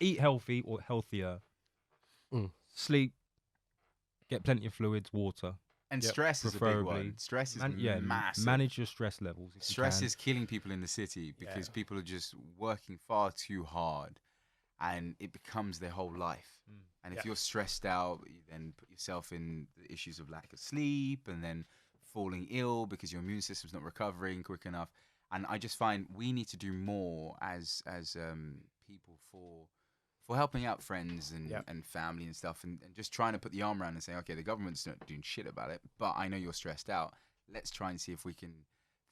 Speaker 4: eat healthy or healthier. Sleep. Get plenty of fluids, water.
Speaker 3: And stress is a big one. Stress is massive.
Speaker 4: Manage your stress levels.
Speaker 3: Stress is killing people in the city because people are just working far too hard and it becomes their whole life. And if you're stressed out, you then put yourself in the issues of lack of sleep and then falling ill because your immune system's not recovering quick enough. And I just find we need to do more as people for helping out friends and family and stuff and just trying to put the arm around and say, okay, the government's not doing shit about it, but I know you're stressed out. Let's try and see if we can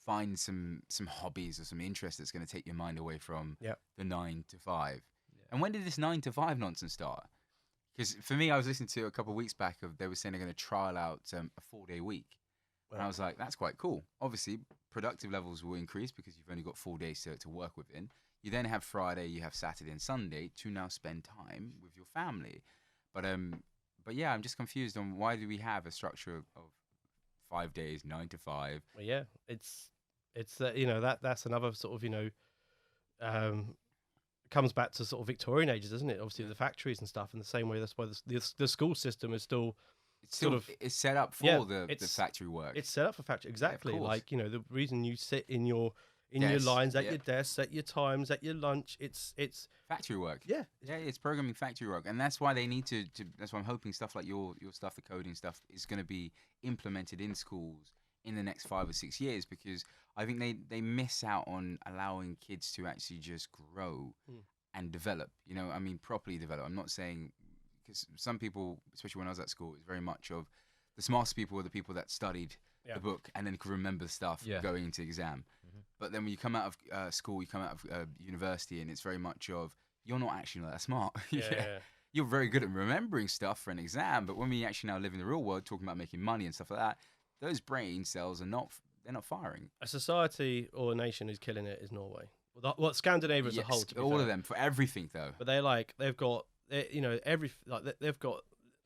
Speaker 3: find some hobbies or some interest that's going to take your mind away from the 9 to 5. Yeah. And when did this 9 to 5 nonsense start? Because for me, I was listening to a couple of weeks back they were saying they're going to trial out a 4-day week. Wow. And I was like, that's quite cool. Obviously, productive levels will increase because you've only got 4 days to work within. You then have Friday, you have Saturday and Sunday to now spend time with your family. But yeah, I'm just confused on why do we have a structure of 5 days, 9 to 5?
Speaker 5: Well, yeah, it's that's another sort of comes back to sort of Victorian ages, doesn't it? Obviously, the factories and stuff. In the same way, that's why the school system is still.
Speaker 3: It's set up for the factory work.
Speaker 5: It's set up for factory, exactly. Like the reason you sit in your lines at your desk, at your times, at your lunch. It's
Speaker 3: factory work.
Speaker 5: Yeah,
Speaker 3: it's programming factory work, and that's why they need to. That's why I'm hoping stuff like your stuff, the coding stuff, is going to be implemented in schools in the next 5 or 6 years, because I think they miss out on allowing kids to actually just grow and develop. I mean, properly develop. I'm not saying, because some people, especially when I was at school, it's very much of the smartest people were the people that studied the book and then could remember stuff going into exam. But then when you come out of school, you come out of university, and it's very much of, you're not actually that smart. You're very good at remembering stuff for an exam, but when we actually now live in the real world, talking about making money and stuff like that, those brain cells are not firing.
Speaker 5: A society or a nation who's killing it is Norway. Well, Scandinavia as a whole. To be
Speaker 3: all
Speaker 5: fair.
Speaker 3: of them for everything though.
Speaker 5: But they've got they're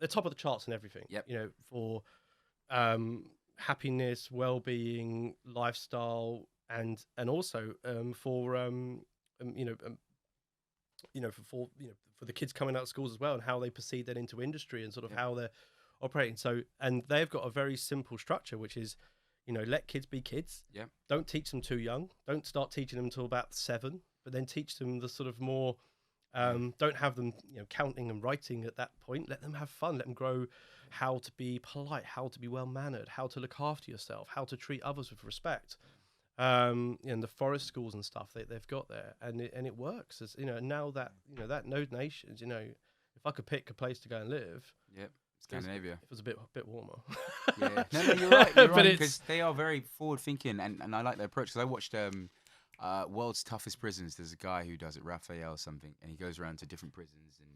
Speaker 5: top of the charts and everything.
Speaker 3: Yep.
Speaker 5: For happiness, well-being, lifestyle, and also for the kids coming out of schools as well, and how they proceed then into industry and sort of how they're operating. So, and they've got a very simple structure, which is You know, let kids be kids.
Speaker 3: Yeah.
Speaker 5: Don't teach them too young. Don't start teaching them until about 7, but then teach them the sort of more. Don't have them, you know, counting and writing at that point. Let them have fun. Let them grow how to be polite, how to be well mannered, how to look after yourself, how to treat others with respect. And the forest schools and stuff they've got there, and it works. As you know, now that that Node Nations, you know, if I could pick a place to go and live,
Speaker 3: Yep. Scandinavia.
Speaker 5: if it was a bit warmer.
Speaker 3: Yeah. No, you're right. You're
Speaker 5: But
Speaker 3: right,
Speaker 5: it's-
Speaker 3: because they are very forward thinking, and I like their approach. Because I watched World's Toughest Prisons. There's a guy who does it, Raphael or something, and he goes around to different prisons, and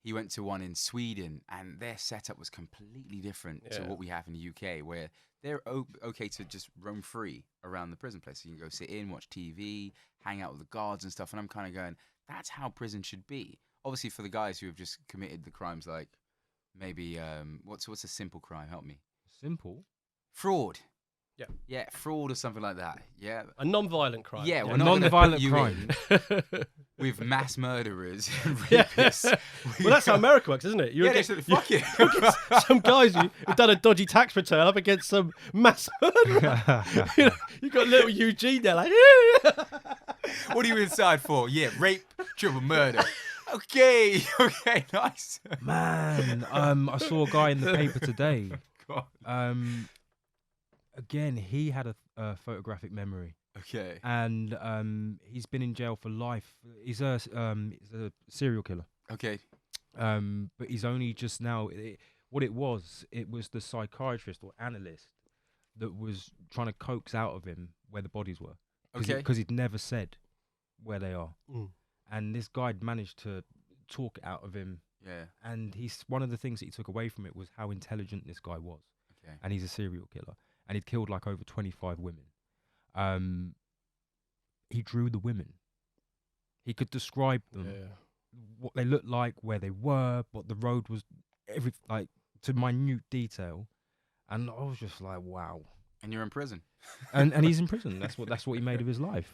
Speaker 3: he went to one in Sweden, and their setup was completely different to
Speaker 5: Yeah.
Speaker 3: what we have in the UK, where they're okay to just roam free around the prison place. So you can go sit in, watch TV, hang out with the guards and stuff. And I'm kind of going, that's how prison should be. Obviously, for the guys who have just committed the crimes, like maybe what's a simple crime? Help me.
Speaker 4: Simple.
Speaker 3: Fraud.
Speaker 5: Yeah.
Speaker 3: Yeah, fraud or something like that. Yeah.
Speaker 5: A non-violent crime.
Speaker 3: Yeah,
Speaker 4: A
Speaker 3: we're not gonna
Speaker 4: non-violent
Speaker 3: put you
Speaker 4: crime.
Speaker 3: in with mass murderers and
Speaker 5: Yeah.
Speaker 3: rapists.
Speaker 5: Well, that's how America works, isn't it?
Speaker 3: Yeah, they said, fuck it.
Speaker 5: Some guys who've done a dodgy tax return up against some mass murderer. You got little Eugene there, like.
Speaker 3: What are you inside for? Yeah, rape, triple murder. Okay, nice.
Speaker 4: Man, I saw a guy in the paper today.
Speaker 3: God.
Speaker 4: Again, he had a photographic memory,
Speaker 3: Okay.
Speaker 4: and he's been in jail for life. He's a serial killer.
Speaker 3: Okay.
Speaker 4: But he's only just now. What it was the psychiatrist or analyst that was trying to coax out of him where the bodies were.
Speaker 3: Okay.
Speaker 4: Because he'd never said where they are,
Speaker 5: Mm.
Speaker 4: and this guy managed to talk it out of him.
Speaker 3: Yeah.
Speaker 4: And one of the things that he took away from it was how intelligent this guy was.
Speaker 3: Okay.
Speaker 4: And he's a serial killer, and he'd killed like over 25 women. He drew the women. He could describe them, what they looked like, where they were, what the road was, like to minute detail. And I was just like, wow.
Speaker 3: And you're in prison.
Speaker 4: And he's in prison. That's what he made of his life.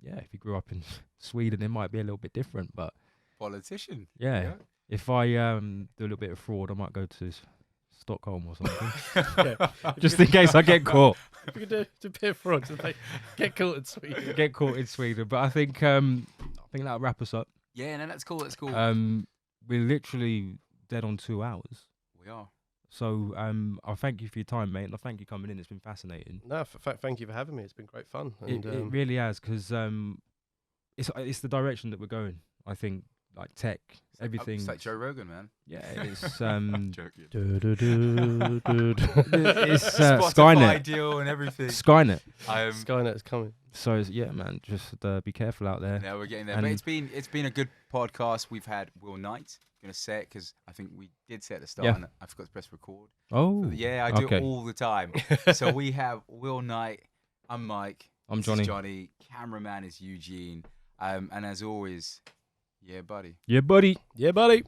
Speaker 4: Yeah, if he grew up in Sweden, it might be a little bit different, but
Speaker 3: Politician.
Speaker 4: yeah. If I do a little bit of fraud, I might go to Stockholm or something, just in case I get caught.
Speaker 5: If you could do a bit of fraud, so they get caught in Sweden.
Speaker 4: Get caught in Sweden. But I think that'll wrap us up.
Speaker 3: Yeah, no, that's cool. That's cool.
Speaker 4: We're literally dead on 2 hours.
Speaker 3: We are.
Speaker 4: So I thank you for your time, mate, and I thank you coming in. It's been fascinating.
Speaker 5: No, thank you for having me. It's been great fun. And,
Speaker 4: It really has, because it's the direction that we're going. I think, like tech, everything.
Speaker 3: It's like Joe Rogan, man.
Speaker 4: Yeah, it's
Speaker 3: Joking.
Speaker 4: it's
Speaker 3: Spotify
Speaker 4: Skynet.
Speaker 3: deal and everything.
Speaker 4: Skynet.
Speaker 5: Skynet is coming.
Speaker 4: So yeah, man, just be careful out there.
Speaker 3: Yeah, we're getting there.
Speaker 4: And-
Speaker 3: But it's been a good podcast. We've had Will Knight. Gonna say it because I think we did say at the start,
Speaker 4: Yeah.
Speaker 3: and I forgot to press record.
Speaker 4: Oh,
Speaker 3: Yeah, I do
Speaker 4: okay.
Speaker 3: it all the time. So we have Will Knight. I'm Mike.
Speaker 4: I'm
Speaker 3: This
Speaker 4: Johnny.
Speaker 3: is Johnny. Cameraman is Eugene. And as always, yeah, buddy.
Speaker 4: Yeah, buddy.
Speaker 5: Yeah, buddy.